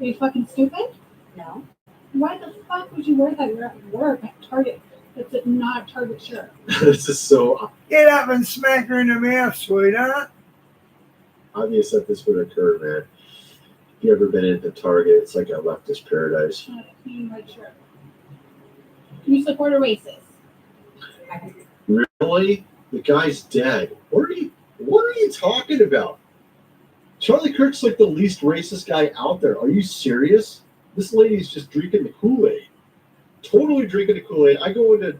Are you fucking stupid? No. Why the fuck would you wear that? You're at work at Target. It's not a Target shirt. This is so Get up and smack her in the mouth, sweetheart. obvious that this would occur, man. If you ever been into Target, it's like a leftist paradise. It's not a clean red shirt. You support a racist. Really? The guy's dead. What are you talking about? Charlie Kirk's like the least racist guy out there. Are you serious? This lady's just drinking the Kool-Aid. Totally drinking the Kool-Aid. I go into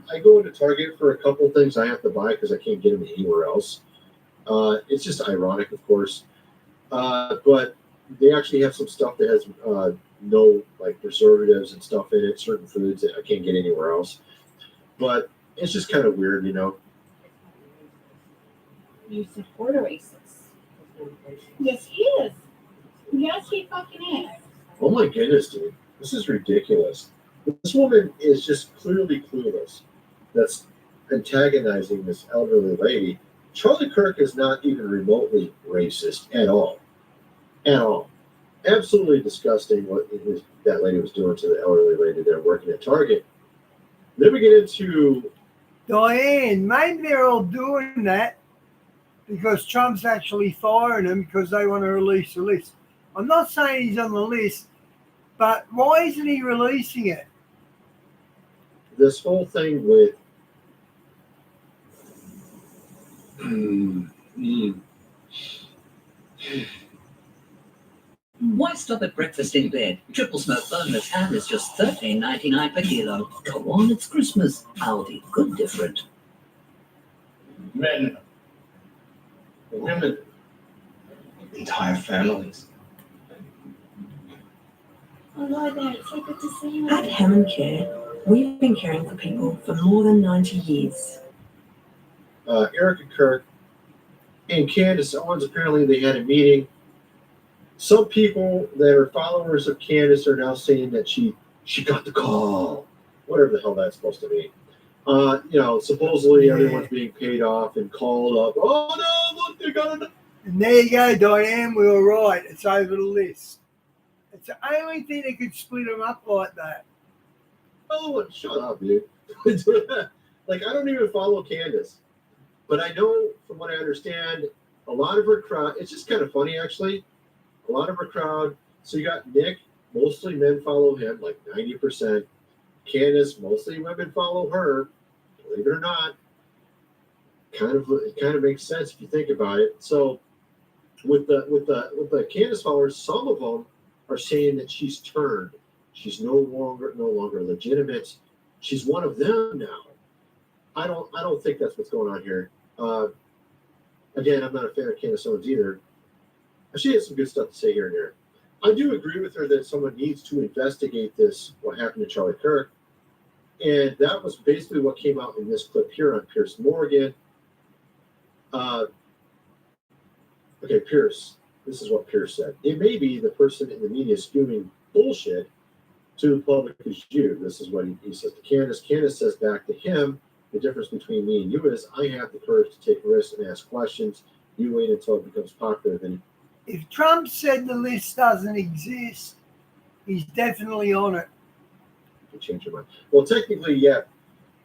Target for a couple things I have to buy because I can't get them anywhere else. It's just ironic, of course. But they actually have some stuff that has no like preservatives and stuff in it, certain foods that I can't get anywhere else. But it's just kind of weird, you know. You support a racist. Yes, he is. Yes, he fucking is. Oh my goodness, dude. This is ridiculous. This woman is just clearly clueless. That's antagonizing this elderly lady. Charlie Kirk is not even remotely racist at all. At all. Absolutely disgusting what that lady was doing to the elderly lady there working at Target. Then we get into Diane, maybe they're all doing that because Trump's actually firing them because they want to release the list. I'm not saying he's on the list, but why isn't he releasing it? this whole thing with Why stop at breakfast in bed? Triple smoke boneless ham is just $13.99 per kilo. Go on, it's Christmas. Aldi, good different. Men, women, entire families. Oh, Lord, Dad, it's so good to see you. At Hammond Care, we've been caring for people for more than 90 years. Erica Kirk and Candace Owens, apparently they had a meeting. Some people that are followers of Candace are now saying that she got the call, whatever the hell that's supposed to mean. Supposedly everyone's being paid off and called up. Oh no, look, they got it. And there you go, Diane, we were right. It's over the list. It's the only thing that could split them up like that. Oh, shut up, dude. Like, I don't even follow Candace. But I know, from what I understand, a lot of her crowd, it's just kind of funny, actually. A lot of her crowd, so you got Nick, mostly men follow him, like 90%. Candace, mostly women follow her, believe it or not. It kind of makes sense if you think about it. So with the Candace followers, some of them are saying that she's turned. She's no longer legitimate. She's one of them now. I don't think that's what's going on here. Again, I'm not a fan of Candace Owens either. She has some good stuff to say here and there. I do agree with her that someone needs to investigate this, what happened to Charlie Kirk. And that was basically what came out in this clip here on Piers Morgan. Okay, Piers. This is what Piers said. It may be the person in the media spewing bullshit to the public is you. This is what he says to Candace. Candace says back to him, the difference between me and you is I have the courage to take risks and ask questions. You wait until it becomes popular. Then, if Trump said the list doesn't exist, he's definitely on it. You change your mind. Well, technically, yeah.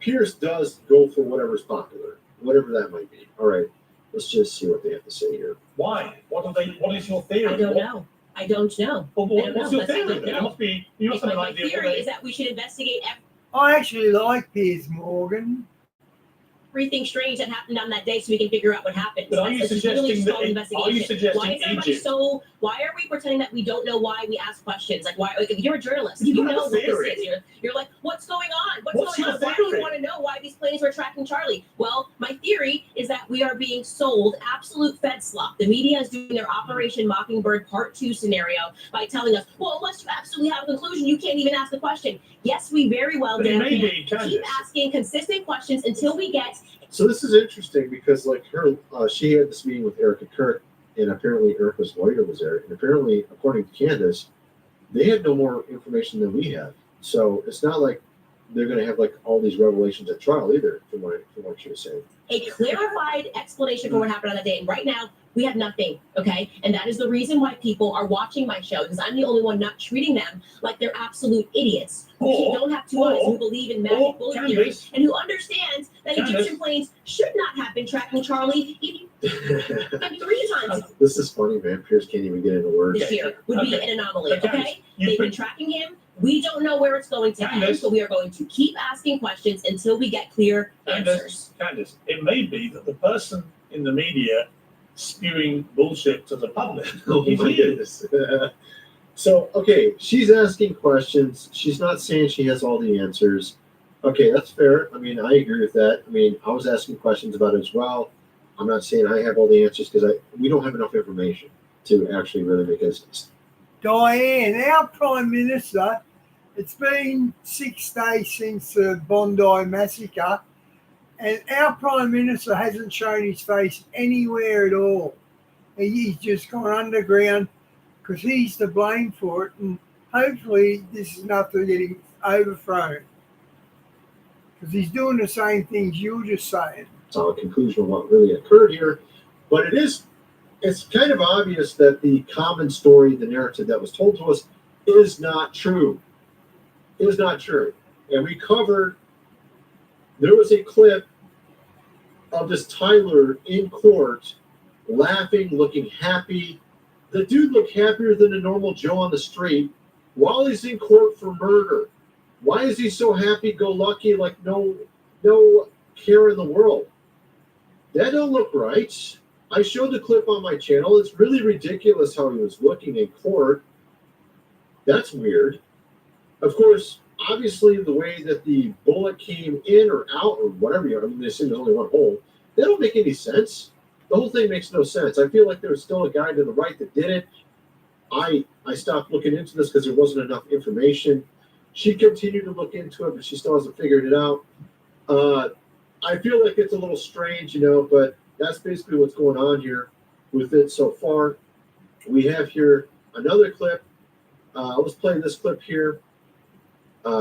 Piers does go for whatever's popular, whatever that might be. All right, let's just see what they have to say here. Why? What is your theory? I don't know. I don't know. Well, what's your theory? There must be. You must have an My idea. theory is that we should investigate. I actually like Piers Morgan. everything strange that happened on that day so we can figure out what happened. But are you It's a suggesting really strong that? Are you investigation. suggesting Why is everybody Egypt? so? Why are we pretending that we don't know why we ask questions? Like why? Like if you're a journalist, You you have know a what this theory. is. You're like, what's going on? What's What's going your on? Why do we theory? want to know why these planes were tracking Charlie? Well, my theory is that we are being sold absolute Fed slop. The media is doing their Operation Mockingbird Part 2 scenario by telling us, well, unless you absolutely have a conclusion, you can't even ask the question. Yes, we very well But it damn may can. be, Candace. Keep asking consistent questions until we get. So this is interesting because like she had this meeting with Erica Kirk, and apparently Erica's lawyer was there, and apparently, according to Candace, they had no more information than we had. So it's not like they're going to have like all these revelations at trial either, from what she was saying. A clarified explanation for what happened on that day. And right now, we have nothing, okay? And that is the reason why people are watching my show, because I'm the only one not treating them like they're absolute idiots who don't have two eyes, who believe in magic bullet theory, and who understands that Egyptian planes should not have been tracking Charlie even 3 times This is funny, man. Pierce can't even get in a word. this year. Would be an anomaly, okay? They've been tracking him. We don't know where it's going to end, so we are going to keep asking questions until we get clear answers. Candace, it may be that the person in the media spewing bullshit to the public is my you. goodness. So, okay, she's asking questions. She's not saying she has all the answers. Okay, that's fair. I mean, I agree with that. I mean, I was asking questions about it as well. I'm not saying I have all the answers because we don't have enough information to actually really make a sense. Diane, our Prime Minister, it's been 6 days since the Bondi massacre, and our Prime Minister hasn't shown his face anywhere at all. He's just gone underground because he's to blame for it, and hopefully this is enough to get him overthrown. Because he's doing the same things you were just saying. So a conclusion of what really occurred here. But it's kind of obvious that the common story, the narrative that was told to us, is not true. It is not true. And we covered, there was a clip of this Tyler in court laughing, looking happy. The dude looked happier than a normal Joe on the street while he's in court for murder. Why is he so happy-go-lucky, like no care in the world? That don't look right. I showed the clip on my channel. It's really ridiculous how he was looking in court. That's weird. Of course, obviously, the way that the bullet came in or out or whatever, I mean, they say there's only one hole. That don't make any sense. The whole thing makes no sense. I feel like there was still a guy to the right that did it. I stopped looking into this because there wasn't enough information. She continued to look into it, but she still hasn't figured it out. I feel like it's a little strange, but that's basically what's going on here with it so far. We have here another clip. Let's play this clip here.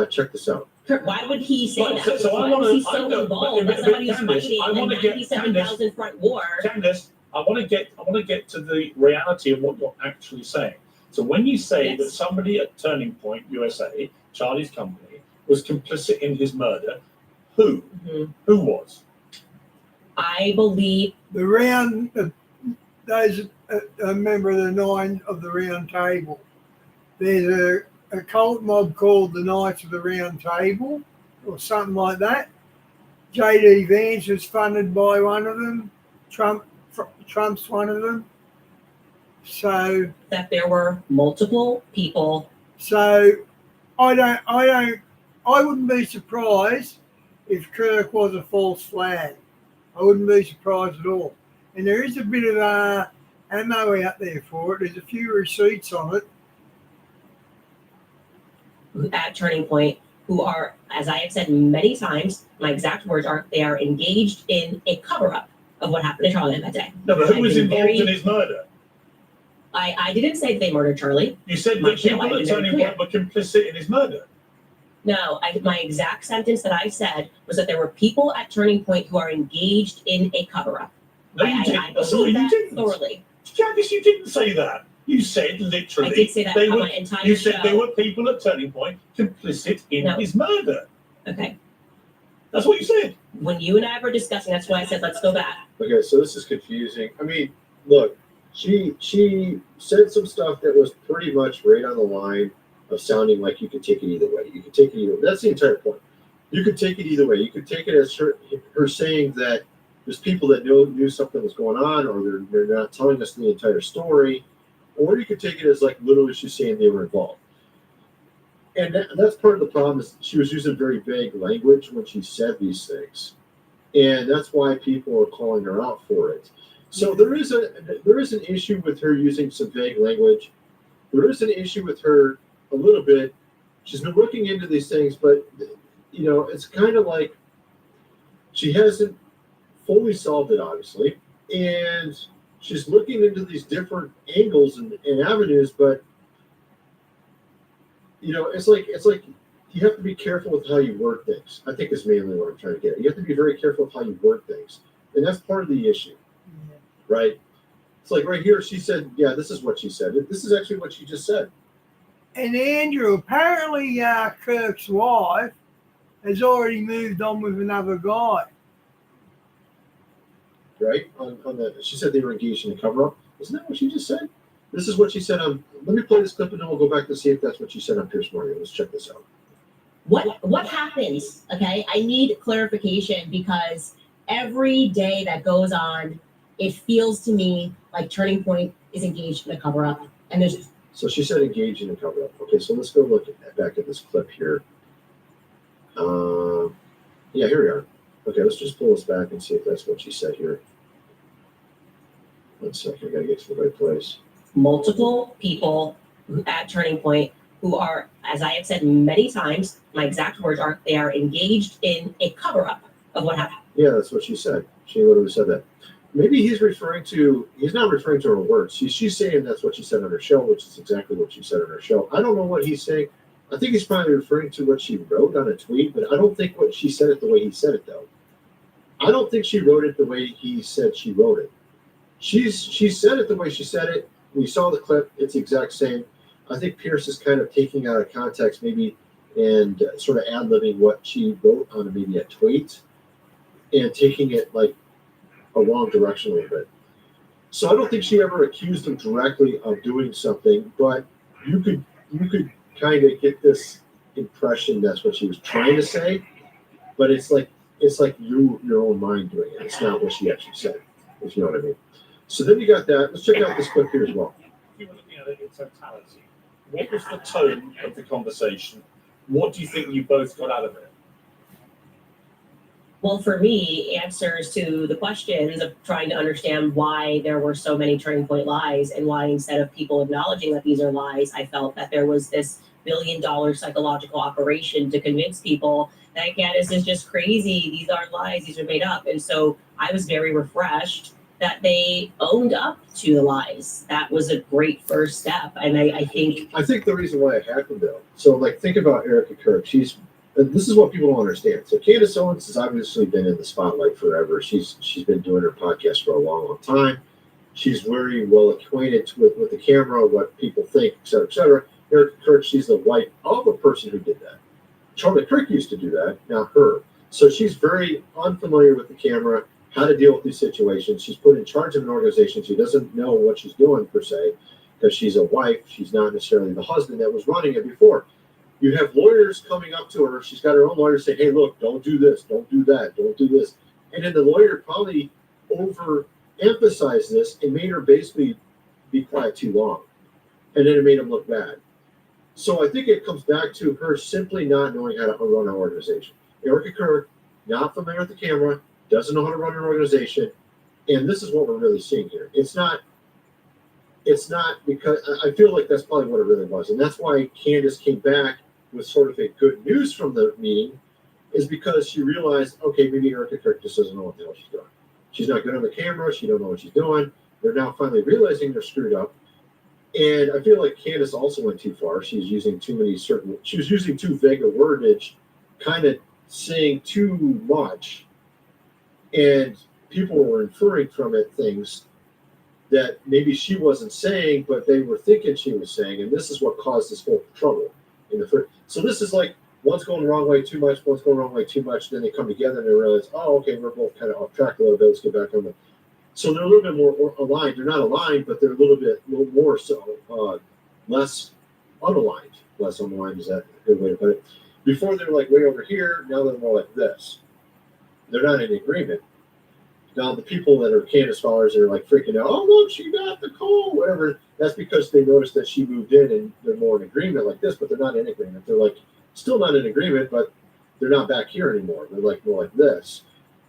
Check this out. Why would he say Right, that? so I Why wanna- was he I so know, involved but as somebody who's Candace, fighting I in wanna get- 97,000 front war? Candace, I want to get to the reality of what you're actually saying. So when you say that somebody at Turning Point USA, Charlie's company, was complicit in his murder, who? Who was? I believe the round. Those a member of the 9 of the Round Table. There's a cult mob called the Knights of the Round Table, or something like that. J.D. Vance was funded by one of them. Trump's one of them. So that there were multiple people. So I wouldn't be surprised if Kirk was a false flag. I wouldn't be surprised at all. And there is a bit of ammo out there for it. There's a few receipts on it. At Turning Point, who are, as I have said many times, my exact words are, they are engaged in a cover-up of what happened to Charlie that day. No, but who was involved in his murder? I didn't say they murdered Charlie. You said that people at Turning Point were complicit in his murder. No, my exact sentence that I said was that there were people at Turning Point who are engaged in a cover-up. No, you didn't. Sorry, you didn't. Thoroughly. Candice, you didn't say that. You said literally. I did say that on my entire You said show. there were people at Turning Point complicit in his murder. Okay. That's what you said. When you and I were discussing, that's why I said, let's go back. Okay, so this is confusing. I mean, look, she said some stuff that was pretty much right on the line of sounding like you could take it either way. You could take it either way. That's the entire point. You could take it either way. You could take it as her saying that there's people that knew something was going on, or they're not telling us the entire story, or you could take it as like literally she's saying they were involved. And that's part of the problem is she was using very vague language when she said these things, and that's why people are calling her out for it. So there is an issue with her using some vague language. There is an issue with her a little bit. She's been looking into these things, but it's kind of like she hasn't fully solved it, obviously, and she's looking into these different angles and avenues, but it's like you have to be careful with how you word things. I think is mainly what I'm trying to get at. You have to be very careful with how you word things, and that's part of the issue, right? It's like right here, she said, yeah, this is what she said. This is actually what she just said. And Andrew, apparently Kirk's wife has already moved on with another guy. Right? She said they were engaged in a cover-up. Isn't that what she just said? This is what she said on. Let me play this clip and then we'll go back to see if that's what she said on Pierce Morgan. Let's check this out. What happens? Okay, I need clarification because every day that goes on, it feels to me like Turning Point is engaged in a cover-up, and there's. So she said engaged in a cover-up. Okay, so let's go look back at this clip here. Yeah, here we are. Okay, let's just pull this back and see if that's what she said here. 1 second, I gotta get to the right place. Multiple people at Turning Point who are, as I have said many times, my exact words are, they are engaged in a cover-up of what happened. Yeah, that's what she said. She literally said that. Maybe he's not referring to her words. She's saying that's what she said on her show, which is exactly what she said on her show. I don't know what he's saying. I think he's probably referring to what she wrote on a tweet, but I don't think what she said it the way he said it, though. I don't think she wrote it the way he said she wrote it. She said it the way she said it. We saw the clip. It's the exact same. I think Pierce is kind of taking out of context maybe and sort of ad-libbing what she wrote on maybe a tweet and taking it like a wrong direction a little bit. So I don't think she ever accused him directly of doing something, but you could kind of get this impression that's what she was trying to say, but it's like your own mind doing it. It's not what she actually said, if you know what I mean. So then you got that. Let's check out this clip here as well. If you were looking at it in totality, what was the tone of the conversation? What do you think you both got out of it? Well, for me, answers to the questions of trying to understand why there were so many Turning Point lies and why instead of people acknowledging that these are lies, I felt that there was this billion-dollar psychological operation to convince people that Candace is just crazy. These aren't lies. These are made up. And so I was very refreshed that they owned up to the lies. That was a great first step. And I think the reason why it happened, though, so like think about Erica Kirk. This is what people don't understand. So Candace Owens has obviously been in the spotlight forever. She's been doing her podcast for a long, long time. She's very well acquainted with the camera, what people think, et cetera, et cetera. Erica Kirk, she's the wife of a person who did that. Charlie Kirk used to do that, not her. So she's very unfamiliar with the camera, how to deal with these situations. She's put in charge of an organization. She doesn't know what she's doing, per se, because she's a wife. She's not necessarily the husband that was running it before. You have lawyers coming up to her. She's got her own lawyer saying, hey, look, don't do this, don't do that, don't do this. And then the lawyer probably overemphasized this and made her basically be quiet too long. And then it made him look bad. So I think it comes back to her simply not knowing how to run an organization. Erica Kirk, not familiar with the camera, doesn't know how to run an organization. And this is what we're really seeing here. It's not because I feel like that's probably what it really was. And that's why Candace came back with sort of a good news from the meeting, is because she realized, okay, maybe Erica Kirk just doesn't know what the hell she's doing. She's not good on the camera. She don't know what she's doing. They're now finally realizing they're screwed up. And I feel like Candace also went too far. She was using too vague a wordage, kind of saying too much. And people were inferring from it things that maybe she wasn't saying, but they were thinking she was saying. And this is what caused this whole trouble. So this is like one's going the wrong way too much, one's going the wrong way too much. Then they come together and they realize, oh, okay, we're both kind of off track a little bit. Let's get back on the. So they're a little bit more aligned. They're not aligned, but they're a little more so, less unaligned. Less unaligned is that a good way to put it? Before they're like way over here, now they're more like this. They're not in agreement. Now the people that are Candace followers are like freaking out. Oh look, she got the coal, whatever. That's because they noticed that she moved in and they're more in agreement like this, but they're not in agreement. They're like still not in agreement, but they're not back here anymore. They're like more like this.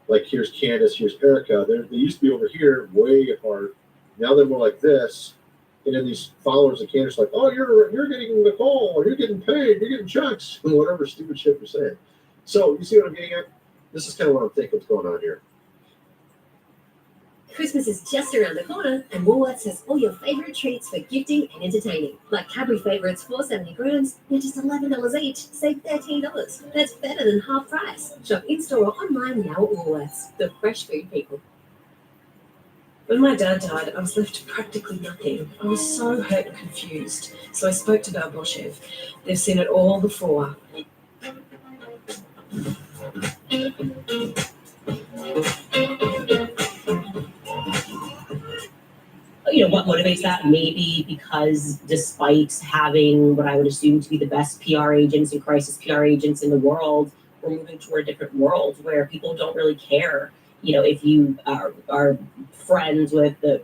Like here's Candace, here's Erica. They used to be over here, way apart. Now they're more like this. And then these followers of Candace are like, oh, you're getting the call, or you're getting paid, you're getting checks, and whatever stupid shit you're saying. So you see what I'm getting at? This is kind of what I'm thinking is going on here. Christmas is just around the corner, and Woolworths has all your favorite treats for gifting and entertaining. Like Cadbury Favourites 470 grams, they're just $11 each, save $13. That's better than half price. Shop in-store or online now at Woolworths, the fresh food people. When my dad died, I was left to practically nothing. I was so hurt and confused, so I spoke to Barboshev. They've seen it all before. What motivates that? Maybe because despite having what I would assume to be the best PR agents and crisis PR agents in the world, we're moving toward a different world where people don't really care. If you are friends with the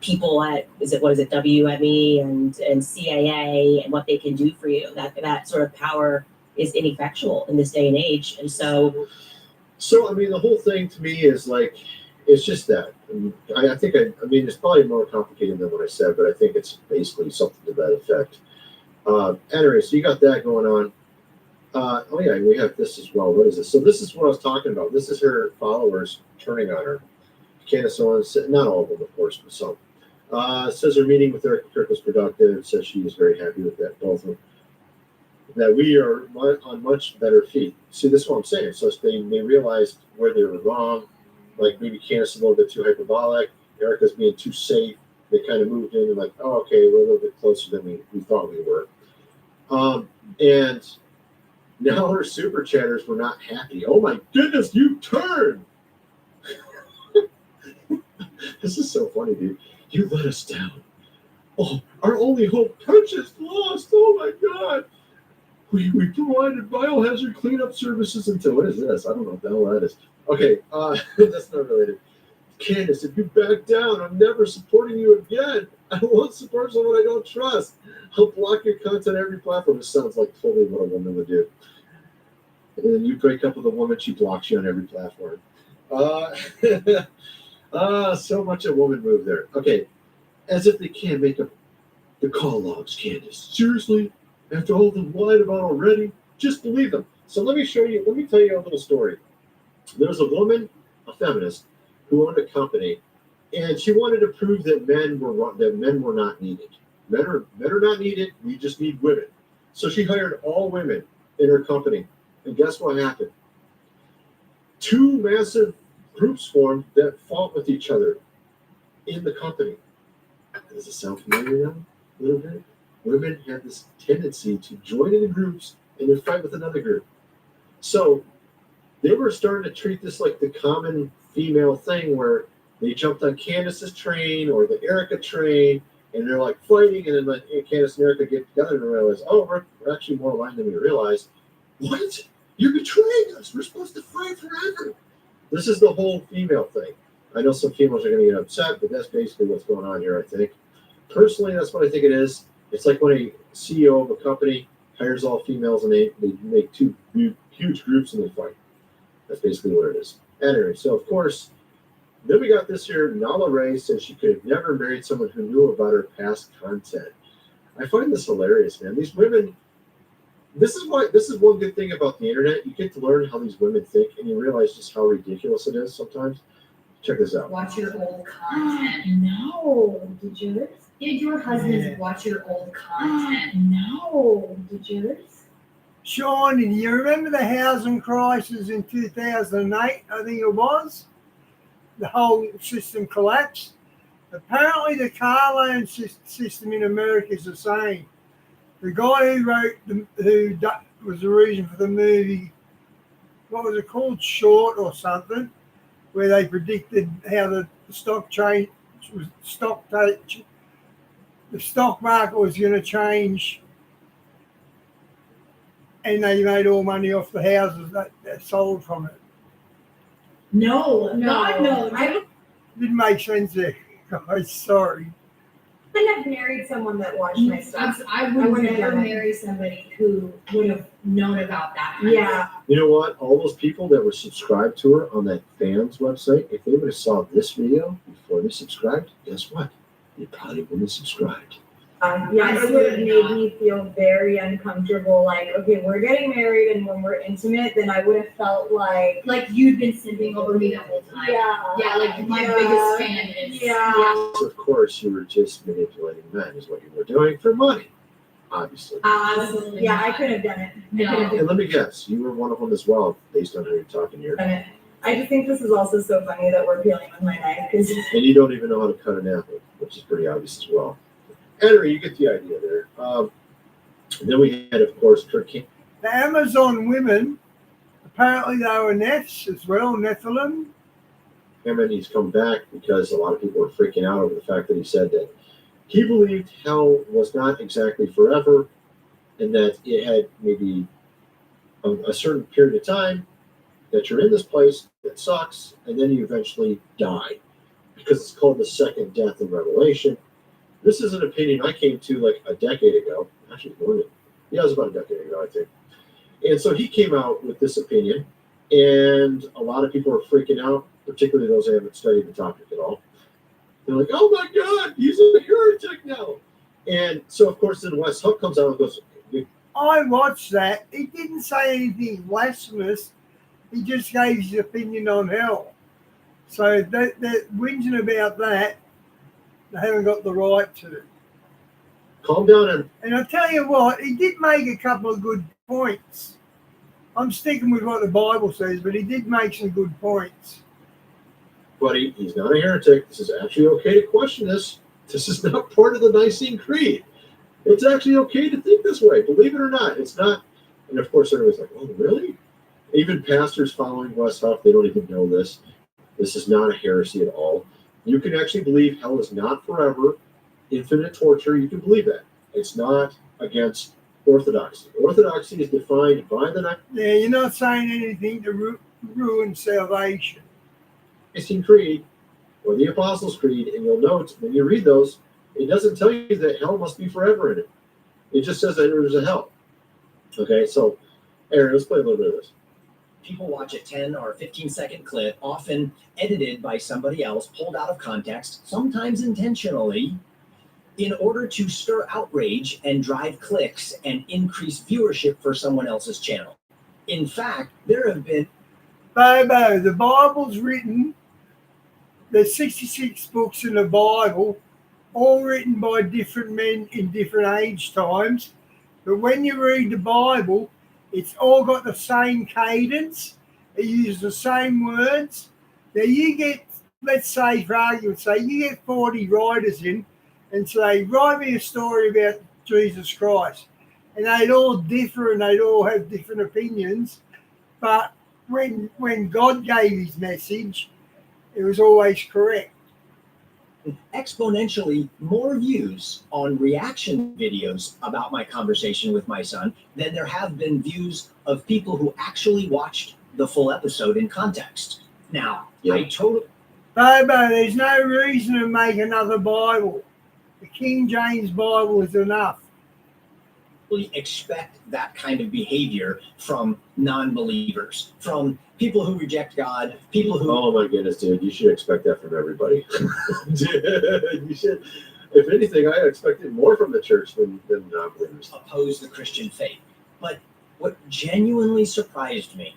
people at WME and CAA and what they can do for you, that sort of power is ineffectual in this day and age. And so I mean, the whole thing to me is like, it's just that. I think it's probably more complicated than what I said, but I think it's basically something to that effect. Anyway, so you got that going on. Oh yeah, we have this as well. What is this? So this is what I was talking about. This is her followers turning on her. Candace Owens, not all of them, of course, but some. Says her meeting with Eric Kirk was productive. Says she was very happy with that, both of them. That we are on much better feet. See, this is what I'm saying. So they realized where they were wrong. Like maybe Candace is a little bit too hyperbolic. Erica's being too safe. They kind of moved in and like, oh, okay, we're a little bit closer than we thought we were. And now her super chatters were not happy. Oh my goodness, you turned! This is so funny, dude. You let us down. Oh, our only hope, purchased, lost. Oh my God. We provided biohazard cleanup services until, what is this? I don't know what the hell that is. Okay, that's not related. Candace, if you back down, I'm never supporting you again. I won't support someone I don't trust. I'll block your content on every platform. This sounds like totally what a woman would do. And then you break up with a woman, she blocks you on every platform. So much a woman move there. Okay, as if they can't make up the call logs, Candace. Seriously? After all they've lied about already? Just believe them. So let me tell you a little story. There was a woman, a feminist, who owned a company, and she wanted to prove that men were not needed. Men are not needed. We just need women. So she hired all women in her company, and guess what happened? 2 massive groups formed that fought with each other in the company. Does it sound familiar now? A little bit. Women have this tendency to join in the groups and then fight with another group. So they were starting to treat this like the common female thing where they jumped on Candace's train or the Erica train and they're like fighting, and then like Candace and Erica get together and realize, oh, we're actually more aligned than we realized. What? You're betraying us. We're supposed to fight forever. This is the whole female thing. I know some females are going to get upset, but that's basically what's going on here, I think. Personally, that's what I think it is. It's like when a CEO of a company hires all females and they make 2 huge groups and they fight. That's basically what it is. Anyway, so of course, then we got this here. Nala Ray says she could have never married someone who knew about her past content. I find this hilarious, man. These women, this is one good thing about the internet. You get to learn how these women think and you realize just how ridiculous it is sometimes. Check this out. Watch your old content. No. Did yours? Did your husband watch your old content? No. Did yours? Sean, do you remember the housing crisis in 2008, I think it was? The whole system collapsed. Apparently the car loan system in America is the same. The guy who wrote, who was the reason for the movie, what was it called, Short or something, where they predicted how the stock market was going to change and they made all money off the houses that sold from it. No, God, no. Didn't make sense there, guys. Sorry. I have married someone that watched my stuff. I would wouldn't never have done it. marry somebody who would have known about that. Yeah. You know what? All those people that were subscribed to her on that fans website, if they would have saw this video before they subscribed, guess what? They probably wouldn't have subscribed. It would have made me feel very uncomfortable. Like, okay, we're getting married, and when we're intimate, then I would have felt like you'd been simping over me the whole time. Yeah, like my biggest fan is. So of course, you were just manipulating men, is what you were doing for money, obviously. Absolutely. Yeah, I could have done it. And let me guess, you were one of them as well, based on how you're talking here. I just think this is also so funny that we're peeling with my knife because. And you don't even know how to cut an apple, which is pretty obvious as well. Anyway, you get the idea there. Then we had, of course, Turkey. The Amazon women, apparently they were Nephs as well, Nephilim. And then he's come back because a lot of people were freaking out over the fact that he said that he believed hell was not exactly forever and that it had maybe a certain period of time that you're in this place that sucks and then you eventually die because it's called the second death in Revelation. This is an opinion I came to like a decade ago. Actually, more than, it was about a decade ago, I think. And so he came out with this opinion, and a lot of people are freaking out, particularly those who haven't studied the topic at all. They're like, oh my God, he's a heretic now. And so, of course, then Wes Huck comes out and goes, I watched that. He didn't say anything blasphemous. He just gave his opinion on hell. So that whinging about that, they haven't got the right to. Calm down. And I tell you what, he did make a couple of good points. I'm sticking with what the Bible says, but he did make some good points. But he's not a heretic. This is actually okay to question this. This is not part of the Nicene Creed. It's actually okay to think this way. Believe it or not, it's not. And of course, everybody's like, oh, really? Even pastors following Wes Huff, they don't even know this. This is not a heresy at all. You can actually believe hell is not forever, infinite torture. You can believe that. It's not against orthodoxy. Orthodoxy is defined by the Yeah, you're not saying anything to ruin salvation. Nicene Creed or the Apostles' Creed, and you'll note when you read those, it doesn't tell you that hell must be forever in it. It just says that there's a hell. Okay, so Aaron, let's play a little bit of this. People watch a 10 or 15-second clip, often edited by somebody else, pulled out of context, sometimes intentionally, in order to stir outrage and drive clicks and increase viewership for someone else's channel. In fact, there have been... Bobo, the Bible's written, there's 66 books in the Bible, all written by different men in different age times. But when you read the Bible, it's all got the same cadence. It uses the same words. Now you get, let's say for argument's sake, you get 40 writers in and say, write me a story about Jesus Christ. And they'd all differ and they'd all have different opinions. But when God gave his message, it was always correct. Exponentially more views on reaction videos about my conversation with my son than there have been views of people who actually watched the full episode in context. Now, I totally... Bobo, there's no reason to make another Bible. The King James Bible is enough. Expect that kind of behavior from non-believers, from people who reject God, people who... Oh my goodness, dude, you should expect that from everybody. Dude, you should. If anything, I expected more from the church than non-believers. Oppose the Christian faith. But what genuinely surprised me,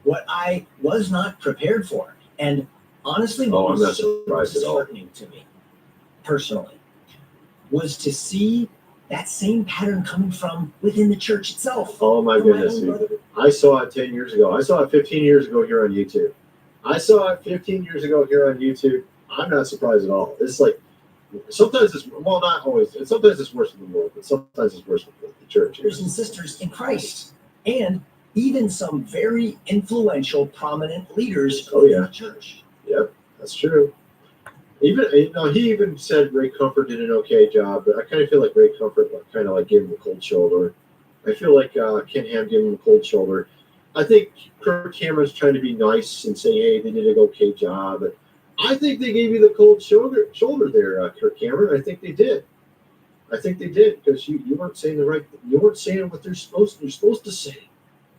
what I was not prepared for, and honestly what I'm not was so surprised at all. disheartening to me, personally, was to see that same pattern coming from within the church itself. Oh my goodness, dude. I saw it 10 years ago. I saw it 15 years ago here on YouTube. I saw it 15 years ago here on YouTube. I'm not surprised at all. It's like, sometimes it's, well, not always. Sometimes it's worse than the world, but sometimes it's worse than the church. Brothers and sisters in Christ, and even some very influential, prominent leaders in the church. Yep, that's true. Even, you know, he even said Ray Comfort did an okay job, but I kind of feel like Ray Comfort kind of like gave him a cold shoulder. I feel like Ken Ham gave him a cold shoulder. I think Kirk Cameron's trying to be nice and say, hey, they did an okay job. But I think they gave you the cold shoulder there, Kirk Cameron. I think they did. Because you weren't saying you weren't saying what you're supposed to say.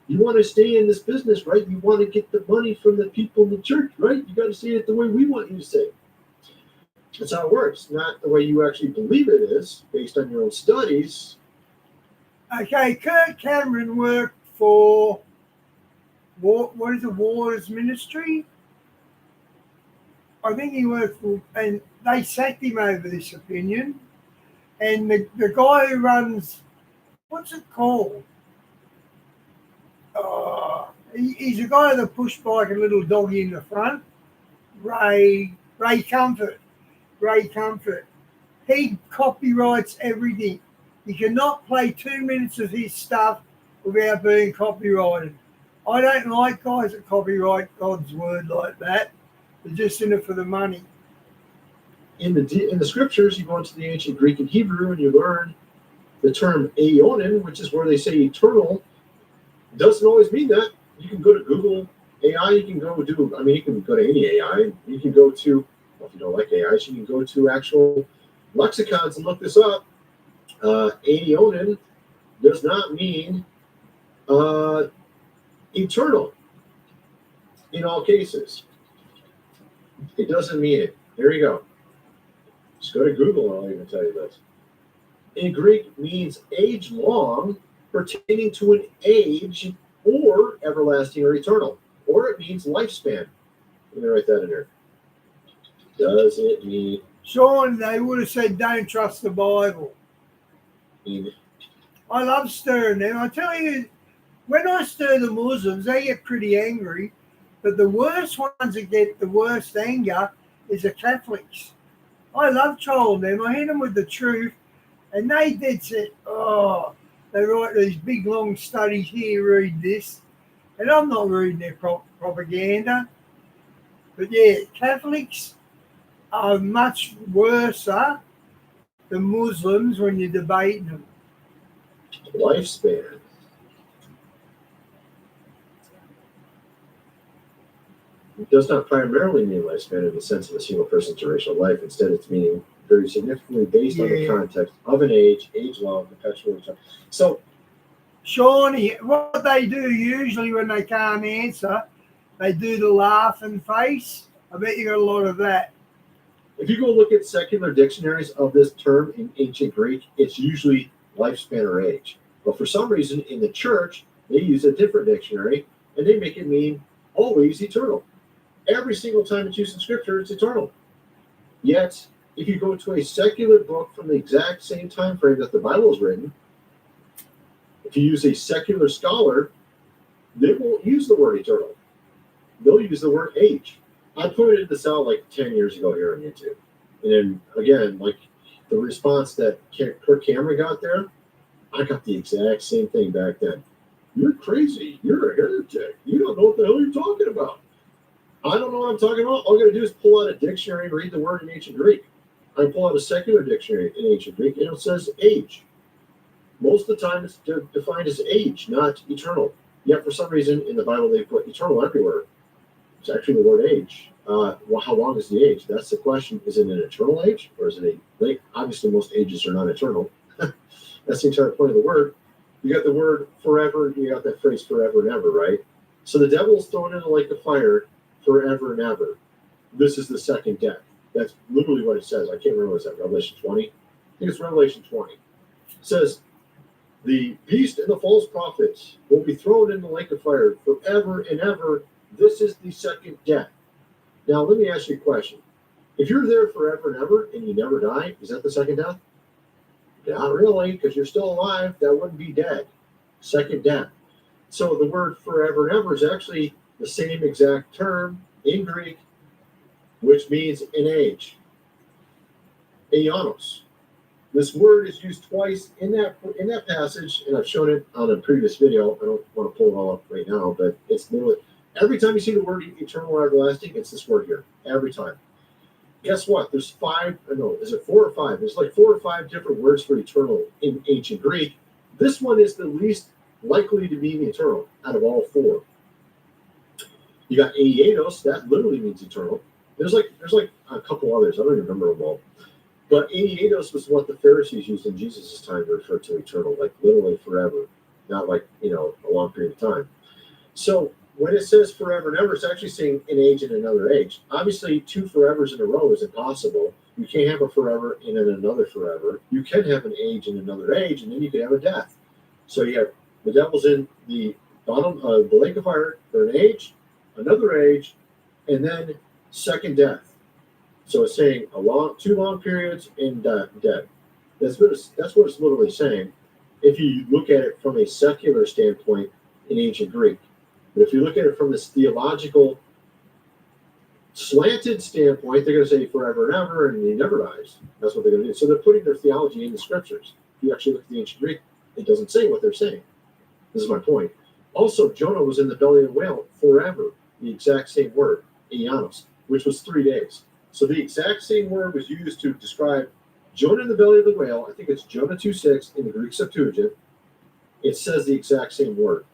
You want to stay in this business, right? You want to get the money from the people in the church, right? You got to say it the way we want you to say it. That's how it works, not the way you actually believe it is, based on your own studies. Okay, Kirk Cameron worked for what is the Waters Ministry? I think he worked for, and they sacked him over this opinion. And the guy who runs, what's it called? He's a guy with a push bike and a little doggy in the front. Ray Comfort. He copyrights everything. You cannot play 2 minutes of his stuff without being copyrighted. I don't like guys that copyright God's word like that. They're just in it for the money. In the scriptures, you go into the ancient Greek and Hebrew, and you learn the term aeonin, which is where they say eternal. Doesn't always mean that. You can go to Google AI. You can go to any AI. You can go to, well, if you don't like AIs, you can go to actual lexicons and look this up. Aeonin does not mean eternal in all cases. It doesn't mean it. There you go. Just go to Google and I'll even tell you this. In Greek means age long, pertaining to an age or everlasting or eternal. Or it means lifespan. Let me write that in there. Does it mean? Sean, they would have said don't trust the Bible. I love stirring them. I tell you, when I stir the Muslims, they get pretty angry. But the worst ones that get the worst anger is the Catholics. I love trolling them. I hit them with the truth. And they did say, oh, they write these big long studies here, read this. And I'm not reading their propaganda. But yeah, Catholics are much worse than Muslims when you're debating them. Lifespan. It does not primarily mean lifespan in the sense of a single person's duration of life. Instead, it's meaning very significantly based on the context of an age long, perpetual. So, Shawnee, what they do usually when they can't answer, they do the laughing face. I bet you got a lot of that. If you go look at secular dictionaries of this term in ancient Greek, it's usually lifespan or age. But for some reason in the church, they use a different dictionary and they make it mean always eternal. Every single time it's used in scripture, it's eternal. Yet, if you go to a secular book from the exact same time frame that the Bible is written, if you use a secular scholar, they won't use the word eternal. They'll use the word age. I pointed this out like 10 years ago here on YouTube. And then again, like the response that Kirk Cameron got there, I got the exact same thing back then. You're crazy. You're a heretic. You don't know what the hell you're talking about. I don't know what I'm talking about. All I got to do is pull out a dictionary and read the word in ancient Greek. I pull out a secular dictionary in ancient Greek and it says age. Most of the time it's defined as age, not eternal. Yet for some reason in the Bible they put eternal everywhere. It's actually the word age. Well, how long is the age? That's the question. Is it an eternal age or is it a late? Obviously, most ages are not eternal. That's the entire point of the word. You got the word forever. You got that phrase forever and ever, right? So the devil's thrown in the lake of fire forever and ever. This is the second death. That's literally what it says. I can't remember what it said. Revelation 20. I think it's Revelation 20. It says, the beast and the false prophets will be thrown in the lake of fire forever and ever. This is the second death. Now, let me ask you a question. If you're there forever and ever and you never die, is that the second death? Not really, because you're still alive. That wouldn't be dead. Second death. So the word forever and ever is actually the same exact term in Greek, which means an age. Aeonos. This word is used twice in that passage, and I've shown it on a previous video. I don't want to pull it all up right now, but it's literally every time you see the word eternal or everlasting, it's this word here. Every time. Guess what? There's 5, I know, is it 4 or 5? There's like 4 or 5 different words for eternal in ancient Greek, This one is the least likely to be eternal out of all four. You got Eidos, that literally means eternal. There's like a couple others. I don't even remember them all. But Eidos was what the Pharisees used in Jesus' time to refer to eternal, like literally forever, not like, a long period of time. So when it says forever and ever, it's actually saying an age and another age. Obviously, two forevers in a row is impossible. You can't have a forever and then another forever. You can have an age and another age, and then you can have a death. So you have the devil's in the bottom of the lake of fire for an age, another age, and then second death. So it's saying two long periods and dead. That's what it's literally saying. If you look at it from a secular standpoint in ancient Greek, but if you look at it from this theological slanted standpoint, they're going to say forever and ever, and he never dies. That's what they're going to do. So they're putting their theology in the scriptures. If you actually look at the ancient Greek, it doesn't say what they're saying. This is my point. Also, Jonah was in the belly of the whale forever. The exact same word, Ianos, which was 3 days. So the exact same word was used to describe Jonah in the belly of the whale. I think it's Jonah 2:6 in the Greek Septuagint. It says the exact same word.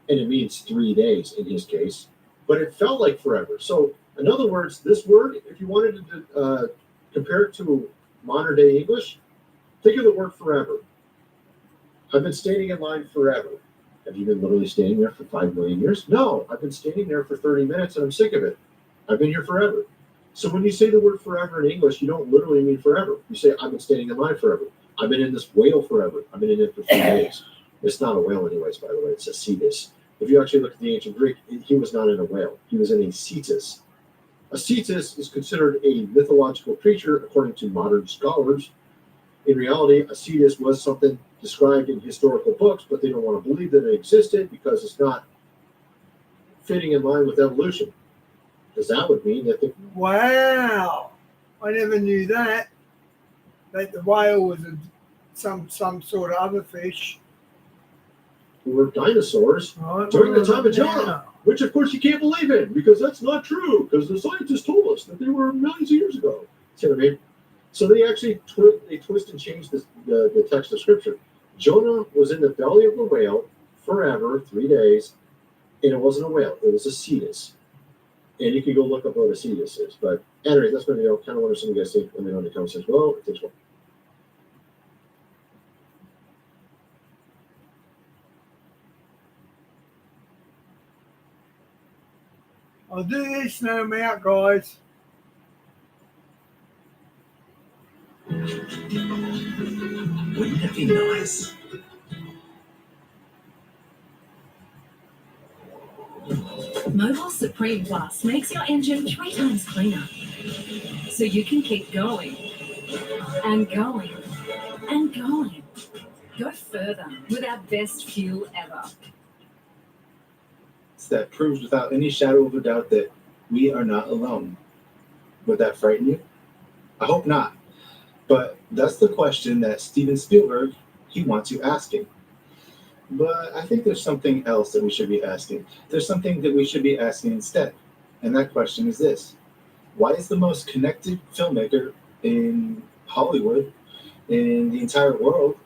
And it means 3 days in his case. But it felt like forever. So in other words, this word, if you wanted to compare it to modern day English, think of the word forever. I've been standing in line forever. Have you been literally standing there for 5 million years? No, I've been standing there for 30 minutes and I'm sick of it. I've been here forever. So when you say the word forever in English, you don't literally mean forever. You say, I've been standing in line forever. I've been in this whale forever. I've been in it for 3 days. It's not a whale anyways, by the way. It's a cetus. If you actually look at the ancient Greek, he was not in a whale. He was in a cetus. A cetus is considered a mythological creature, according to modern scholars. In reality, a cetus was something described in historical books, but they don't want to believe that it existed because it's not fitting in line with evolution. Because that would mean that Wow. I never knew that. That the whale was some sort of other fish. were dinosaurs during the time of Jonah, which of course you can't believe in because that's not true because the scientists told us that they were millions of years ago. See what I mean? So they actually twist and change the text of scripture. Jonah was in the belly of the whale forever, 3 days, and it wasn't a whale, it was a cetus. And you can go look up what a cetus is. But anyway, that's what I kind of want to some of you guys think. Let me know in the comments as well. It takes one. I'll do this now, I'm out, guys. Wouldn't it be nice? Mobile Supreme Plus makes your engine 3 times cleaner. So you can keep going and going and going. Go further with our best fuel ever. That proves without any shadow of a doubt that we are not alone. Would that frighten you? I hope not. But that's the question that Steven Spielberg, he wants you asking. But I think there's something else that we should be asking. There's something that we should be asking instead. And that question is this. Why is the most connected filmmaker in Hollywood, in the entire world,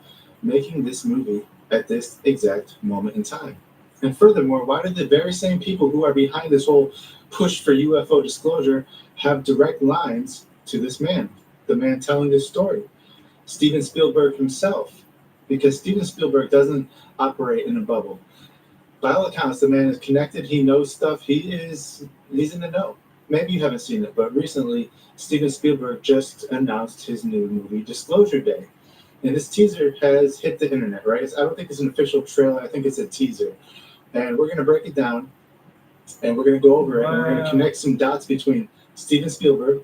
making this movie at this exact moment in time? And furthermore, why do the very same people who are behind this whole push for UFO disclosure have direct lines to this man, the man telling this story? Steven Spielberg himself, because Steven Spielberg doesn't operate in a bubble. By all accounts, the man is connected, he knows stuff, he's in the know. Maybe you haven't seen it, but recently, Steven Spielberg just announced his new movie, Disclosure Day. And this teaser has hit the internet, right? I don't think it's an official trailer, I think it's a teaser. And we're going to break it down, and we're going to go over it, and we're going to connect some dots between Steven Spielberg,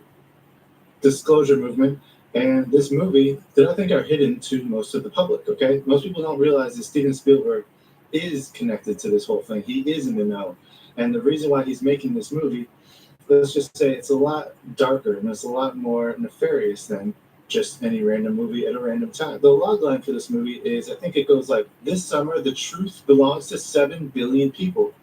Disclosure Movement, and this movie that I think are hidden to most of the public, okay? Most people don't realize that Steven Spielberg is connected to this whole thing. He is in the know. And the reason why he's making this movie, let's just say it's a lot darker, and it's a lot more nefarious than just any random movie at a random time. The logline for this movie is, I think it goes like, this summer, the truth belongs to 7 billion people.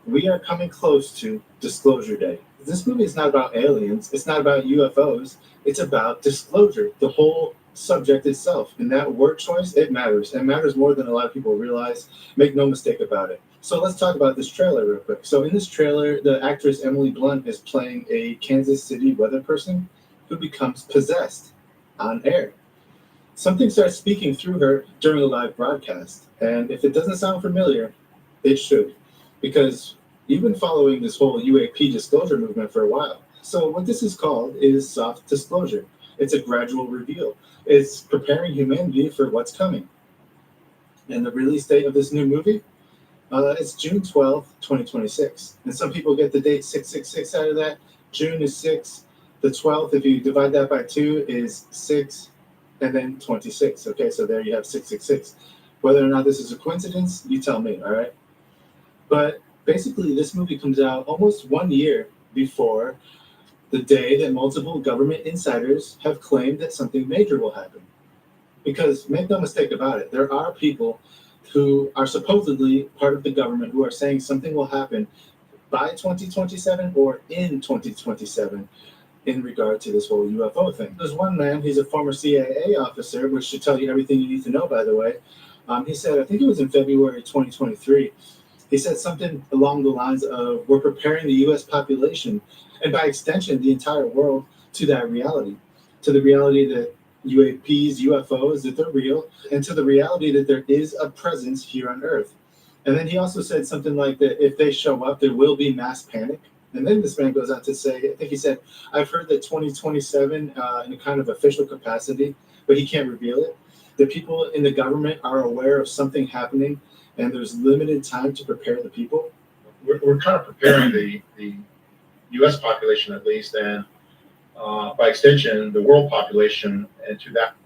We are coming close to Disclosure Day. This movie is not about aliens. It's not about UFOs. It's about disclosure. The whole subject itself. And that word choice, it matters. It matters more than a lot of people realize. Make no mistake about it. So let's talk about this trailer real quick. So in this trailer, the actress Emily Blunt is playing a Kansas City weather person who becomes possessed on air. Something starts speaking through her during a live broadcast. And if it doesn't sound familiar, it should, because you've been following this whole UAP disclosure movement for a while. So what this is called is soft disclosure. It's a gradual reveal. It's preparing humanity for what's coming. And the release date of this new movie, it's June 12th, 2026. And some people get the date 666 out of that. June is 6. The 12th, if you divide that by 2, is 6, and then 26. Okay, so there you have 666. Whether or not this is a coincidence, you tell me, all right? But basically, this movie comes out almost 1 year before the day that multiple government insiders have claimed that something major will happen. Because make no mistake about it, there are people who are supposedly part of the government who are saying something will happen by 2027 or in 2027 in regard to this whole UFO thing. There's one man, he's a former CIA officer, which should tell you everything you need to know, by the way. He said, I think it was in February 2023, he said something along the lines of, we're preparing the US population, and by extension, the entire world, to that reality, to the reality that UAPs, UFOs, that they're real, and to the reality that there is a presence here on Earth. And then he also said something like that if they show up, there will be mass panic. And then this man goes on to say, I think he said, I've heard that 2027 in a kind of official capacity, but he can't reveal it, that people in the government are aware of something happening and there's limited time to prepare the people. We're kind of preparing the U.S. population, at least, and by extension, the world population, into that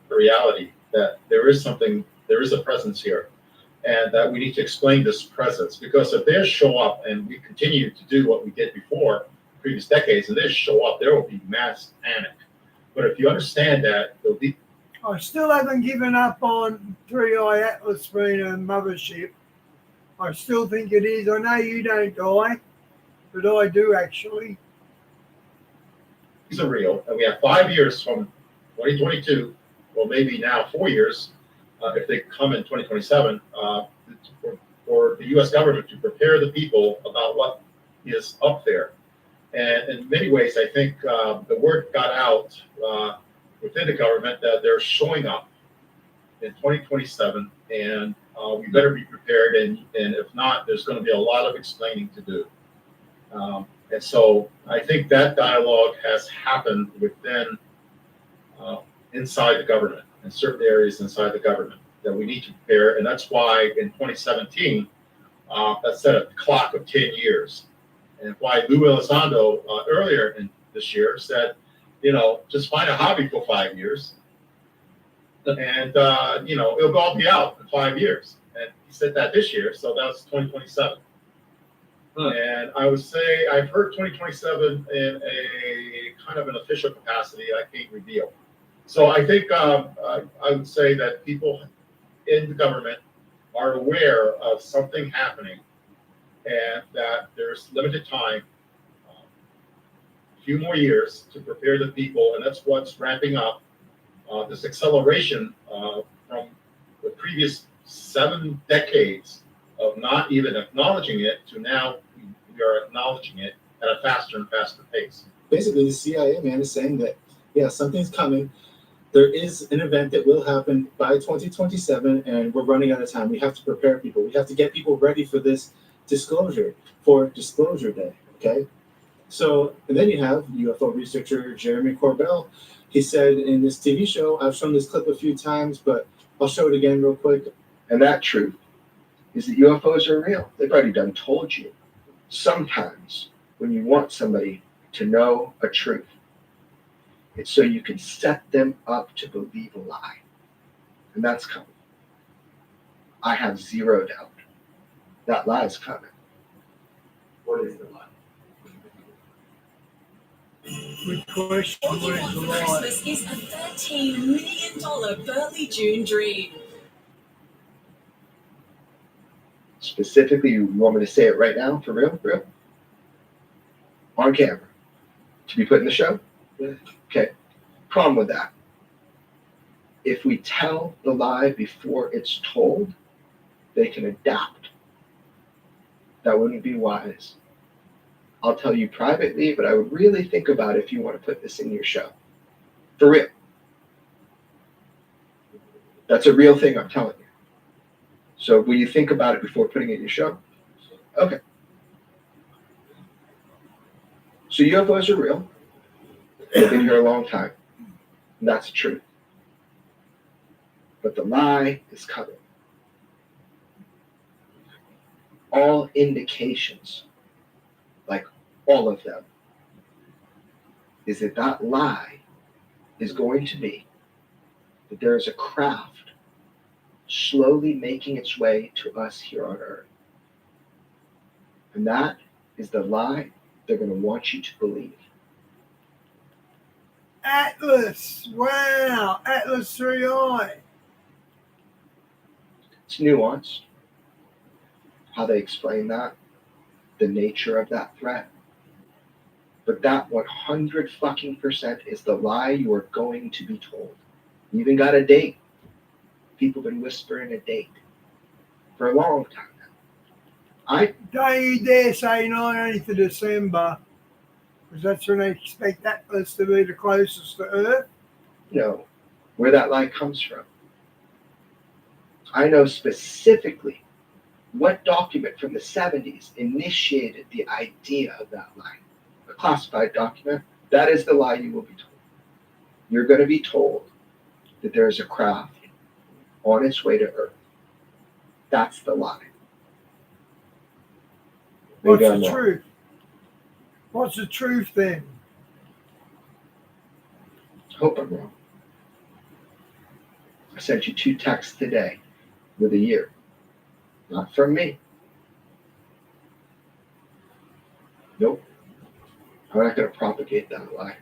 reality that there is a presence here, and that we need to explain this presence. Because if they show up and we continue to do what we did before, previous decades, and they show up, there will be mass panic. But if you understand that, there'll be. I still haven't given up on 3i Atlas being a mothership. I still think it is. I know you don't, Guy, but I do actually. These are real, and we have 5 years from 2022, well, maybe now 4 years, if they come in 2027, for the U.S. government to prepare the people about what is up there. And in many ways, I think the word got out within the government that they're showing up in 2027, and we better be prepared. And if not, there's going to be a lot of explaining to do. And so I think that dialogue has happened within, inside the government, in certain areas inside the government, that we need to prepare. And that's why in 2017, that set a clock of 10 years. And why Lou Elizondo earlier in this year said, just find a hobby for 5 years. And, it'll all be out in 5 years. And he said that this year, so that's 2027. And I would say I've heard 2027 in a kind of an official capacity I can't reveal. So I think I would say that people in the government are aware of something happening, and that there's limited time, a few more years to prepare the people, and that's what's ramping up this acceleration from the previous 7 decades of not even acknowledging it to now we are acknowledging it at a faster and faster pace. Basically, the CIA man is saying that, yeah, something's coming. There is an event that will happen by 2027, and we're running out of time. We have to prepare people. We have to get people ready for this disclosure, for Disclosure Day, okay? So, and then you have UFO researcher Jeremy Corbell. He said in this TV show, I've shown this clip a few times, but I'll show it again real quick. And that truth is that UFOs are real. They've already done told you. Sometimes when you want somebody to know a truth, it's so you can set them up to believe a lie. And that's coming. I have zero doubt that lie is coming. What is the lie? Good question. All you want for Christmas is a $13 million Burley June dream. Specifically, you want me to say it right now, for real? For real? On camera. To be put in the show? Yeah. Okay. Problem with that. If we tell the lie before it's told, they can adapt. That wouldn't be wise. I'll tell you privately, but I would really think about if you want to put this in your show. For real. That's a real thing I'm telling you. So will you think about it before putting it in your show? Okay. So UFOs are real. They've been here a long time. And that's the truth. But the lie is coming. All indications, like all of them, is that that lie is going to be that there is a craft slowly making its way to us here on Earth. And that is the lie they're going to want you to believe. Atlas. Wow. Atlas 3I. It's nuanced. How they explain that, the nature of that threat. But that 100% is the lie you are going to be told. You even got a date. People have been whispering a date for a long time now. Don't you dare say 19th of December, because that's when they expect Atlas to be the closest to Earth. No, where that lie comes from. I know specifically what document from the 70s initiated the idea of that lie. A classified document. That is the lie you will be told. You're going to be told that there is a craft on its way to Earth. That's the lie. What's the truth? What's the truth then? Hope I'm wrong. I sent you 2 texts today with a year. Not from me. Nope. I'm not going to propagate that lie.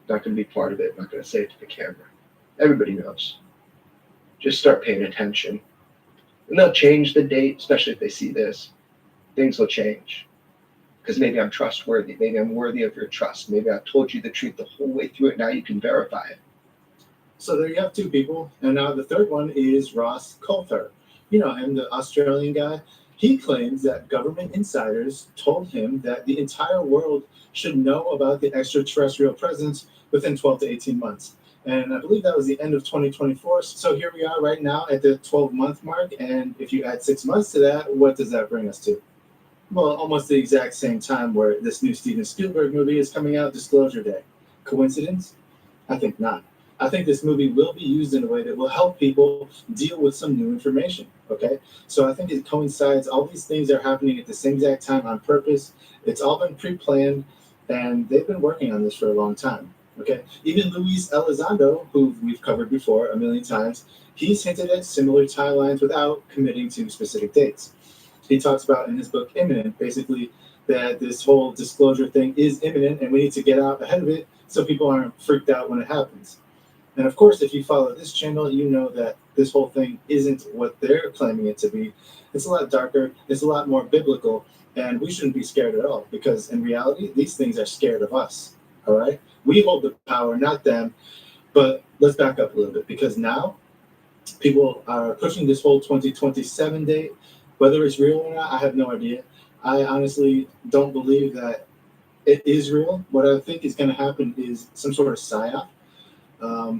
Not going to be part of it. I'm not going to say it to the camera. Everybody knows. Just start paying attention. And they'll change the date, especially if they see this. Things will change. Because maybe I'm trustworthy. Maybe I'm worthy of your trust. Maybe I've told you the truth the whole way through it. Now you can verify it. So there you have 2 people. And now the third one is Ross Coulthard. You know him, the Australian guy. He claims that government insiders told him that the entire world should know about the extraterrestrial presence within 12 to 18 months. And I believe that was the end of 2024. So here we are right now at the 12-month mark. And if you add 6 months to that, what does that bring us to? Well, almost the exact same time where this new Steven Spielberg movie is coming out, Disclosure Day. Coincidence? I think not. I think this movie will be used in a way that will help people deal with some new information, okay? So I think it coincides. All these things are happening at the same exact time on purpose. It's all been pre-planned, and they've been working on this for a long time, okay? Even Luis Elizondo, who we've covered before a million times, he's hinted at similar timelines without committing to specific dates. He talks about in his book, Imminent, basically that this whole disclosure thing is imminent, and we need to get out ahead of it so people aren't freaked out when it happens. And of course, if you follow this channel, you know that this whole thing isn't what they're claiming it to be. It's a lot darker, it's a lot more biblical, and we shouldn't be scared at all, because in reality, these things are scared of us, all right? We hold the power, not them. But let's back up a little bit, because now people are pushing this whole 2027 date. Whether it's real or not, I have no idea. I honestly don't believe that it is real. What I think is going to happen is some sort of psyop.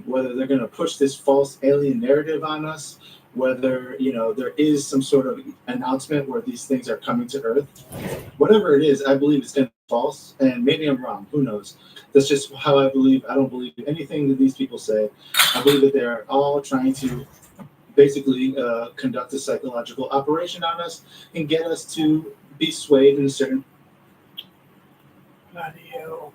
Whether they're going to push this false alien narrative on us, whether there is some sort of announcement where these things are coming to Earth, whatever it is, I believe it's going to be false, and maybe I'm wrong. Who knows? That's just how I believe. I don't believe anything that these people say. I believe that they're all trying to basically conduct a psychological operation on us and get us to be swayed in a certain. Bloody hell.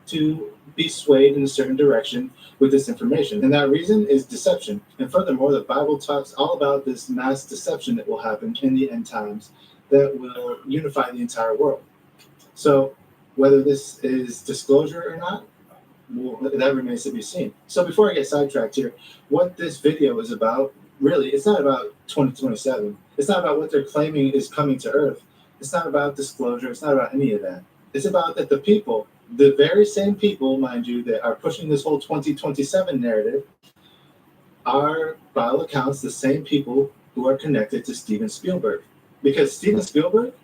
To be swayed in a certain direction with this information. And that reason is deception. And furthermore, the Bible talks all about this mass deception that will happen in the end times that will unify the entire world. So whether this is disclosure or not, Well, that remains to be seen. So before I get sidetracked here, what this video is about, really, it's not about 2027. It's not about what they're claiming is coming to Earth. It's not about disclosure. It's not about any of that. It's about that the people, the very same people, mind you, that are pushing this whole 2027 narrative are, by all accounts, the same people who are connected to Steven Spielberg. Because Steven Spielberg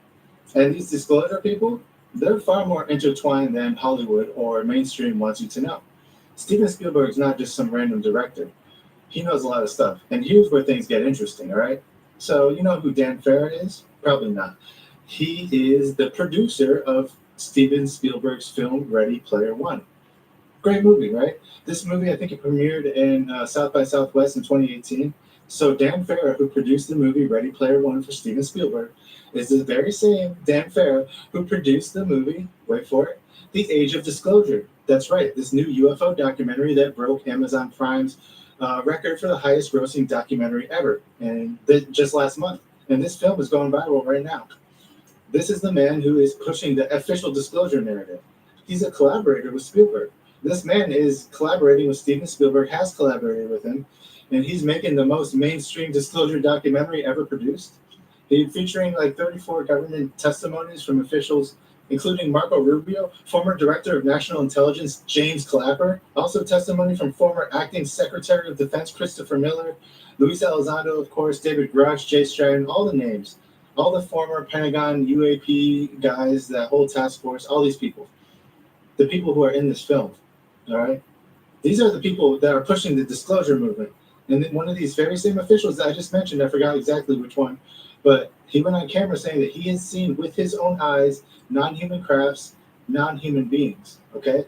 and these disclosure people, they're far more intertwined than Hollywood or mainstream wants you to know. Steven Spielberg's not just some random director. He knows a lot of stuff. And here's where things get interesting, all right? So you know who Dan Farah is? Probably not. He is the producer of Steven Spielberg's film Ready Player One. Great movie, right? This movie, I think it premiered in South by Southwest in 2018. So Dan Farah, who produced the movie Ready Player One for Steven Spielberg, is the very same Dan Farah who produced the movie, wait for it, The Age of Disclosure. That's right, this new UFO documentary that broke Amazon Prime's record for the highest grossing documentary ever, and just last month. And this film is going viral right now. This is the man who is pushing the official disclosure narrative. He's a collaborator with Spielberg. This man is collaborating with Steven Spielberg, has collaborated with him, and he's making the most mainstream disclosure documentary ever produced. He's featuring like 34 government testimonies from officials, including Marco Rubio, former Director of National Intelligence James Clapper, also testimony from former Acting Secretary of Defense Christopher Miller, Luis Elizondo, of course, David Grush, Jay Stratton, all the names, all the former Pentagon UAP guys, that whole task force, all these people, the people who are in this film, all right? These are the people that are pushing the disclosure movement. And one of these very same officials that I just mentioned, I forgot exactly which one, but he went on camera saying that he has seen with his own eyes non-human crafts, non-human beings, okay?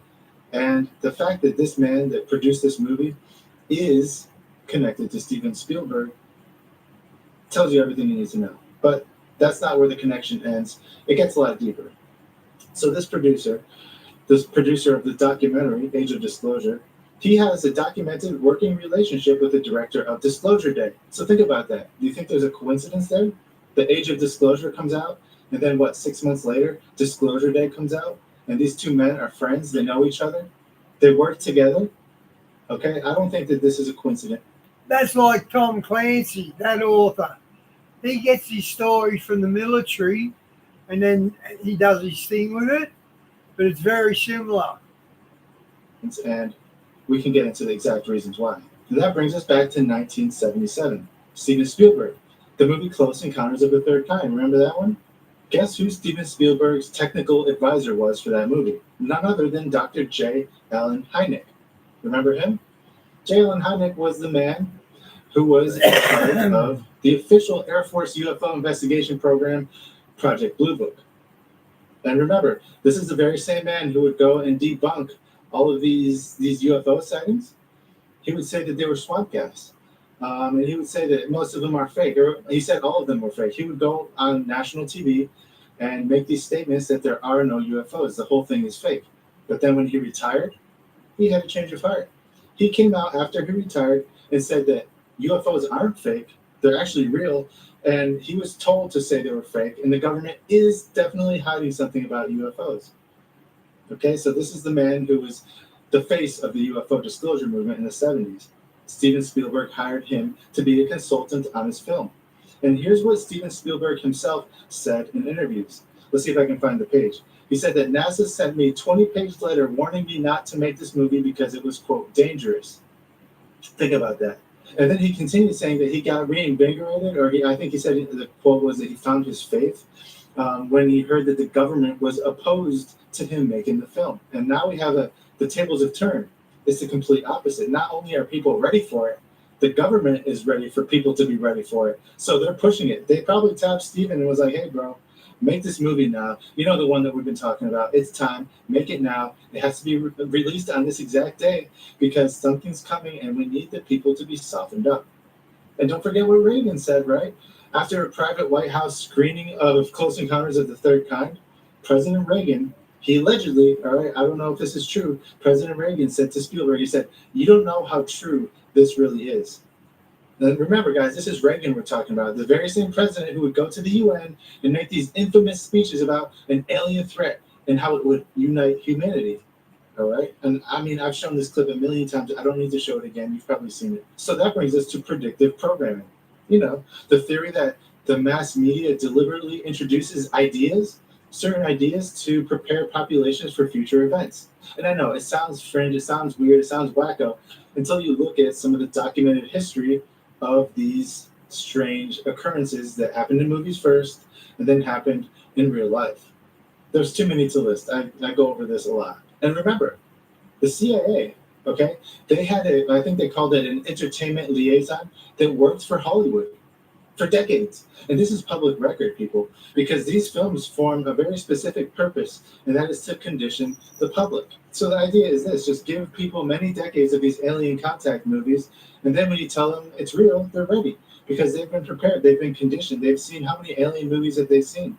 And the fact that this man that produced this movie is connected to Steven Spielberg tells you everything you need to know. But that's not where the connection ends. It gets a lot deeper. So this producer of the documentary, Age of Disclosure, he has a documented working relationship with the director of Disclosure Day. So think about that. Do you think there's a coincidence there? The Age of Disclosure comes out, and then 6 months later, Disclosure Day comes out, and these two men are friends, they know each other, they work together. Okay, I don't think that this is a coincidence. That's like Tom Clancy, that author. He gets his stories from the military, and then he does his thing with it, but it's very similar. And we can get into the exact reasons why. And that brings us back to 1977. Steven Spielberg, the movie Close Encounters of the Third Kind. Remember that one? Guess who Steven Spielberg's technical advisor was for that movie? None other than Dr. J. Allen Hynek. Remember him? J. Allen Hynek was the man who was in charge of the official Air Force UFO investigation program, Project Blue Book. And remember, this is the very same man who would go and debunk all of these UFO sightings. He would say that they were swamp gas. And he would say that most of them are fake. Or he said all of them were fake. He would go on national TV and make these statements that there are no UFOs. The whole thing is fake. But then when he retired, he had a change of heart. He came out after he retired and said that UFOs aren't fake. They're actually real. And he was told to say they were fake. And the government is definitely hiding something about UFOs. Okay, so this is the man who was the face of the UFO disclosure movement in the 70s. Steven Spielberg hired him to be a consultant on his film. And here's what Steven Spielberg himself said in interviews. Let's see if I can find the page. He said that NASA sent me a 20-page letter warning me not to make this movie because it was, quote, dangerous. Think about that. And then he continued saying that he got reinvigorated, or I think he said the quote was that he found his faith when he heard that the government was opposed to him making the film. And now we have the tables have turned. It's the complete opposite. Not only are people ready for it, the government is ready for people to be ready for it. So they're pushing it. They probably tapped Steven and was like, hey, bro, make this movie now. You know, the one that we've been talking about. It's time. Make it now. It has to be released on this exact day because something's coming and we need the people to be softened up. And don't forget what Reagan said, right? After a private White House screening of Close Encounters of the Third Kind, President Reagan, he allegedly, all right, I don't know if this is true, President Reagan said to Spielberg, he said, you don't know how true this really is. And remember, guys, this is Reagan we're talking about, the very same president who would go to the UN and make these infamous speeches about an alien threat and how it would unite humanity. All right. And I mean, I've shown this clip a million times. I don't need to show it again. You've probably seen it. So that brings us to predictive programming. You know, the theory that the mass media deliberately introduces ideas, certain ideas, to prepare populations for future events. And I know it sounds fringe, it sounds weird, it sounds wacko until you look at some of the documented history of these strange occurrences that happened in movies first and then happened in real life. There's too many to list. I go over this a lot. And remember, the CIA, okay, they had I think they called it an entertainment liaison that worked for Hollywood for decades. And this is public record, people, because these films form a very specific purpose, and that is to condition the public. So the idea is this: just give people many decades of these alien contact movies, and then when you tell them it's real, they're ready because they've been prepared, they've been conditioned, they've seen how many alien movies that they've seen.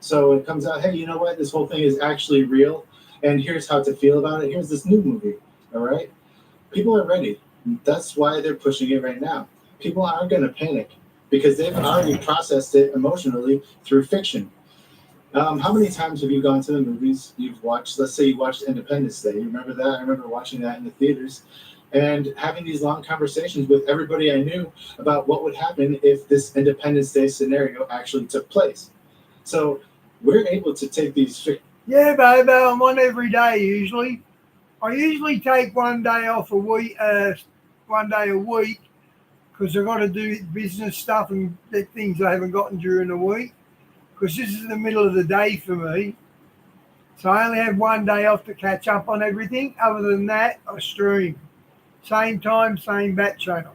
So it comes out, hey, you know what? This whole thing is actually real, and here's how to feel about it. Here's this new movie, all right? People are ready. That's why they're pushing it right now. People aren't going to panic because they've already processed it emotionally through fiction. How many times have you gone to the movies? You've watched, let's say you watched Independence Day. You remember that? I remember watching that in the theaters and having these long conversations with everybody I knew about what would happen if this Independence Day scenario actually took place. So we're able to take these. Yeah, babe, I'm on every day usually. I usually take one day off a week, 1 day a week, because I've got to do business stuff and things I haven't gotten during the week. Because this is the middle of the day for me. So I only have 1 day off to catch up on everything. Other than that, I stream. Same time, same bat channel.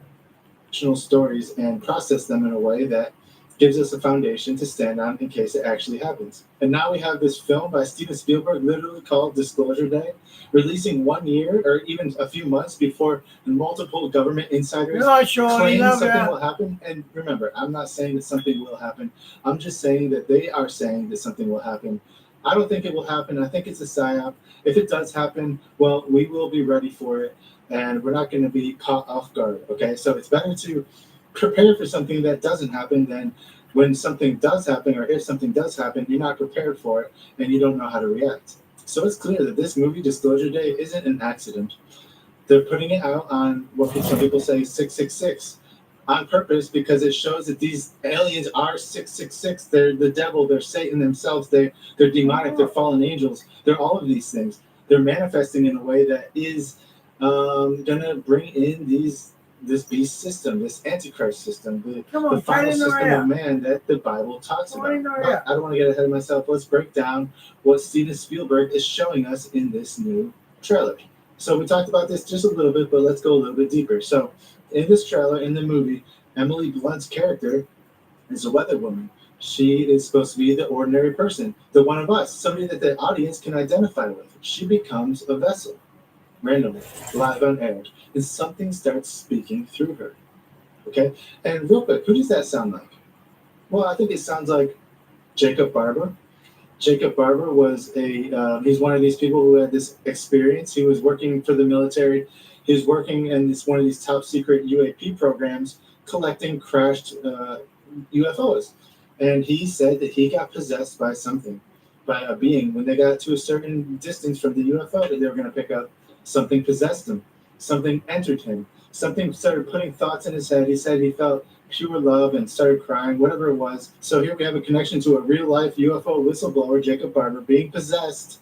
Stories and process them in a way that gives us a foundation to stand on in case it actually happens. And now we have this film by Steven Spielberg, literally called Disclosure Day, releasing 1 year or even a few months before multiple government insiders claim something will happen. And remember, I'm not saying that something will happen. I'm just saying that they are saying that something will happen. I don't think it will happen. I think it's a psyop. If it does happen, well, we will be ready for it, and we're not going to be caught off guard, okay? So it's better to prepare for something that doesn't happen than when something does happen, or if something does happen, you're not prepared for it and you don't know how to react. So it's clear that this movie, Disclosure Day, isn't an accident. They're putting it out on what some people say 666 on purpose because it shows that these aliens are 666. They're the devil, they're Satan themselves, they're demonic, they're fallen angels, they're all of these things. They're manifesting in a way that is gonna bring in this beast system, this antichrist system, the final system of man that the Bible talks about. But I don't want to get ahead of myself. Let's break down what Steven Spielberg is showing us in this new trailer. So we talked about this just a little bit, but let's go a little bit deeper. So in this trailer, in the movie, Emily Blunt's character is a weather woman. She is supposed to be the ordinary person, the one of us, somebody that the audience can identify with. She becomes a vessel, randomly, live on air, and something starts speaking through her. Okay? And real quick, who does that sound like? Well, I think it sounds like Jacob Barber. Jacob Barber was he's one of these people who had this experience. He was working for the military. He was working in one of these top secret UAP programs collecting crashed UFOs. And he said that he got possessed by something, by a being. When they got to a certain distance from the UFO that they were going to pick up, something possessed him. Something entered him. Something started putting thoughts in his head. He said he felt pure love and started crying, whatever it was. So here we have a connection to a real-life UFO whistleblower, Jacob Barber, being possessed,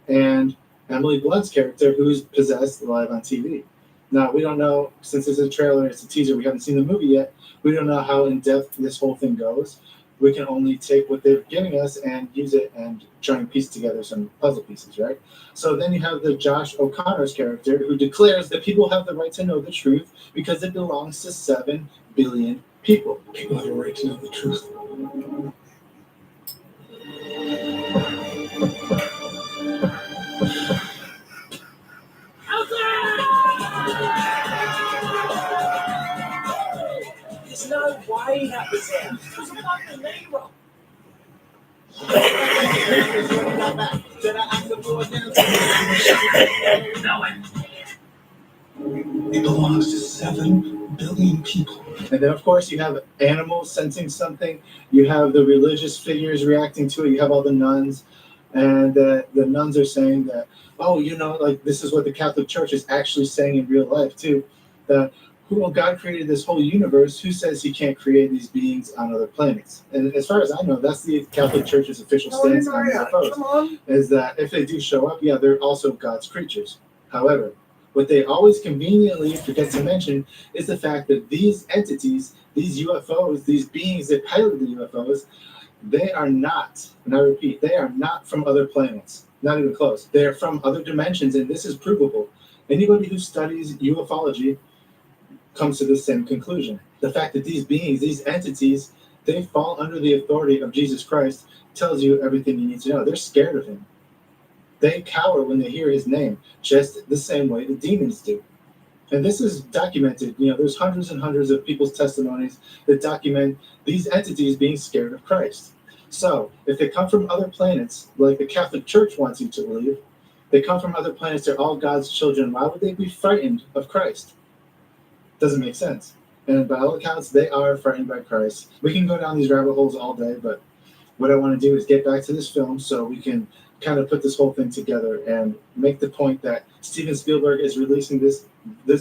and Emily Blunt's character, who's possessed, live on TV. Now, we don't know, since it's a trailer, it's a teaser, we haven't seen the movie yet, we don't know how in-depth this whole thing goes. We can only take what they're giving us and use it and try and piece together some puzzle pieces, right? So then you have the Josh O'Connor's character who declares that people have the right to know the truth because it belongs to 7 billion people. People have a right to know the truth. There's no way that was him. It was a fucking mirror. It belongs to 7 billion people. And then, of course, you have animals sensing something. You have the religious figures reacting to it. You have all the nuns. And the nuns are saying that, oh, like this is what the Catholic Church is actually saying in real life too. That God created this whole universe. Who says he can't create these beings on other planets? And as far as I know, that's the Catholic Church's official stance on UFOs. Is that if they do show up, yeah, they're also God's creatures. However, what they always conveniently forget to mention is the fact that these entities, these UFOs, these beings that pilot the UFOs, they are not, and I repeat, they are not from other planets. Not even close. They are from other dimensions, and this is provable. Anybody who studies ufology comes to the same conclusion. The fact that these beings, these entities, they fall under the authority of Jesus Christ tells you everything you need to know. They're scared of him. They cower when they hear his name, just the same way the demons do. And this is documented. There's hundreds and hundreds of people's testimonies that document these entities being scared of Christ. So if they come from other planets, like the Catholic Church wants you to believe, they come from other planets, they're all God's children, why would they be frightened of Christ? Doesn't make sense. And by all accounts, they are frightened by Christ. We can go down these rabbit holes all day, but what I want to do is get back to this film so we can kind of put this whole thing together and make the point that Steven Spielberg is releasing this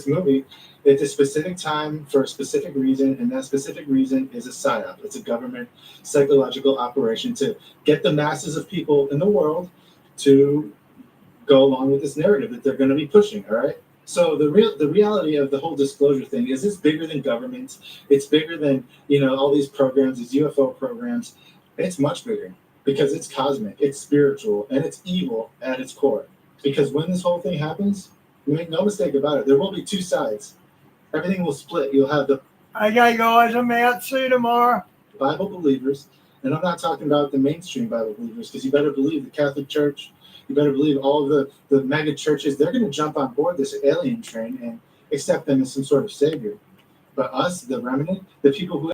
movie at a specific time for a specific reason, and that specific reason is a psyop. It's a government psychological operation to get the masses of people in the world to go along with this narrative that they're going to be pushing, all right? So the reality of the whole disclosure thing is it's bigger than government. It's bigger than, all these programs, these UFO programs. It's much bigger because it's cosmic, it's spiritual, and it's evil at its core. Because when this whole thing happens, make no mistake about it, there will be two sides. Everything will split. You'll have the Okay, guys, I'm out. See you tomorrow. Bible believers, and I'm not talking about the mainstream Bible believers, because you better believe the Catholic Church, you better believe all of the mega churches, they're going to jump on board this alien train and accept them as some sort of savior. But us, the remnant, the people who